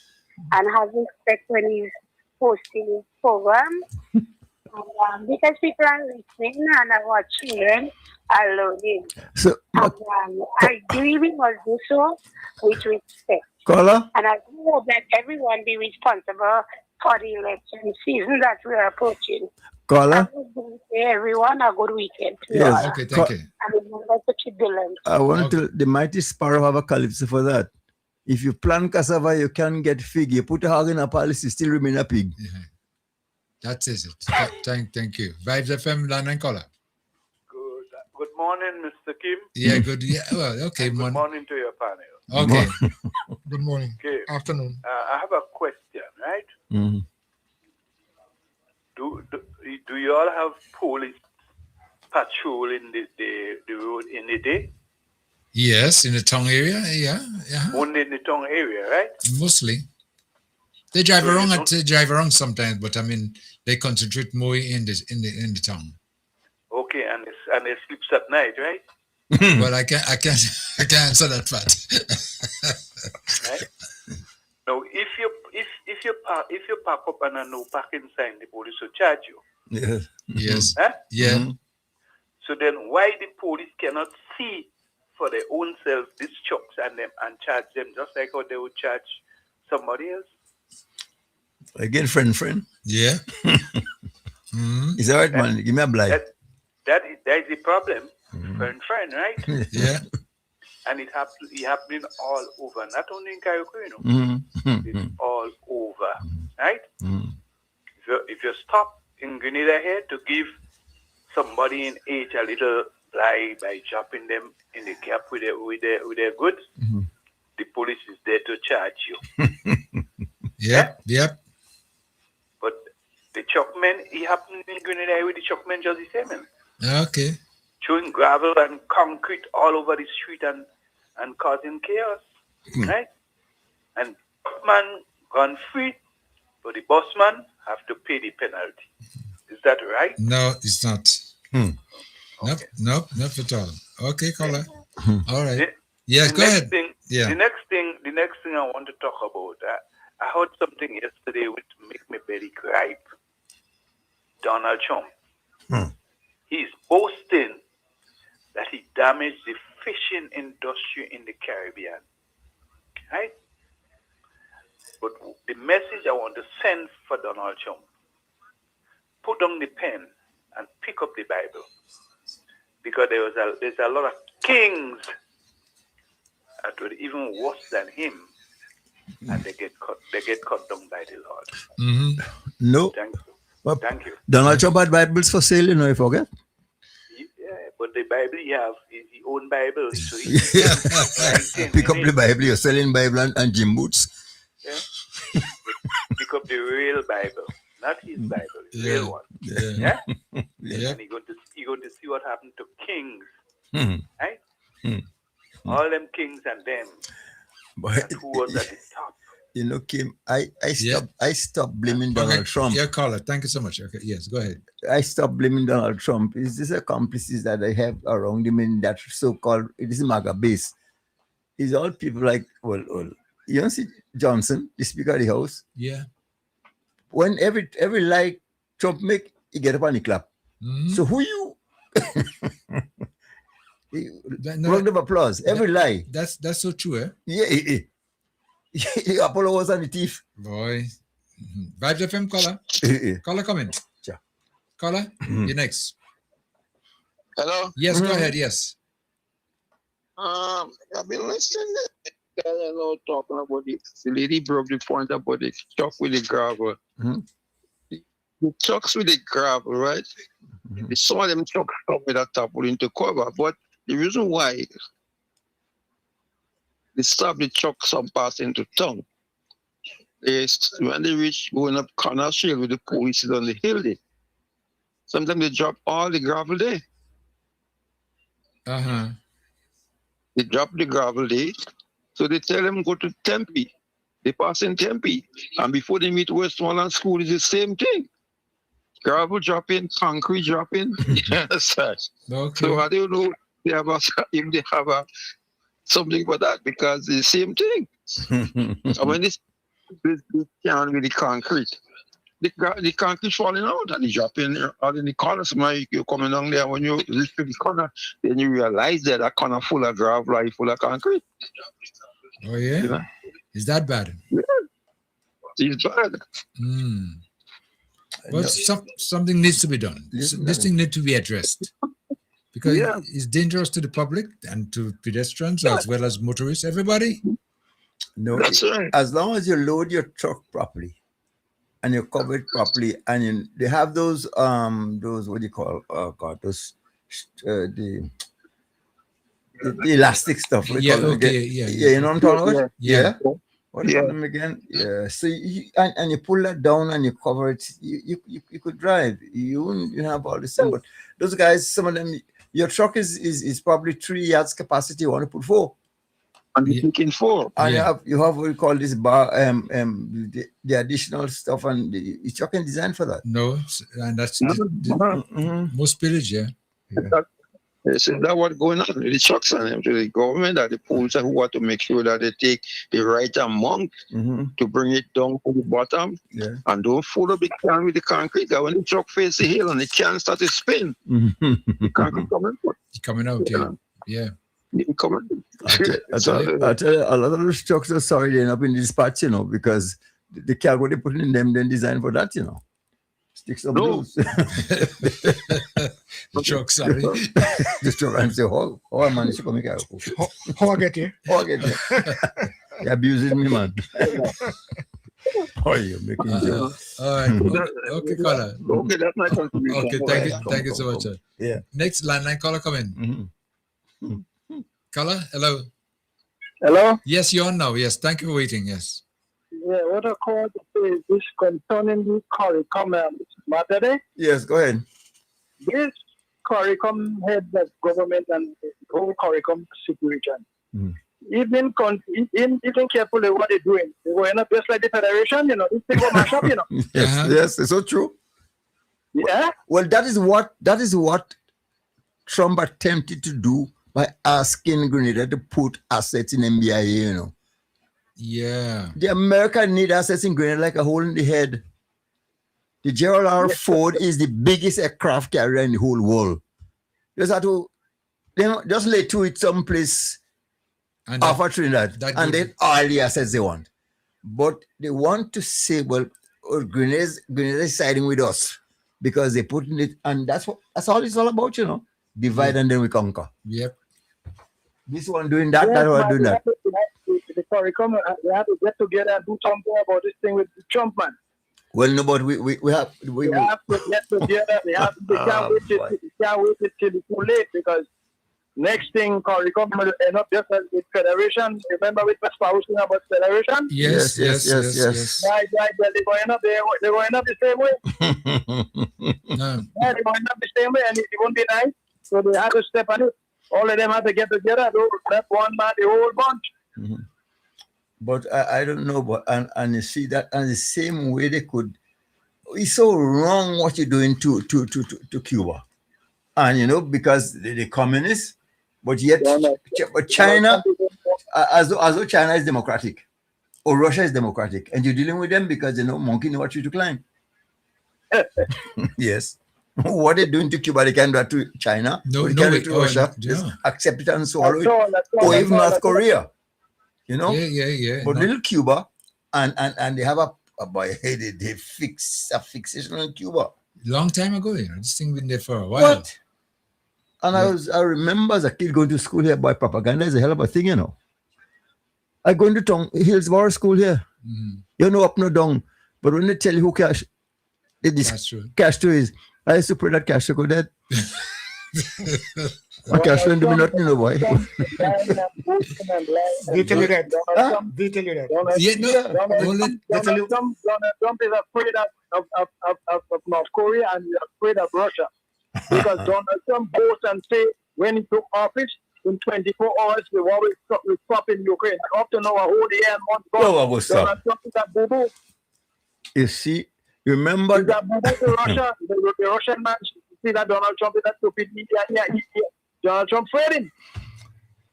S16: and have respect when he's hosting his program. And, because people are listening and our children are learning.
S8: So,
S16: I believe we must do so with respect.
S8: Caller?
S16: And I hope that everyone be responsible for the election season that we are approaching.
S8: Caller?
S16: Everyone a good weekend.
S8: Yes.
S5: Okay, thank you.
S16: And remember to keep the land.
S8: I want the mighty sparrow have a calypso for that. If you plant cassava, you can get fig. You put a hog in a palace, you still remain a pig.
S5: Yeah. That is it. Thank you. Vibes FM, land and caller.
S22: Good morning, Mr. Kim.
S5: Yeah, good. Yeah, well, okay.
S22: Good morning to your panel.
S5: Okay.
S7: Good morning.
S22: Okay.
S7: Afternoon.
S22: I have a question, right?
S8: Mm-hmm.
S22: Do you all have police patrol in the road in the day?
S5: Yes, in the town area. Yeah.
S22: Only in the town area, right?
S5: Mostly. They drive around sometimes, but I mean they concentrate more in the town.
S22: Okay, and it sleeps at night, right?
S5: Well, I can't answer that part.
S22: Right? Now, if you park up and a no parking sign, the police will charge you.
S8: Yes.
S5: Yes.
S22: Huh?
S5: Yeah.
S8: Mm-hmm.
S22: So then, why the police cannot see for their own self these chucks and charge them just like how they would charge somebody else?
S8: Again, friend.
S5: Yeah.
S8: Is that right, man? Give me a blind.
S22: That is the problem. Friend, right?
S5: Yeah.
S22: And it's happening all over, not only in Carrick, It's all over, right? If you stop in Grenada here to give somebody in age a little lie by dropping them in the cab with their goods, the police is there to charge you.
S5: Yep.
S22: But the Chuckmen, he happened in Grenada with the Chuckmen just the same.
S5: Okay.
S22: Throwing gravel and concrete all over the street and causing chaos, right? And man gone free, but the boss man have to pay the penalty. Is that right?
S5: No, it's not. Nope, not at all. Okay, caller. All right. Yes, go ahead.
S22: The next thing I want to talk about. I heard something yesterday which make me very gripe. Donald Trump. He's boasting that he damaged the fishing industry in the Caribbean. Right? But the message I want to send for Donald Trump, put down the pen and pick up the Bible. Because there's a lot of kings that were even worse than him, and they get cut down by the Lord.
S8: No.
S22: Thank you.
S8: Well,
S22: Thank you.
S8: Donald Trump had Bibles for sale, you forget?
S22: Yeah, but the Bible he have is his own Bible. So
S8: Pick up the Bible, you're selling Bible and gym boots.
S22: Yeah. Pick up the real Bible, not his Bible, the real one. Yeah. And you're going to see what happened to kings, right? All them kings and them.
S8: But
S22: who was at the top?
S8: Kim, I stopped blaming Donald Trump.
S5: Yeah, caller. Thank you so much. Okay, yes, go ahead.
S8: I stopped blaming Donald Trump. It's this accomplices that I have around him in that so-called, it is MAGA base. It's all people like, well, you don't see Johnson, the Speaker of the House.
S5: Yeah.
S8: When every lie Trump make, he get up and he clap. So who you? Round of applause. Every lie.
S5: That's so true, eh?
S8: Yeah. Apollo was on the thief.
S5: Boy. Vibes FM caller. Caller, come in. Caller, you're next.
S2: Hello?
S5: Yes, go ahead, yes.
S2: I've been listening to talking about the lady broke the point about the truck with the gravel. The trucks with the gravel, right? Some of them trucks come with a tarpaulin to cover, but the reason why they stop the truck some pass into town is when they reach going up Corner Shield with the police is on the hill there. Sometimes they drop all the gravel there. They drop the gravel there. So they tell them go to Tempe. They pass in Tempe. And before they meet Westmoreland School, it's the same thing. Gravel dropping, concrete dropping. Such.
S5: Okay.
S2: So I don't know if they have something for that because it's the same thing. So when this can with the concrete, the concrete falling out and it's dropping out in the corner. So now you're coming down there when you reach to the corner, then you realize that corner full of gravel, full of concrete.
S5: Oh yeah?
S2: You know?
S5: Is that bad?
S2: Yeah. It's bad.
S5: But something needs to be done. This thing needs to be addressed. Because it's dangerous to the public and to pedestrians as well as motorists, everybody.
S8: No, that's right. As long as you load your truck properly and you cover it properly, and they have those what do you call those the elastic stuff.
S5: Yeah, okay,
S8: you know what I'm talking about?
S5: Yeah.
S8: What do you call them again? Yeah. So you pull that down and you cover it. You could drive. You have all this thing, but those guys, some of them. Your truck is probably 3 yards capacity. You want to put 4.
S2: And you're thinking 4.
S8: And you have what we call this bar, the additional stuff, and the truck is designed for that.
S5: No, and that's most village,
S2: That's what's going on. The trucks and them to the government and the police who want to make sure that they take the right amount to bring it down to the bottom and don't fill up the can with the concrete. That when the truck face the hill and the can start to spin, the concrete
S5: coming out. Yeah.
S8: I tell you, a lot of those trucks are sorry they end up in the dispatch, because the cargo they put in them then designed for that, Sticks of blues.
S5: The truck, sorry.
S8: The truck and say, how I managed to come here?
S7: How I get here?
S8: You're abusing me, man. Oh, you're making jokes.
S5: All right. Okay, caller.
S2: Okay, that's my contribution.
S5: Okay, thank you so much, sir.
S8: Yeah.
S5: Next line caller come in. Caller, hello.
S13: Hello?
S5: Yes, you're on now. Yes, thank you for waiting. Yes.
S1: what I call this concerning the curriculum matter.
S8: Yes, go ahead.
S1: This curriculum head the government and the whole curriculum situation. Even carefully what they're doing. They're going up just like the federation, this thing will mash up,
S8: Yes, it's so true.
S1: Yeah.
S8: Well, that is what Trump attempted to do by asking Grenada to put assets in MBIA,
S5: Yeah.
S8: The American need assets in Grenada like a hole in the head. The Gerald R. Ford is the biggest aircraft carrier in the whole world. Just have to just lay to it someplace off of Trinidad and then all the assets they want. But they want to say, well, Grenada is siding with us because they put in it, and that's all it's all about, Divide and then we conquer.
S5: Yep.
S8: This one doing that, that one doing that.
S1: The curriculum, we have to get together and do something about this thing with Trump, man.
S8: Well, no, but we have to
S1: get together. We can't wait till it's too late because next thing curriculum will end up just as with federation. Remember with espousing about federation?
S5: Yes.
S1: Right. They're going up the same way.
S5: No.
S1: Yeah, they're going up the same way, and it won't be nice. So they have to step on it. All of them have to get together. That one man, the whole bunch.
S8: But I don't know, but and you see that, and the same way they could. It's so wrong what you're doing to Cuba, and because the communists, but yet, but China, as though China is democratic, or Russia is democratic, and you're dealing with them because monkey know what you to climb. Yes. What they're doing to Cuba, they can do that to China. They can do it to Russia. Just accept it and swallow it. Or even North Korea.
S5: Yeah.
S8: But little Cuba, and they have a boy, they fix a fixation on Cuba.
S5: Long time ago, this thing been there for a while.
S8: What? And I remember as a kid going to school here, boy, propaganda is a hell of a thing, I go into Hillsborough School here. Up no down. But when they tell you who Castro is, I used to pray that Castro go dead. Castro do me nothing, boy.
S19: They tell you that. They tell you that.
S1: Donald Trump is afraid of North Korea and he's afraid of Russia. Because Donald Trump boasts and say when he took office, in 24 hours, we always stop in Ukraine. Up to now, a whole year and month gone. Donald Trump is a boo-boo.
S8: You see, remember
S1: that Russia, the Russian man, see that Donald Trump is that stupid media here. Donald Trump afraid.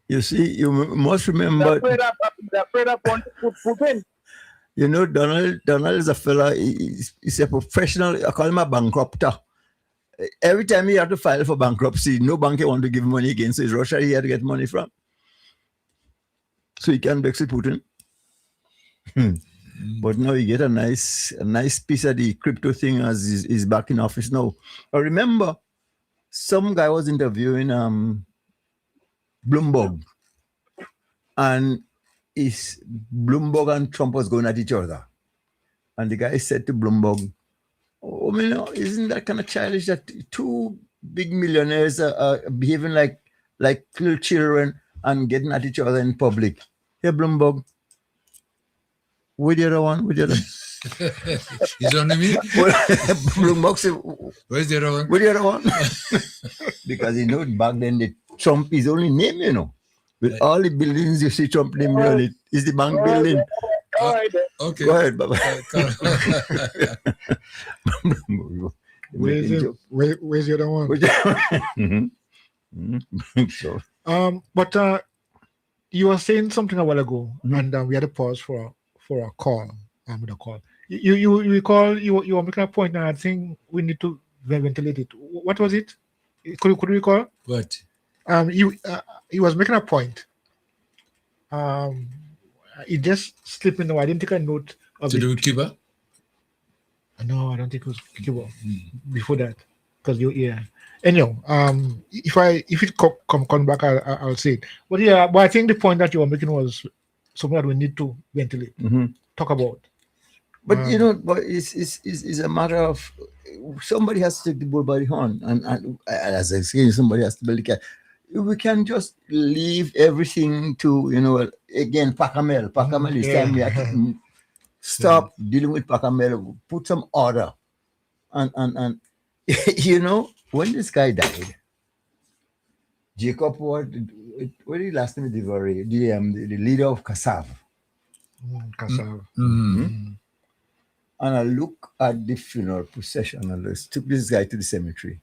S8: You see, you must remember.
S1: They're afraid of Putin.
S8: Donald is a fella. He's a professional. I call him a bankrupter. Every time he had to file for bankruptcy, no bank want to give him money again. So it's Russia he had to get money from. So he can vex with Putin. But now you get a nice piece of the crypto thing as he's back in office now. I remember some guy was interviewing Bloomberg, and Bloomberg and Trump was going at each other. And the guy said to Bloomberg, isn't that kind of childish that two big millionaires are behaving like little children and getting at each other in public? Hey, Bloomberg. With the other one,
S5: He's on me.
S8: Bloomberg said,
S5: where's the other one?
S8: With the other one. Because back then the Trump is only name, With all the buildings you see Trump name on it, is the bank building.
S5: Okay.
S8: Go ahead, Baba.
S7: Where's the other one?
S8: So,
S7: but you were saying something a while ago, and we had to pause for a call. With a call, you recall you were making a point, and I think we need to ventilate it. What was it? Could you recall?
S5: What?
S7: He was making a point. It just slipped in. I didn't take a note of
S5: to do with Cuba.
S7: No, I don't think it was Cuba. Before that, because Anyhow, if it come back, I'll say it. But I think the point that you were making was something that we need to ventilate, talk about.
S8: But but it's a matter of somebody has to take the bull by the horn, and as I say, somebody has to build the cat. We can just leave everything to again Pacamel. Pacamel is time we have to Stop dealing with Pacamelo. Put some order. And you know, when this guy died, Jacob, what did he last name? The leader of Kassav.
S7: Kassav.
S8: And I look at the funeral procession and I took this guy to the cemetery.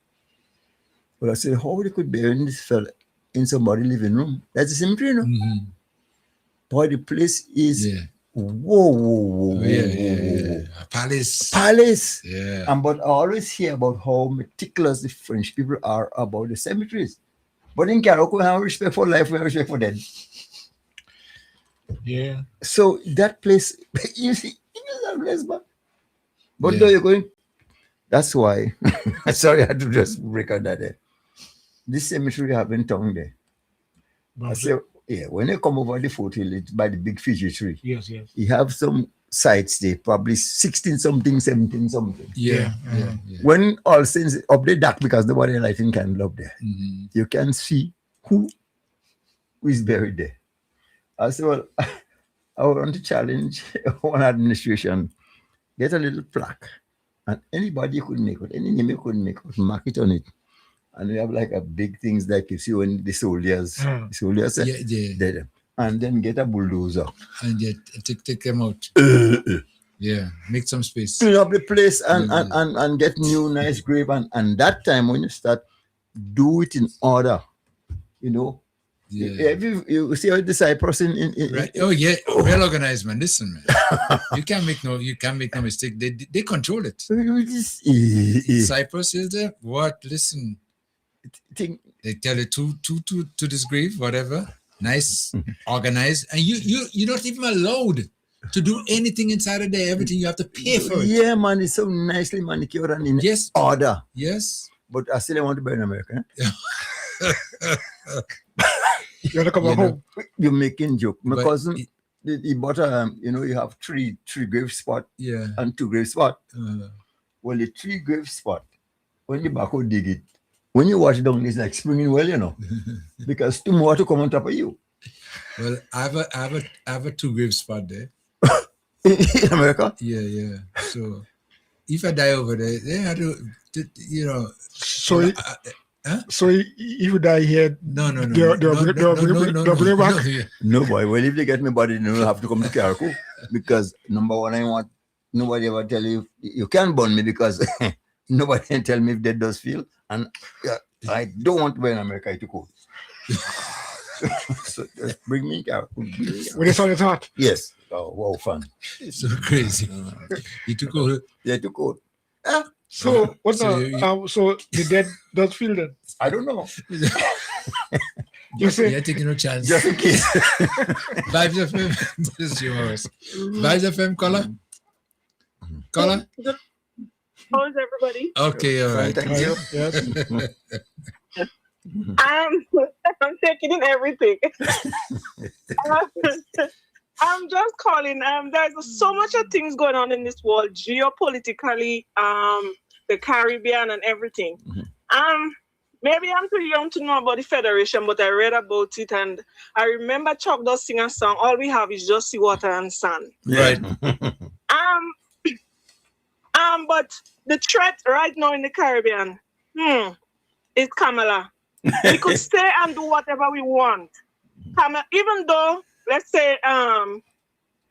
S8: But I said, how they could bury this fella in somebody's living room? That's a cemetery, you know? Boy, the place is whoa.
S5: A palace.
S8: Palace.
S5: Yeah.
S8: And but I always hear about how meticulous the French people are about the cemeteries. But in Carriacou, we have respect for life, we have respect for dead.
S7: Yeah.
S8: So that place, you see, it is a place, but though you're going, that's why, sorry, I had to just break out that. This cemetery have in town there. I say, yeah, when you come over the foothill, it's by the big Fiji tree.
S7: Yes.
S8: You have some sites there, probably 16 something, 17 something.
S5: Yeah.
S8: When all things up the dark because nobody lighting candle up there, you can see who is buried there. I said, well, I want to challenge one administration, get a little plaque, and anybody could make it, any name you could make it, mark it on it. And we have like a big things like you see when the soldiers dead, and then get a bulldozer
S5: and take them out. Yeah, make some space.
S8: Clean up the place and get new nice grave, and that time when you start, do it in order, you know.
S5: Yeah.
S8: You see how the Cyprus in
S5: right. Oh yeah, well organized, man. Listen, man. You can't make no mistake. They control it. Cyprus is there. What? Listen. They tell you to this grave, whatever. Nice, organized, and you're not even allowed to do anything inside of there. Everything you have to pay for it.
S8: Yeah, man, it's so nicely manicured and in order.
S5: Yes.
S8: But I still want to buy in America.
S7: You want to come home?
S8: You're making joke. My cousin, he bought you have three grave spot and 2 grave spot. Well, the 3 grave spot, when you back out dig it, when you watch down, it's like springing well, you know, because too more to come on top of you.
S5: Well, I have a 2 grave spot there.
S8: In America?
S5: Yeah. So if I die over there, they have to, you know.
S7: So so if you die here,
S5: no,
S8: bring back. No, boy. Well, if they get me body, then you'll have to come to Carriacou, because number one, I want nobody ever tell you you can't burn me, because nobody can tell me if that does feel, and I don't want to be in America to cool. So just bring me Carriacou.
S7: When it's on, it's hot.
S8: Yes. Oh, wow, fun.
S5: It's so crazy. You took cold.
S8: Yeah, too cold.
S7: So what's so the dead does feel then?
S8: I don't know.
S7: You say
S5: you're taking no chance.
S8: Just in case.
S5: Vibes FM. This is yours. Vibes FM, caller. Caller.
S13: How is everybody?
S5: Okay, all right.
S8: Thank you.
S13: Yes. I'm taking in everything. I'm just calling. There's so much of things going on in this world, geopolitically, the Caribbean and everything. Maybe I'm too young to know about the Federation, but I read about it, and I remember Chuck does sing a song. All we have is just sea water and sand.
S5: Right.
S13: But the threat right now in the Caribbean, is Kamala. We could stay and do whatever we want. Even though, let's say,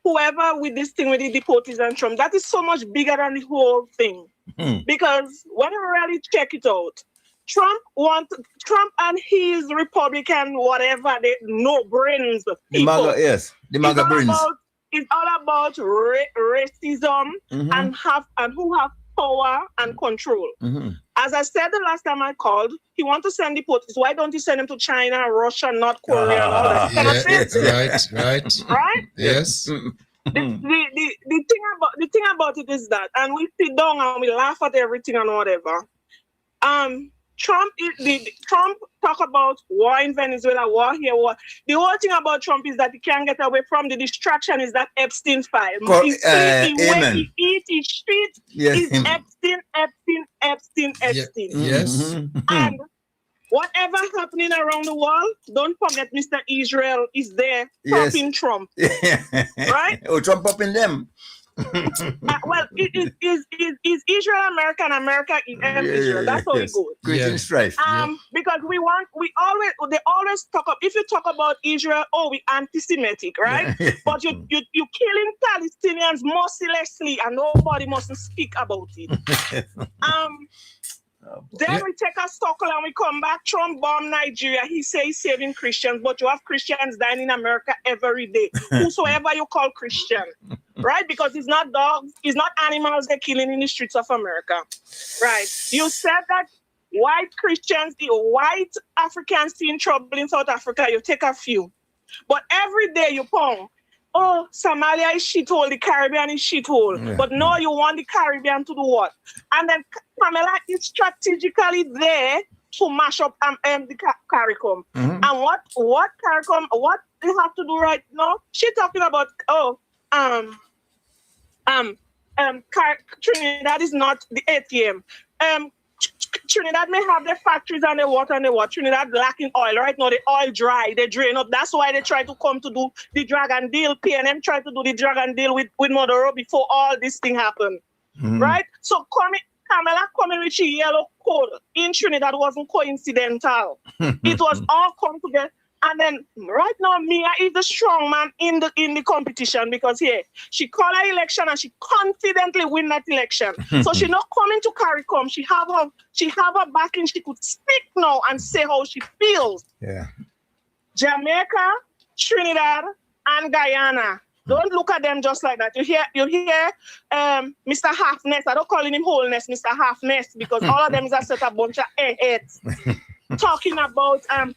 S13: whoever with this thing with the deportees and Trump, that is so much bigger than the whole thing. Because when you really check it out, Trump and his Republican whatever, they no brains.
S8: The MAGA brains.
S13: It's all about racism and who have power and control. As I said the last time I called, he wants to send deportees. Why don't you send them to China, Russia, North Korea, and all that? Right?
S5: Yes.
S13: The thing about it is that, and we sit down and we laugh at everything and whatever. Trump talk about war in Venezuela, war here, war. The whole thing about Trump is that he can't get away from the distraction is that Epstein file. He eat, he shit, is Epstein.
S5: Yes.
S13: And whatever happening around the world, don't forget Mr. Israel is there popping Trump. Right?
S8: Oh, Trump popping them.
S13: Well, is Israel America and America Israel? That's how it goes.
S8: Creating strife.
S13: Because they always talk up. If you talk about Israel, we anti-Semitic, right? But you killing Palestinians mercilessly, and nobody mustn't speak about it. Then we take a circle and we come back. Trump bombed Nigeria. He says he's saving Christians, but you have Christians dying in America every day. Whosoever you call Christian, right? Because it's not dogs, it's not animals they're killing in the streets of America, right? You said that white Christians, white Africans see in trouble in South Africa, you take a few. But every day you come, Somalia is shithole, the Caribbean is shithole. Yeah. But no, you want the Caribbean to do what? And then Pamela is strategically there to mash up the CARICOM. And what CARICOM, what they have to do right now? She's talking about, Trinidad is not the ATM. Trinidad may have their factories and their water and their water. Trinidad lacking oil. Right now, the oil dry. They drain up. That's why they try to come to do the dragon deal. PNM tried to do the dragon deal with Maduro before all this thing happened. Right? So Kamala coming with a yellow code in Trinidad wasn't coincidental. It was all come together. And then right now, Mia is the strong man in the competition because she called her election and she confidently win that election. So she's not coming to CARICOM. She have her backing. She could speak now and say how she feels. Yeah. Jamaica, Trinidad, and Guyana. Don't look at them just like that. You hear Mr. Halfness. I don't call him Wholeness, Mr. Halfness, because all of them is a set of bunch of airheads talking about a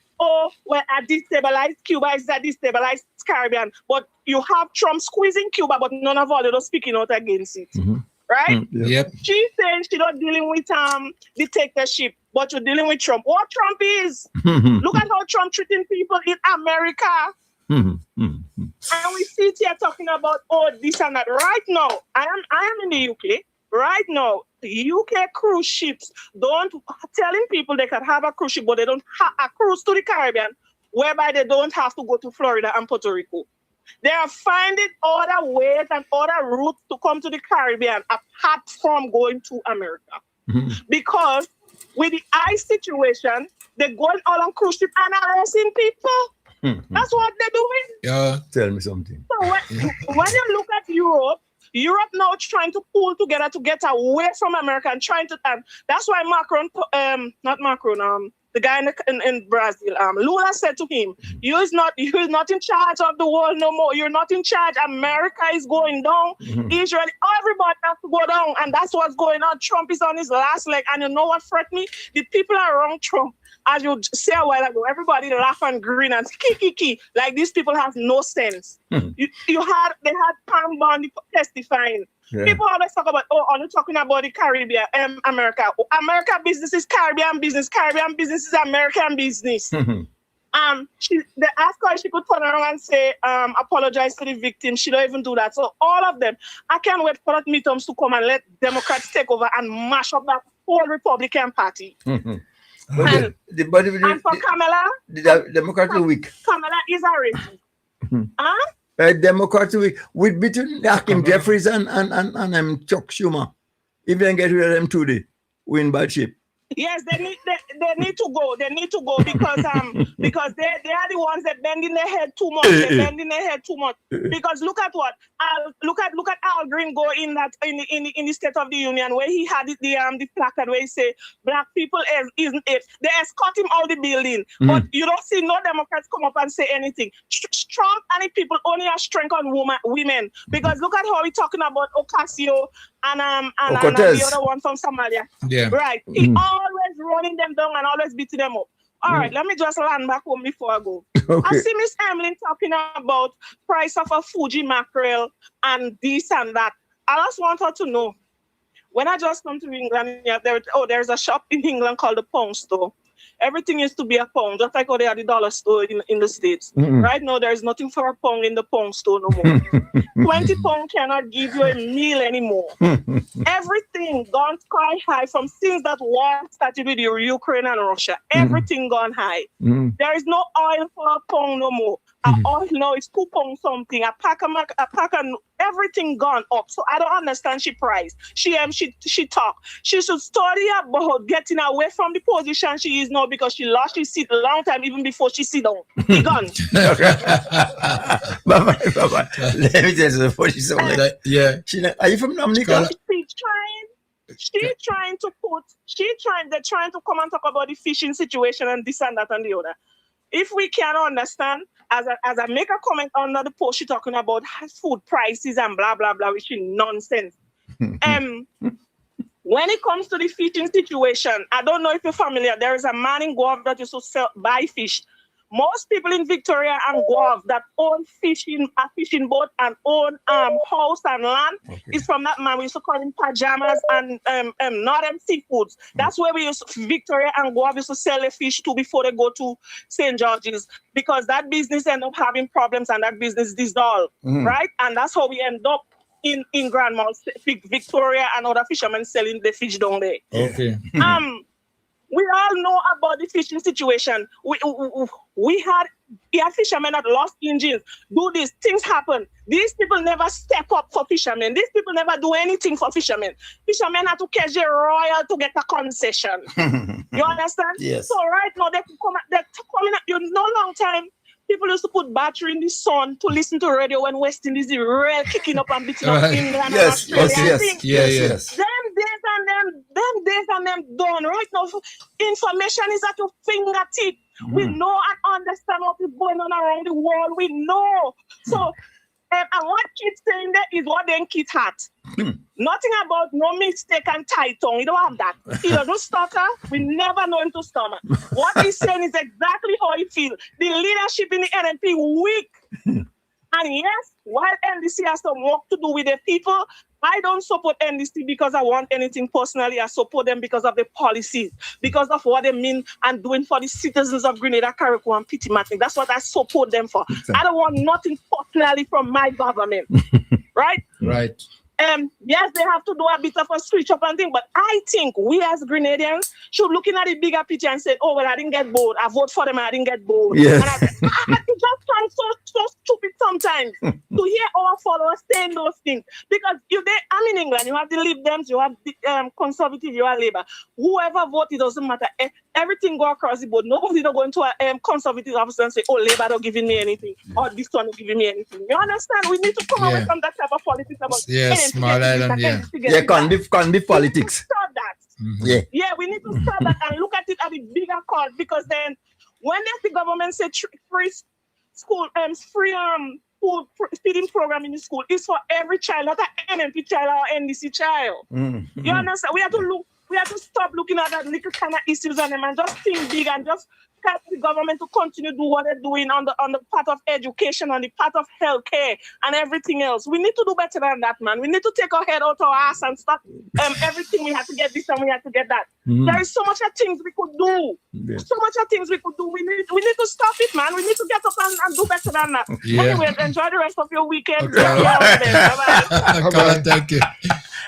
S13: destabilized Cuba is a destabilized Caribbean. But you have Trump squeezing Cuba, but none of all of those speaking out against it. Right?
S5: Yep.
S13: She's saying she's not dealing with dictatorship, but you're dealing with Trump. What Trump is? Look at how Trump treating people in America. And we sit here talking about this and that. Right now, I am in the UK. Right now, UK cruise ships telling people they can have a cruise ship, but they don't have a cruise to the Caribbean, whereby they don't have to go to Florida and Puerto Rico. They are finding other ways and other routes to come to the Caribbean apart from going to America. Because with the ICE situation, they're going all on cruise ship and arresting people. That's what they're doing.
S8: Yeah. Tell me something.
S13: So when you look at Europe now trying to pull together to get away from America and trying to, that's why the guy in Brazil, Lula said to him, you're not in charge of the world no more. You're not in charge. America is going down. Israel, everybody has to go down. And that's what's going on. Trump is on his last leg. And you know what fret me? The people around Trump, as you said a while ago, everybody laugh and grin and kiki. Like these people have no sense. They had Pam Bondi testifying. Yeah. People always talk about, are you talking about the Caribbean, America? America business is Caribbean business. Caribbean business is American business. They asked her if she could turn around and say, apologize to the victim. She don't even do that. So all of them, I can't wait for that midterms to come and let Democrats take over and mash up that whole Republican Party. And for Kamala,
S8: the Democratic week.
S13: Kamala is a racist.
S8: Democratic week with between Hakeem Jeffries and Chuck Schumer. If they get rid of them today, we're in bad shape.
S13: Yes, they need to go. They need to go because they are the ones that bending their head too much. They're bending their head too much. Because look at Al Green go in the State of the Union where he had the placard where he say black people isn't it. They escort him out the building, but you don't see no Democrats come up and say anything. Trump and the people only have strength on women because look at how we talking about Ocasio and the other one from Somalia. Yeah. Right. He always running them down and always beating them up. All right, let me just land back home before I go. Okay. I see Miss Emily talking about price of a Fuji mackerel and this and that. I just want her to know, when I just come to England, there's a shop in England called the Pound Store. Everything used to be a pound, just like how they are the dollar store in the States. Right now, there's nothing for a pound in the Pound Store no more. 20 pounds cannot give you a meal anymore. Everything gone sky high from since that war started with Ukraine and Russia. Everything gone high. There is no oil for a pound no more. Oil now is 2 pounds something. A pack of everything gone up. So I don't understand she price. She talk. She should study about getting away from the position she is now because she lost her seat a long time even before she sit down. She gone.
S8: Bye-bye. Let me tell you before she sound like that.
S5: Yeah.
S8: Are you from Dominica?
S13: They're trying to come and talk about the fishing situation and this and that and the other. If we can understand, as I make a comment under the post, she talking about food prices and blah, blah, blah, which is nonsense. When it comes to the fishing situation, I don't know if you're familiar, there is a man in Guelph that used to buy fish. Most people in Victoria and Guelph that own a fishing boat and own house and land is from that man. We used to call him pajamas and northern seafoods. That's where Victoria and Guelph used to sell the fish to before they go to St. George's, because that business end up having problems and that business dissolved, right? And that's how we end up in Grand Mall, Victoria and other fishermen selling the fish down there.
S5: Okay.
S13: We all know about the fishing situation. We had fishermen that lost engines. Do these things happen? These people never step up for fishermen. These people never do anything for fishermen. Fishermen have to catch the royal to get a concession. You understand?
S8: Yes.
S13: So right now they're coming up. You know, long time people used to put battery in the sun to listen to radio when West Indies is real kicking up and beating up England and Australia.
S8: Yes.
S13: Them days and them done. Right now, information is at your fingertip. We know and understand what is going on around the world. We know. So, and what kids saying there is what them kids had. Nothing about no mistake and tight tongue. You don't have that. He doesn't stutter. We never know him to stomach. What he's saying is exactly how he feels. The leadership in the NNP weak. And yes, while NDC has some work to do with the people, I don't support NDC because I want anything personally. I support them because of the policies, because of what they mean and doing for the citizens of Grenada, Carriacou, and Pitimatic. That's what I support them for. I don't want nothing personally from my government. Right?
S5: Right.
S13: Yes, they have to do a bit of a switch up and thing, but I think we as Grenadians should look in at the bigger picture and say, oh, well, I didn't get bored. I vote for them and I didn't get bored.
S8: Yes.
S13: And it just sounds so stupid sometimes to hear our followers saying those things. Because I'm in England, you have the Lib Dems, you have the Conservative, you have Labour. Whoever vote, it doesn't matter. Everything go across the board. Nobody don't go into a Conservative office and say, oh, Labour don't giving me anything, or this one not giving me anything. You understand? We need to come away from that type of politics about
S5: Small island,
S8: can be politics.
S13: Stop that. Yeah, we need to stop that and look at it at the bigger cause, because then when the government say free school, free food feeding program in the school is for every child, not an NNP child or NDC child. You understand? We have to stop looking at that little kind of issues on them and just think big and just help the government to continue to do what they're doing on the part of education, on the part of healthcare and everything else. We need to do better than that, man. We need to take our head out of our ass and stop everything. We have to get this and we have to get that. There is so much of things we could do. So much of things we could do. We need to stop it, man. We need to get up and do better than that. Anyway, enjoy the rest of your weekend.
S5: Bye-bye. Thank you.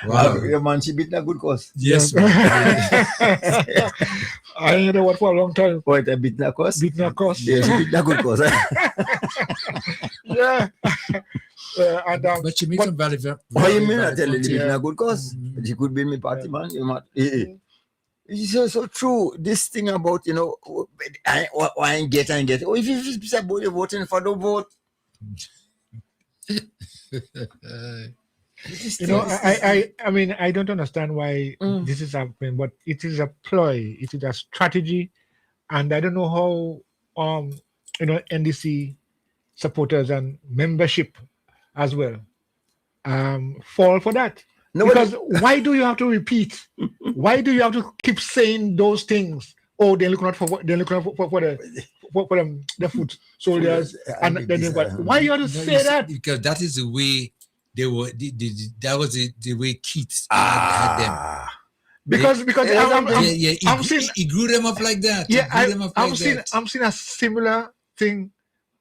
S8: Wow. Your man, she beat a good cause.
S5: Yes,
S7: I ain't know what for a long time.
S8: What, a beat a cause?
S7: Beat a cause.
S8: Yeah, she beat a good cause.
S7: Yeah.
S5: But you make some valid.
S8: What you mean? I tell you, beat a good cause. She could be my party man. It's so true. This thing about, I get. Oh, if it's about you voting for the vote.
S7: I mean, I don't understand why this is happening, but it is a ploy, it is a strategy, and I don't know how NDC supporters and membership as well fall for that. Because why do you have to repeat? Why do you have to keep saying those things? Oh, they're looking out for the foot soldiers, and then why you have to say that?
S5: Because that is the way. That was the way Keats had them.
S7: Because I'm seeing
S5: he grew them up like that.
S7: Yeah, I'm seeing a similar thing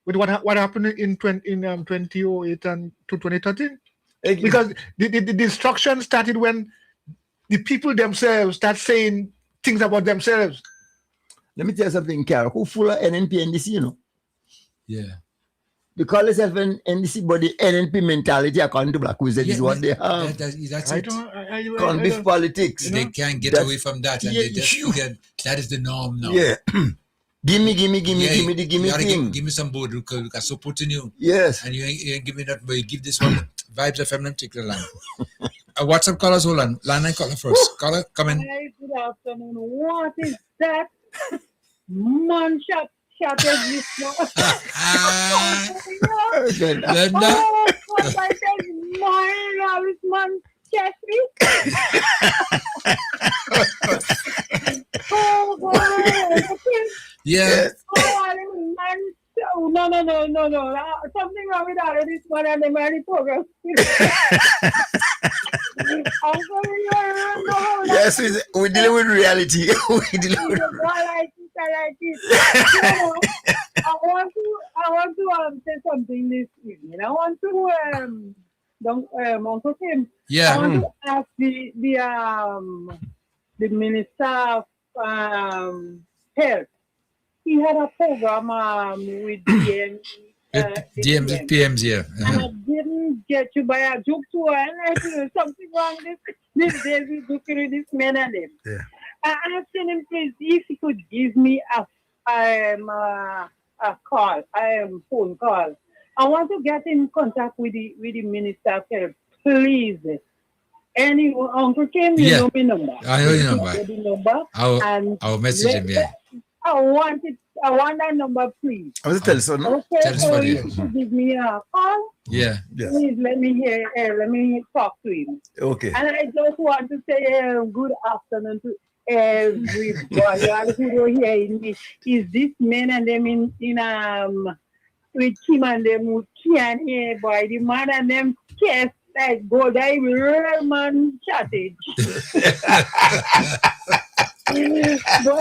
S7: with what happened in 2008 and to 2013. Because the destruction started when the people themselves start saying things about themselves.
S8: Let me tell you something, Carol. Who full of NNP and NDC,
S5: Yeah.
S8: They call themselves an NDC, but the NNP mentality according to Black Wizard is what they have.
S5: That's
S7: I
S5: it.
S7: don't.
S8: Convict politics.
S5: They can't get away from that, and they just forget that is the norm now.
S8: Yeah. Give me thing.
S5: Give me some board because I supporting you.
S8: Yes.
S5: And you ain't give me that, but you give this one Vibes FM and take the line. WhatsApp callers, hold on. Line and caller first. Caller, come in.
S20: Hi, good afternoon. What is that? Man shot this one.
S5: Linda.
S20: Oh, what I said, man, this man chest me. Oh, God.
S5: Yeah.
S20: Oh, man. Oh, no. Something wrong with all of this one and the money program.
S8: Yes, we're dealing with reality.
S20: I like it. I want to say something this evening. I want to Uncle Tim.
S5: Yeah.
S20: I want to ask the Minister of Health. He had a program with
S5: PMs, yeah.
S20: And I didn't get you by a joke to her. And I said, something wrong this day with this man and them.
S5: Yeah.
S20: I asked him, please, if he could give me a call, phone call. I want to get in contact with the Minister of Health, please. Anyway, Uncle Kim, you know my number.
S5: I know your number.
S20: The number.
S5: I'll message him, yeah.
S20: I want that number, please.
S8: I was tell son.
S20: Okay,
S5: Tell
S20: so
S5: somebody.
S20: you should give me a call.
S5: Yeah.
S20: Please let me talk to him.
S8: Okay.
S20: And I just want to say good afternoon to everybody who don't hear me. Is this men and them in with Kim and them who can't hear, boy? The man and them kiss like go die real man chatting. But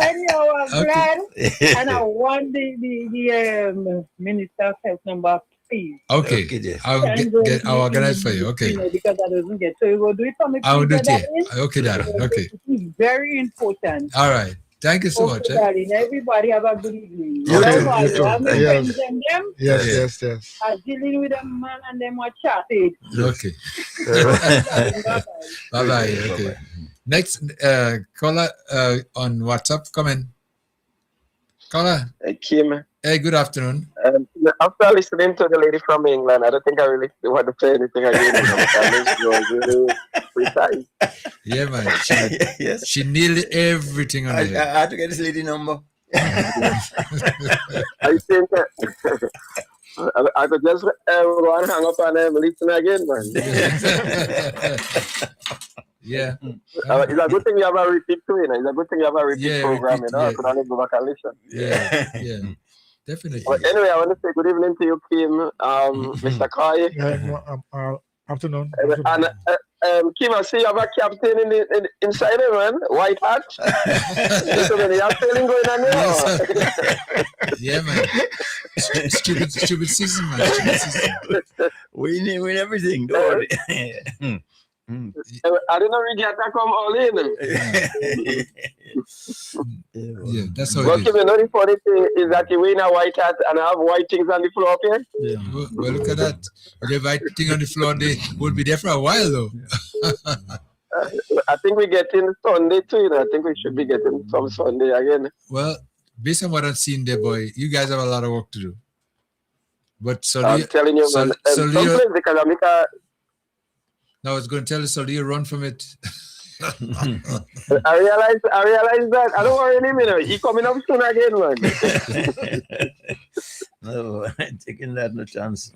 S20: anyhow, I'm glad, and I want the Minister of Health number, please.
S5: Okay. I'll organize for you. Okay.
S20: Because I doesn't get, so you will do it for me.
S5: I will do it.
S20: Please,
S5: Okay, darling. Okay.
S20: it's very important.
S5: All right. Thank you so
S20: Okay,
S5: much.
S20: darling. Everybody have a good evening.
S5: You too.
S20: I'm
S7: Yes.
S20: them.
S7: Yes.
S20: I'm dealing with them man and them are chatting.
S5: Okay. Bye-bye. Okay. Next caller on WhatsApp. Come in. Caller.
S21: Hey, Kim.
S5: Hey, good afternoon.
S21: After listening to the lady from England, I don't think I really want to say anything again. It was really precise.
S5: Yeah, man. She nailed everything on
S8: I
S5: there.
S8: had to get this lady number.
S21: I think I could just go and hang up and listen again, man.
S5: Yeah.
S21: It's a good thing you have a repeat to it. It's a good thing you have a repeat program, you know. I could only go back and listen.
S5: Yeah. Definitely.
S21: But anyway, I want to say good evening to you, Kim, Mr. Koi.
S7: Afternoon.
S21: And Kim, I see you have a captain inside it, man. White hat. So many feeling going on there.
S5: Yeah, man. Stupid season, man. Stupid season.
S8: We win everything, don't worry.
S21: I didn't really get to come all in.
S5: Yeah, that's how
S21: Well,
S5: it
S21: Kim,
S5: is.
S21: you know the funny thing is that you wear a white hat and have white things on the floor up here?
S5: Yeah. Well, look at that. The white thing on the floor, they will be there for a while, though.
S21: I think we're getting Sunday too, you know. I think we should be getting some Sunday again.
S5: Well, based on what I've seen there, boy, you guys have a lot of work to do. But
S21: I'm telling you, man. Some place they can make a...
S5: No, I was going to tell you, so you run from it.
S21: I realize that. I don't worry him, you know. He coming up soon again, man.
S8: No, I'm taking that no chance.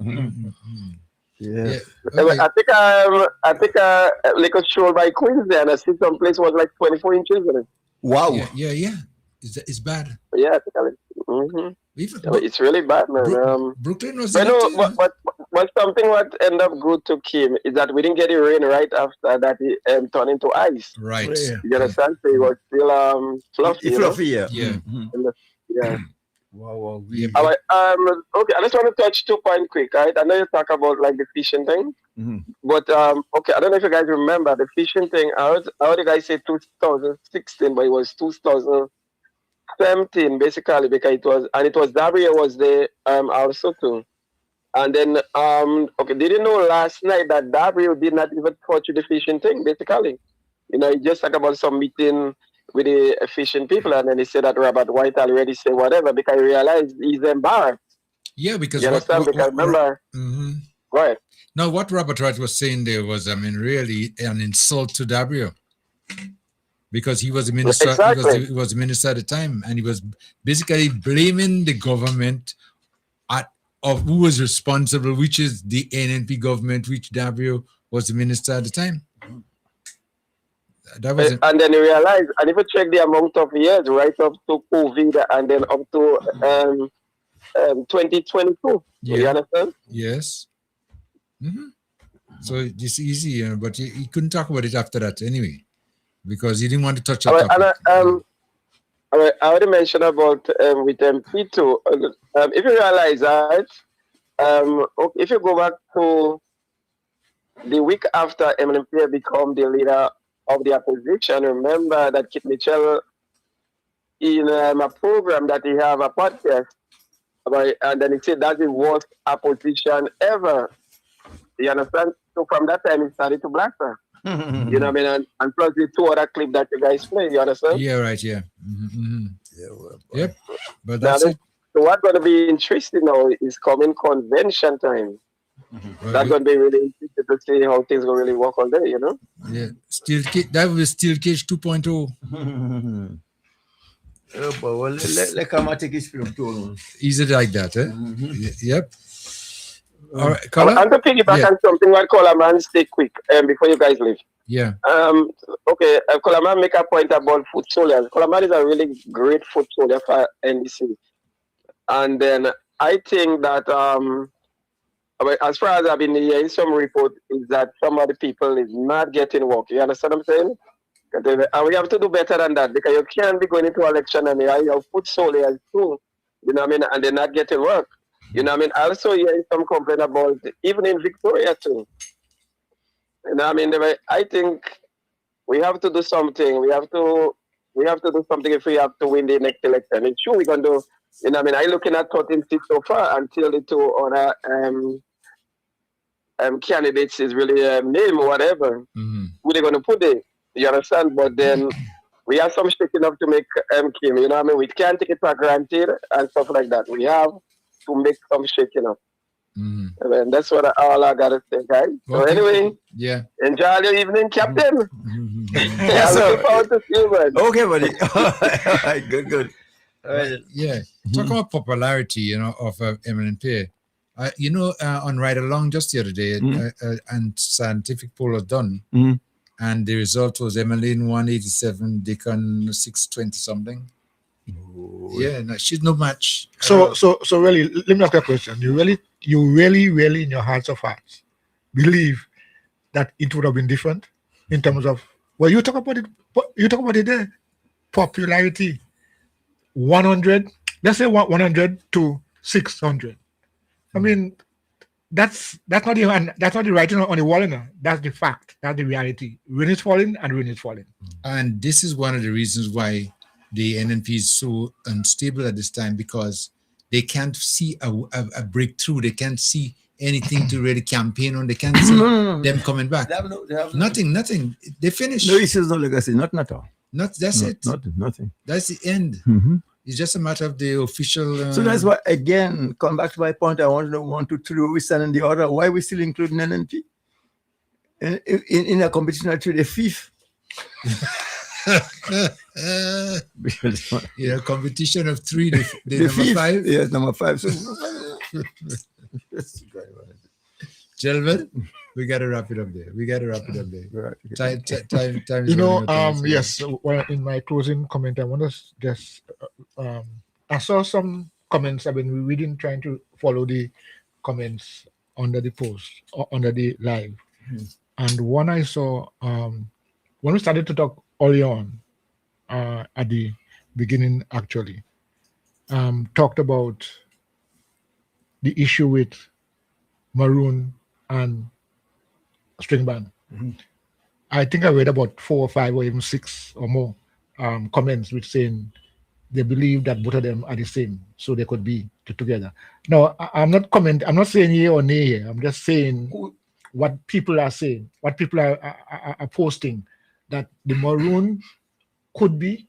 S21: Yeah. I think like a show by Queens there, and I see some place was like 24 inches in it.
S8: Wow.
S5: Yeah. It's bad.
S21: Yeah, I think it's really bad, man.
S5: Brooklyn was.
S21: But something what ended up good to Kim is that we didn't get the rain right after that it turned into ice.
S5: Right.
S21: You understand? So it was still fluffy.
S8: Fluffy, yeah.
S21: Yeah.
S8: Wow.
S21: All right. Okay, I just want to touch 2 points quick, right? I know you talk about like the fishing thing, but okay, I don't know if you guys remember the fishing thing. I heard the guy say 2016, but it was 2017 basically, because it was that year was the also too. And then, okay, did you know last night that W did not even touch the fishing thing, basically? You know, he just talked about some meeting with the fishing people, and then he said that Robert White already said whatever because he realized he's embarrassed.
S5: Yeah, because
S21: you understand? Because remember, go ahead.
S5: No, what Robert White was saying there was, I mean, really an insult to W. Because he was a minister,
S21: Exactly.
S5: he was a minister at the time, and he was basically blaming the government of who was responsible, which is the NNP government, which W was the minister at the time. That was
S21: and then he realized, and if you check the amount of years, right up to COVID, and then up to 2022, you understand?
S5: Yes. So it's easy, you know, but he couldn't talk about it after that anyway, because he didn't want to touch that topic.
S21: I already mentioned about with MP2. If you realize that, if you go back to the week after MLMP become the leader of the opposition, remember that Kit Mitchell in a program that he have a podcast about, and then he said that's the worst opposition ever. You understand? So from that time, he started to blast her. You know what I mean? And plus the two other clips that you guys play, you understand?
S5: Yeah, right, yeah.
S21: Yeah, well,
S5: yep. But that's it.
S21: So what's going to be interesting now is coming convention time. That's going to be really interesting to see how things will really work all day, you know?
S5: Yeah. That was Steel Cage 2.0.
S8: Oh, but well, let come take his film too.
S5: Is it like that, eh? Yep. All right,
S21: and to piggyback on something what Coleman stay quick before you guys leave.
S5: Yeah.
S21: Okay, Coleman make a point about foot soldiers. Coleman is a really great foot soldier for NDC. And then I think that as far as I've been hearing some report is that some of the people is not getting work. You understand what I'm saying? And we have to do better than that because you can't be going into election and you have foot soldiers too. You know what I mean? And they're not getting work. You know what I mean? Also hearing some complaint about even in Victoria too. You know what I mean? I think we have to do something. We have to do something if we have to win the next election. It's true we're gonna do. You know what I mean? I'm looking at 13 seats so far until the two other candidates is really name or whatever. Who they're gonna put there? You understand? But then we have some shaking up to make Kim. You know what I mean? We can't take it for granted and stuff like that. We have to make some shaking up. And that's what all I gotta say, guys. So anyway, enjoy your evening, Captain.
S8: Yes, sir. Okay, buddy. All right, good.
S5: Yeah, talk about popularity, you know, of MLNP. You know, on Ride Along just the other day, and scientific poll was done, and the result was Emmeline 187, Deacon 620 something. Yeah, no, she's no match.
S7: So really, let me ask you a question. You really, in your hearts of hearts, believe that it would have been different in terms of you talk about it there, popularity, 100. Let's say 100 to 600. I mean, that's not the writing on the wall, no. That's the fact. That's the reality. Rain is falling and rain is falling.
S5: And this is one of the reasons why the NNP is so unstable at this time, because they can't see a breakthrough. They can't see anything to really campaign on. They can't see them coming back. Nothing. They finished.
S8: No issues, no legacy, nothing at all.
S5: That's it.
S8: Nothing.
S5: That's the end. It's just a matter of the official.
S8: So that's why, again, come back to my point. I want to know 1, 2, 3, we stand in the order. Why we still including NNP in a competition to the fifth?
S5: Yeah, competition of 3, the number
S8: fifth,
S5: 5.
S8: Yes, number 5. So,
S5: gentlemen, we got to wrap it up there. Time is
S7: you know,
S5: running out.
S7: yes. Well, in my closing comment, I want to just I saw some comments. I've been reading, trying to follow the comments under the post or under the live, and one I saw when we started to talk early on at the beginning, actually, talked about the issue with Maroon and String Band. I think I read about 4 or 5 or even 6 or more comments which saying they believe that both of them are the same, so they could be together. No, I'm not saying yea or nay here. I'm just saying what people are saying, what people are posting, that the Maroon could be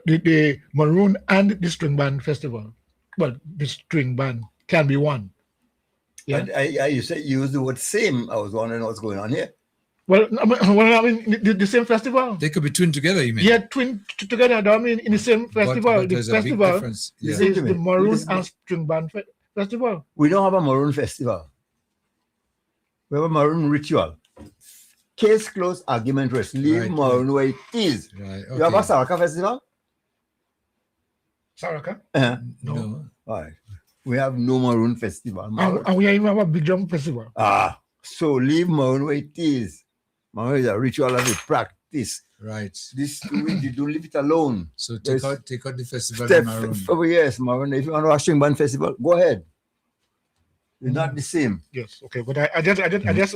S7: the Maroon and the String Band Festival. Well, the String Band can be one. Yeah.
S8: But you said you used the word same. I was wondering what's going on here.
S7: Well, I mean the same festival.
S5: They could be twin together, you mean?
S7: Yeah, twin together. I mean, in the same festival.
S5: But
S7: the
S5: there's a big
S7: festival
S5: difference. Yeah.
S7: is the Maroon and String Band Festival.
S8: We don't have a Maroon festival. We have a Maroon ritual. Case closed, argument rest. Leave Maroon where it is.
S5: Right.
S8: You have a Saraka festival?
S7: Saraka?
S8: No. All right. We have no Maroon festival.
S7: And we even have a Big Drum Festival.
S8: So leave Maroon where it is. Maroon is a ritual as a practice.
S5: Right.
S8: This you don't leave it alone.
S5: So take out the festival in Maroon.
S8: Yes, Maroon. If you want to watch String Band Festival, go ahead. It's not the same.
S7: Yes, okay. But I just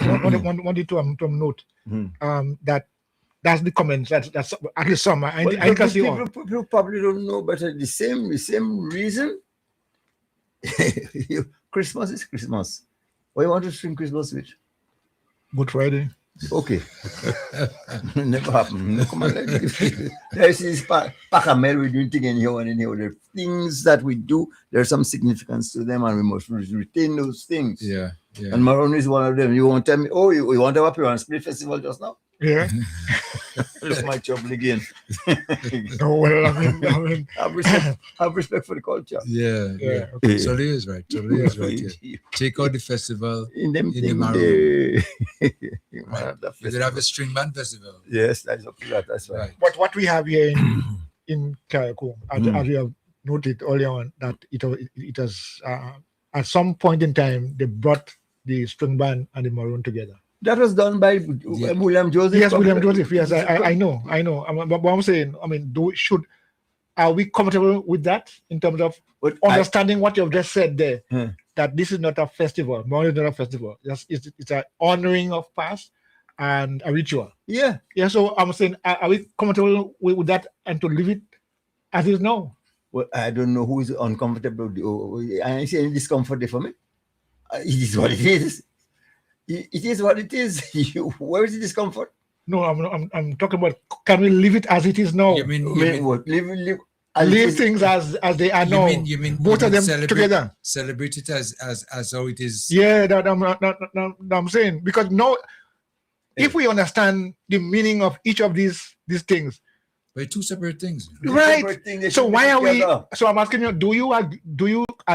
S7: wanted to note that's the comments. That's at least some. I can see all.
S8: People probably don't know, but the same reason. Christmas is Christmas. What you want to string Christmas with?
S7: Good Friday.
S8: Okay. Never happened. Come on, there's this Pacamel we doing thing in here and in here. The things that we do, there's some significance to them, and we must retain those things.
S5: Yeah.
S8: And Maroon is one of them. You won't tell me, oh, you want to have a split festival just now?
S7: Yeah.
S8: Look my trouble again.
S7: No, well, I mean
S8: have respect for the culture.
S5: Yeah.
S7: Okay.
S5: So Leo is right. Yeah. Take out the festival in the Maroon. You could have a String Band Festival.
S8: Yes, that's up to that. That's right.
S7: But what we have here in Carriacou, as we have noted earlier on, that it has at some point in time they brought the String Band and the Maroon together.
S8: That was done by William Joseph.
S7: Yes, William Joseph. Yes, I know. But I'm saying, I mean, are we comfortable with that in terms of understanding what you've just said there? That this is not a festival. Maroon is not a festival. It's an honoring of past and a ritual.
S8: Yeah.
S7: So I'm saying, are we comfortable with that and to leave it as is now?
S8: Well, I don't know who is uncomfortable. I see any discomfort there for me. It is what it is. It is what it is. Where is the discomfort?
S7: No, I'm talking about, can we leave it as it is now?
S5: You mean
S8: what?
S7: Leave things as they are now.
S5: You mean
S7: both of them together?
S5: Celebrate it as how it is.
S7: Yeah, I'm saying, because now, if we understand the meaning of each of these things,
S5: but two separate things.
S7: Right. So why are we? So I'm asking you, are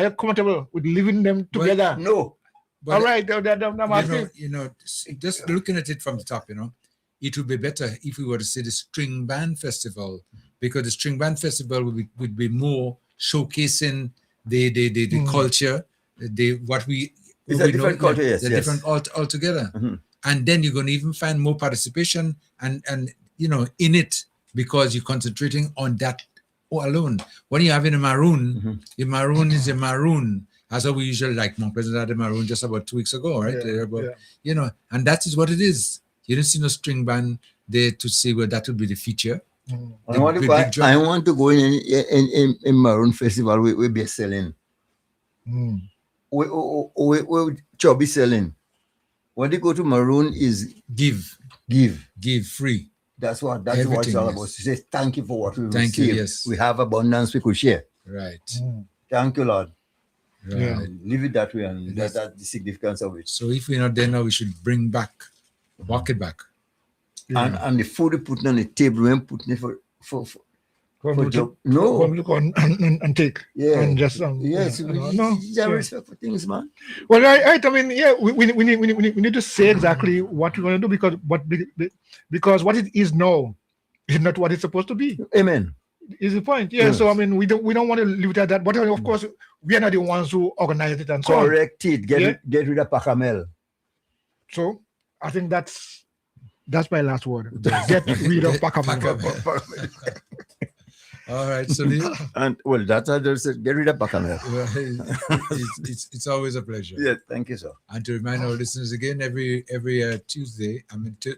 S7: you comfortable with leaving them together?
S8: No.
S7: But all right, I'm asking.
S5: Just looking at it from the top, it would be better if we were to say the String Band Festival, because the String Band Festival would be more showcasing the culture,
S8: it's a different culture, yes.
S5: Different altogether.
S8: Mm-hmm.
S5: And then you're going to even find more participation and in it, because you're concentrating on that alone. When you're having a Maroon, the Maroon is a Maroon. That's how we usually like Mount Pleasant had a Maroon just about 2 weeks ago, right? And that is what it is. You don't see no string band there to say, well, that would be the feature.
S8: I want to go in Maroon Festival. We'll be selling. We chubby selling. When they go to Maroon is
S5: give free.
S8: That's what it's all about. Say thank you for what we received.
S5: You, yes.
S8: We have abundance we could share.
S5: Right.
S8: Thank you, Lord.
S5: Right.
S8: Yeah. Leave it that way, and that's the significance of it.
S5: So if we're not there now, we should walk it back.
S8: And the food we put on the table, we're putting it for no.
S7: And take.
S8: Yeah.
S7: And just
S8: yes.
S7: No.
S8: Respect for things, man.
S7: Well, right. I mean, yeah, we need to say exactly what we want to do, because what it is now is not what it's supposed to be.
S8: Amen.
S7: Is the point? Yeah. Yes. So I mean, we don't want to leave it at that. But of course, we are not the ones who organize it and so on.
S8: Correct it. Get rid of Pacamel.
S7: So I think that's my last word. Get rid of Pacamel.
S5: All right, so
S8: and well, that's I just said, get rid of Bacamel.
S5: It's always a pleasure.
S8: Yeah, thank you, sir.
S5: And to remind our listeners again, every Tuesday,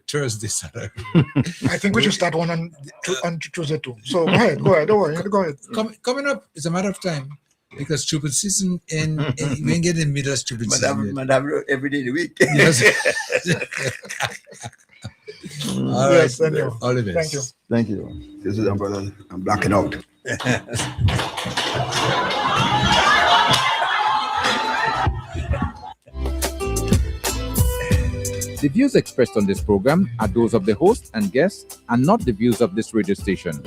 S5: Thursday, Saturday.
S19: I think we should start one on Tuesday too. So go ahead, don't worry, go ahead.
S5: Coming up, it's a matter of time. Because stupid season and we ain't getting in the middle of stupid season.
S8: Madam, every day of the week.
S5: Yes. All right.
S19: Yes, anyway.
S5: All the best.
S19: Thank you.
S8: Thank you.
S14: This is our brother. I'm blacking out.
S3: The views expressed on this program are those of the host and guests and not the views of this radio station.